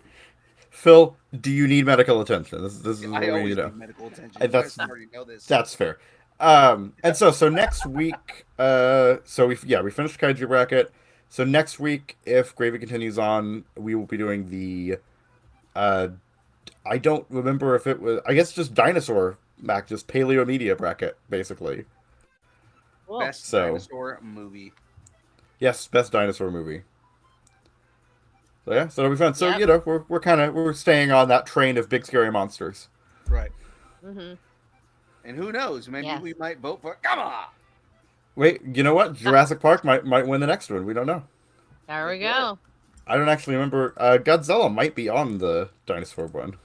Phil, do you need medical attention? This is what I we always need to know. need medical attention. That's- You guys already know this. That's fair. And so next week, so we finished Kaiju bracket. So next week, if Gravy continues on, we will be doing the, I don't remember if it was, I guess just dinosaur back, just paleo media bracket, basically. Cool. Best So- dinosaur movie. Yes, best dinosaur movie. So yeah, so it'll be fun. So Yep. you know, we're staying on that train of big scary monsters. Right. Mm-hmm. And who knows? Maybe Yes. we might vote for Gamma. Wait, you know what? Jurassic Park might win the next one. We don't know. There we go. I don't actually remember. Godzilla might be on the dinosaur one.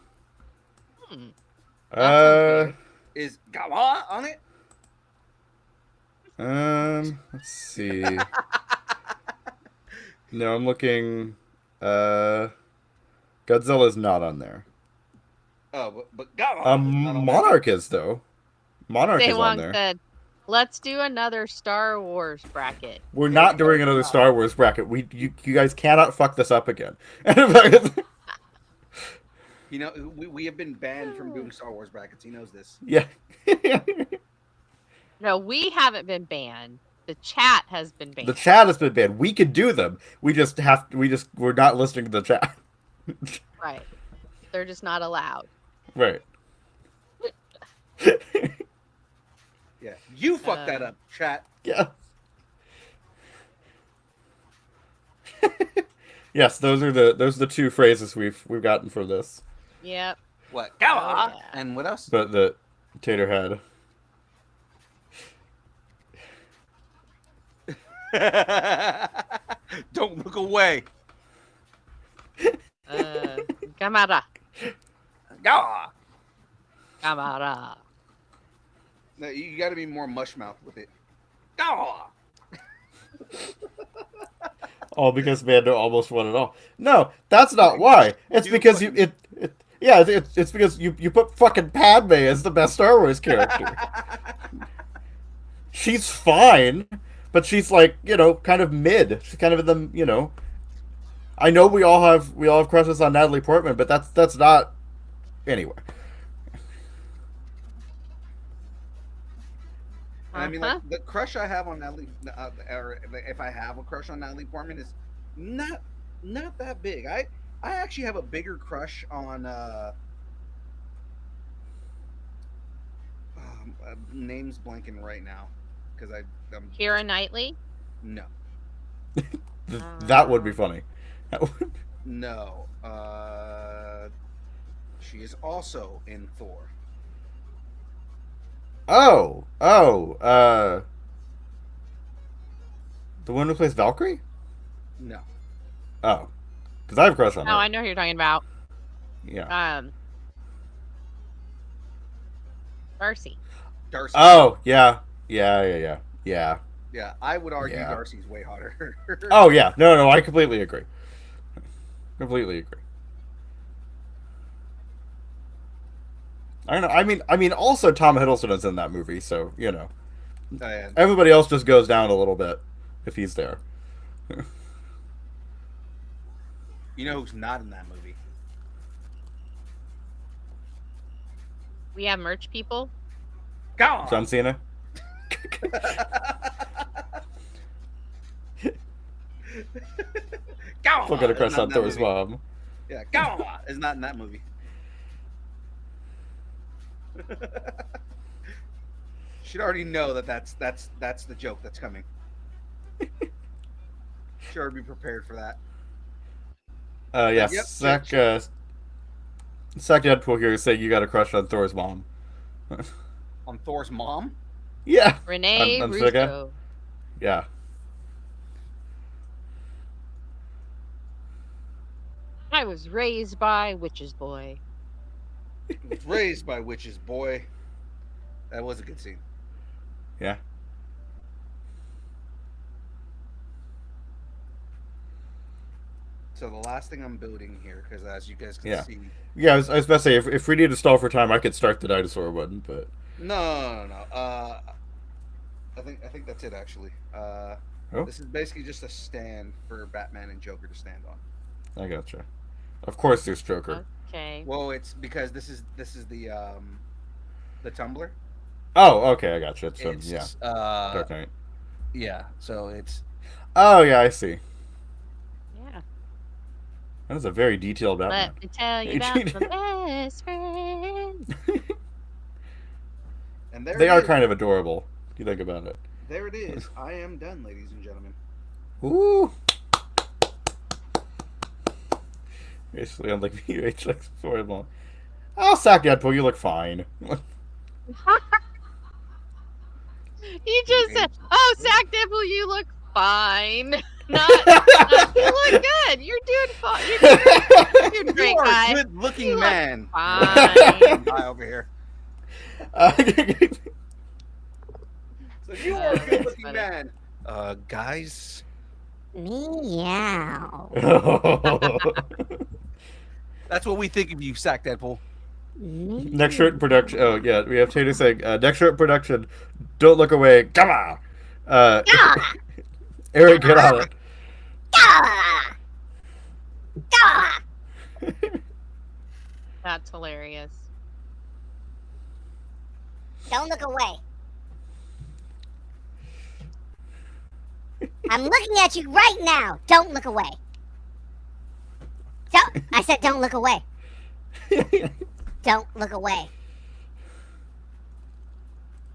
That sounds Is Gamma on it? Let's see. No, I'm looking. Godzilla's not on there. Oh, but Gamma. is not on there. Monarch is though. Monarch is on Daewon there. said, "Let's do another Star Wars bracket." We're not doing another Star Wars bracket. You guys cannot fuck this up again. You know, we have been banned from doing Star Wars brackets. He knows this. Yeah. No, we haven't been banned. The chat has been banned. The chat has been banned. We could do them. We're not listening to the chat. Right. They're just not allowed. Right. Yeah, you fucked that up, chat. Yeah. Yes, those are the two phrases we've gotten for this. Yep. What Gamma? Oh, yeah. And what else? But the Tater had. Don't look away. Camara. Gah! Camara. No, you got to be more mush mouth with it. Gah! All because Mando almost won it all. No, that's not why. It's because it's because you put fucking Padme as the best Star Wars character. She's fine, but she's like, kind of mid. She's kind of in the, I know we all have crushes on Natalie Portman, but that's not anyway. I mean, like the crush I have on Natalie, or if I have a crush on Natalie Portman, is not that big. I actually have a bigger crush on names blanking right now because I'm Keira Knightley. no. That would be funny. No. She is also in Thor. Oh, the one who plays Valkyrie? No. Oh, because I have a crush on her. Oh, I know who you're talking about. Yeah. Darcy. Darcy. Oh, yeah. Yeah. Yeah, I would argue Yeah. Darcy's way hotter. Oh, yeah. No, I completely agree. Completely agree. I don't know. I mean, also Tom Hiddleston is in that movie, so Yeah. everybody else just goes down a little bit if he's there. You know who's not in that movie? We have merch people. Gone. John Cena. Gone. Still got a crush Is not on in that Thor's movie. mom. Yeah, Gone is not in that movie. Should already know that's the joke that's coming. Should already be prepared for that. Yes. Yep, Zach Deadpool here is saying you got a crush on Thor's mom. On Thor's mom? Yeah. Renee on Russo. Suga? Yeah. I was raised by Witch's Boy. Was raised by witches, boy. That was a good scene. Yeah. So the last thing I'm building here, because as you guys can Yeah. see, Yeah, I was about to say, if we need to stall for time, I could start the dinosaur one, but... no. I think that's it actually. Oh. This is basically just a stand for Batman and Joker to stand on. I gotcha. Of course there's Joker. Okay. Well, it's because this is the tumbler. Oh, okay, I gotcha. It's from, It's yeah, Dark Knight. yeah. So it's Oh, yeah, I see. Yeah. That is a very detailed Batman. Let me tell you about my best friend. and there They it are is. kind of adorable, if you think about it. There it is. I am done, ladies and gentlemen. Ooh. Basically, I'm like VH for him long. Oh, Sack Deadpool, you look fine. You just said, "Oh, Zach Dibble, you look fine." Not, you look good. You're doing fine. You're doing great, You are guy. a good-looking You look man. fine. Guy over here. Uh, So you are a That's good-looking funny. man. Guys. Meow. That's what we think of you, Sack Deadpool. Next shirt in production. Oh, yeah, we have Tater saying, next shirt in production, don't look away. Come on! Eric, get on it. That's hilarious. Don't look away. I'm looking at you right now. Don't look away. I said don't look away. Don't look away.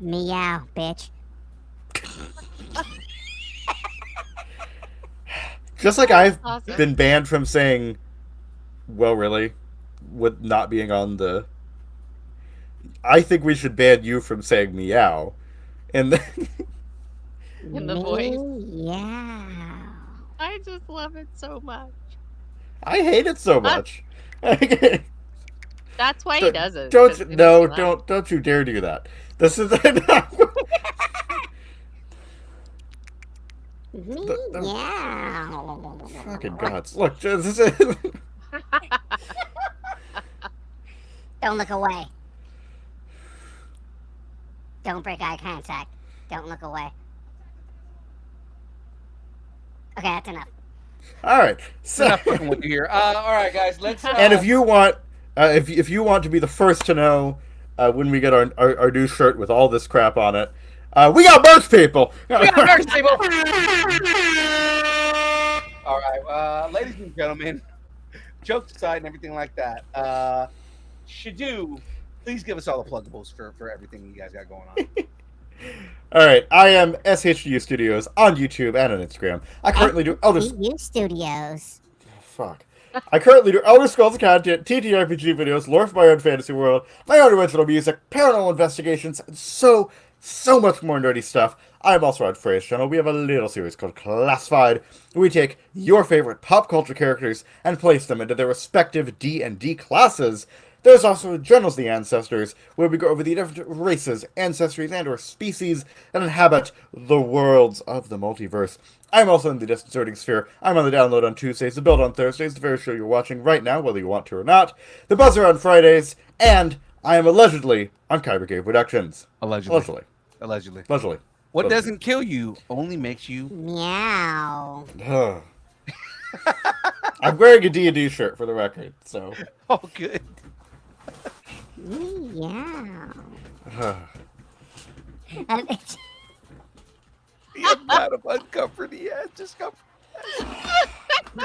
Meow, bitch. Just like I've Awesome. been banned from saying, well, really, with not being on the... I think we should ban you from saying meow. And then... In the voice. Meow. I just love it so much. I hate it so much. That's why he does it. 'cause Don't it makes no, you laugh. don't you dare do that. This is Yeah. fucking gods. Look, this is Don't look away. Don't break eye contact. Don't look away. Okay, that's enough. all right. So, Enough fucking with you here. All right, guys. Let's. and if you want, if you want to be the first to know when we get our new shirt with all this crap on it, we got merch, people. we got merch, people. All right, ladies and gentlemen, jokes aside and everything like that. Shadu, please give us all the pluggables for everything you guys got going on. All right, I am SHU Studios on YouTube and on Instagram. I currently do Elder. SHU Studios. Fuck. I currently do Elder Scrolls content, TTRPG videos, lore for my own fantasy world, my own original music, paranormal investigations, and so much more nerdy stuff. I'm also on Frey's channel. We have a little series called Classified, where we take your favorite pop culture characters and place them into their respective D&D classes. There's also Journals of the Ancestors, where we go over the different races, ancestries, and/or species that inhabit the worlds of the multiverse. I'm also in the Disconcerting Sphere. I'm on the download on Tuesdays, the build on Thursdays, the very show you're watching right now, whether you want to or not, the buzzer on Fridays, and I am allegedly on Kyber Cave Productions. Allegedly. What doesn't kill you only makes you Meow. I'm wearing a D&D shirt for the record, so. Oh, good. Meow. The amount of uncomfort he has, discomfort.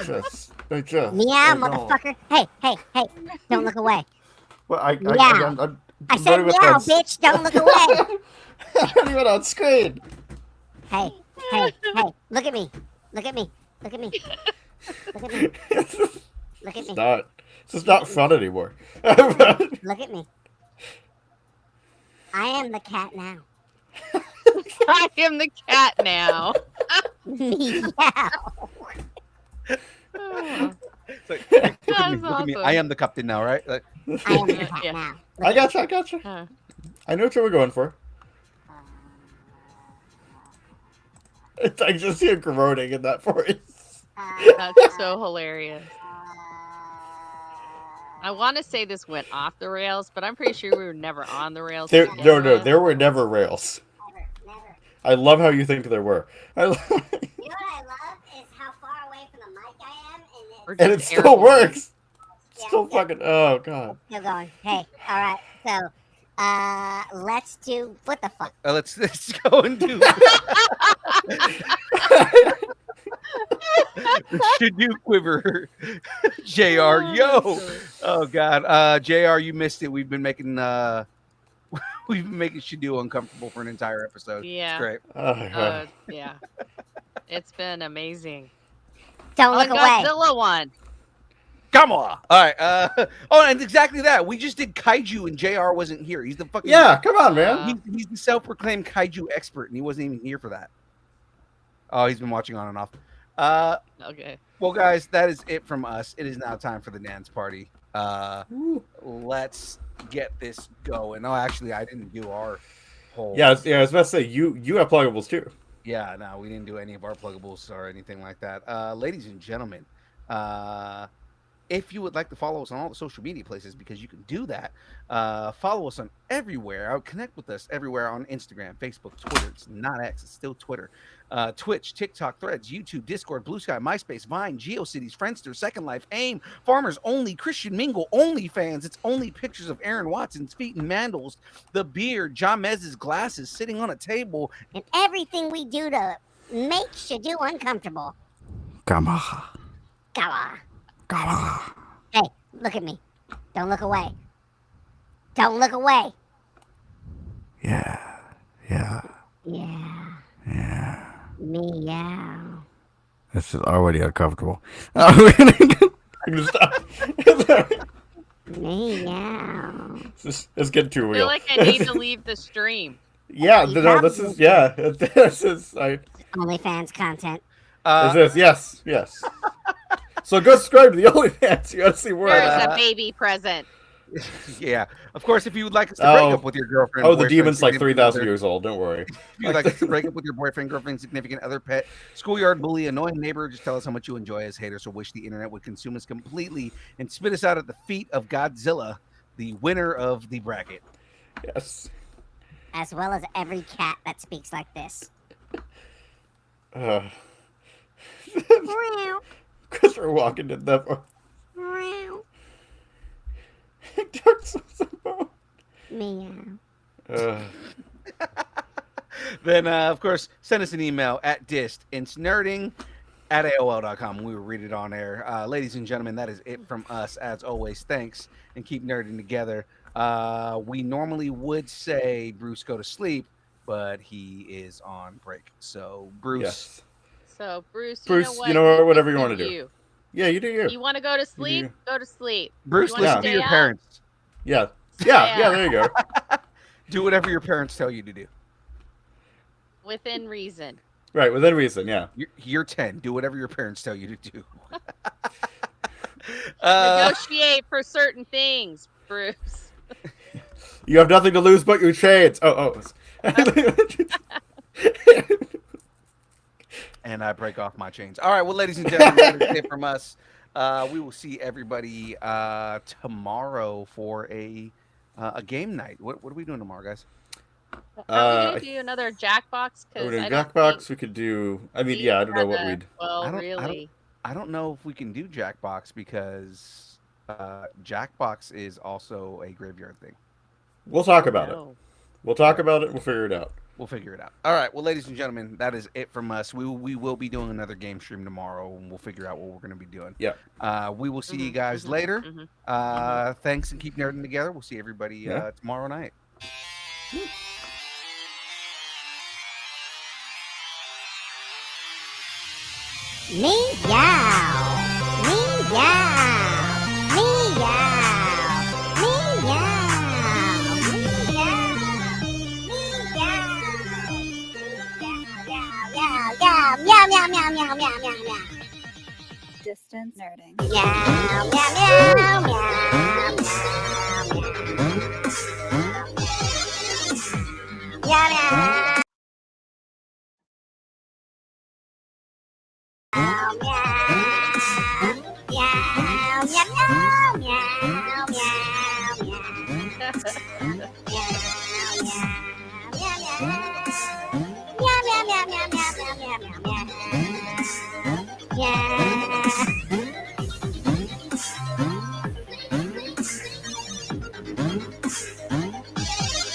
Just Meow, motherfucker. Hey. Don't look away. Well, I I'm said meow, bitch. Don't look away. I'm not even on screen. Hey. Look at me. Look at me. It's just not fun anymore. Look at me. I am the cat now. I am the cat now. Meow. Oh, It's like, That's look at me. awesome. I am the captain now, right? Like, I am the cat Yeah. now. I gotcha. I know what you were going for. I just hear groaning in that voice. That's so hilarious. I want to say this went off the rails, but I'm pretty sure we were never on the rails. to begin with. There were never rails. Never. I love how you think there were. You know what I love is how far away from the mic I am, Or And it just still airborne. works. Yeah, Still fucking. Oh god. still going. Hey, all right. So, let's do what the fuck. let's go and do. Should you quiver, Jr. Yo, oh god, Jr. You missed it. We've been making Shadu uncomfortable for an entire episode. Yeah. It's great. Yeah. It's been amazing. Don't Oh, look the away. Godzilla one. Come on. All right. And exactly that. We just did kaiju, and Jr. wasn't here. He's the fucking Come on, man. He's the self-proclaimed kaiju expert, and he wasn't even here for that. Oh, he's been watching on and off. Okay. Well, guys, that is it from us. It is now time for the dance party. Let's get this going. Oh, actually, I didn't do our whole. I was about to say you have pluggables too. Yeah, no, we didn't do any of our pluggables or anything like that. Ladies and gentlemen, if you would like to follow us on all the social media places, because you can do that, follow us on everywhere. Connect with us everywhere on Instagram, Facebook, Twitter. It's not X, it's still Twitter. Twitch, TikTok, Threads, YouTube, Discord, Blue Sky, MySpace, Vine, GeoCities, Friendster, Second Life, AIM, Farmers Only, Christian Mingle, OnlyFans. It's only pictures of Aaron Watson's feet and mandals, the beard, John Mez's glasses sitting on a table. And everything we do to make Shadu uncomfortable. Come on. Come on. Hey, look at me. Don't look away. Don't look away. Yeah. Yeah. Meow. This is already uncomfortable. I'm gonna stop. Meow. It's getting too I feel real. like I need to leave the stream. This is. This is. OnlyFans content. Is this? Yes, yes. So go subscribe to the OnlyFans. You gotta see more of There's that. a baby present. Yeah. Of course, if you would like us to break up with your girlfriend, Oh, the boyfriend, demon's like significant 3,000 other, years old. Don't worry. if you'd like us to break up with your boyfriend, girlfriend, significant other, pet, schoolyard bully, annoying neighbor, just tell us how much you enjoy us, hate us, or wish the internet would consume us completely and spit us out at the feet of Godzilla, the winner of the bracket. Yes. As well as every cat that speaks like this. Christopher Walken did that for Dark Souls about. Meow. Then, of course, send us an email at distincnerding@aol.com. We will read it on air. Ladies and gentlemen, that is it from us. As always, thanks, and keep nerding together. We normally would say, Bruce, go to sleep, but he is on break. So, Bruce. Yes. So, Bruce, Bruce, you know what? whatever You you want to do. Yeah, you do you. You want to go to sleep? you. Go to sleep. Bruce, You wanna listen to stay your up? parents. Yeah. Stay Yeah, up. there you go. Do whatever your parents tell you to do. Within reason. Right, within reason, yeah. You're 10. Do whatever your parents tell you to do. Negotiate for certain things, Bruce. You have nothing to lose but your chains. And I break off my chains. All right, well, ladies and gentlemen, that is it from us. We will see everybody tomorrow for a game night. What are we doing tomorrow, guys? Are we gonna do another Jackbox? We're Because doing I don't Jackbox. We could do. I mean, yeah, I don't know what we'd. Well, really. I don't know if we can do Jackbox because Jackbox is also a graveyard thing. We'll talk about it. We'll talk about it. We'll figure it out. We'll figure it out. All right. Well, ladies and gentlemen, that is it from us. We will be doing another game stream tomorrow, and we'll figure out what we're going to be doing. Yeah. We will see you guys later. Thanks, and keep nerding together. We'll see everybody tomorrow night. Meow. Meow. Meow. Meow, meow, meow, meow, meow, meow, meow. Distance nerding. Meow, meow, meow, meow, meow, meow. Meow, meow.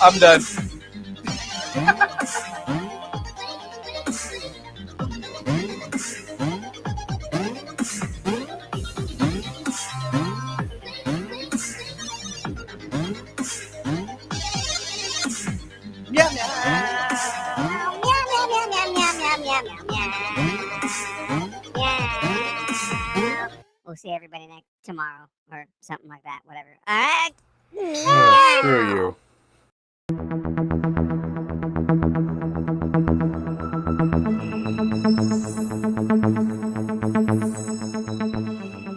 I'm done. We'll see everybody tomorrow or something like that. Whatever. All right. Screw you.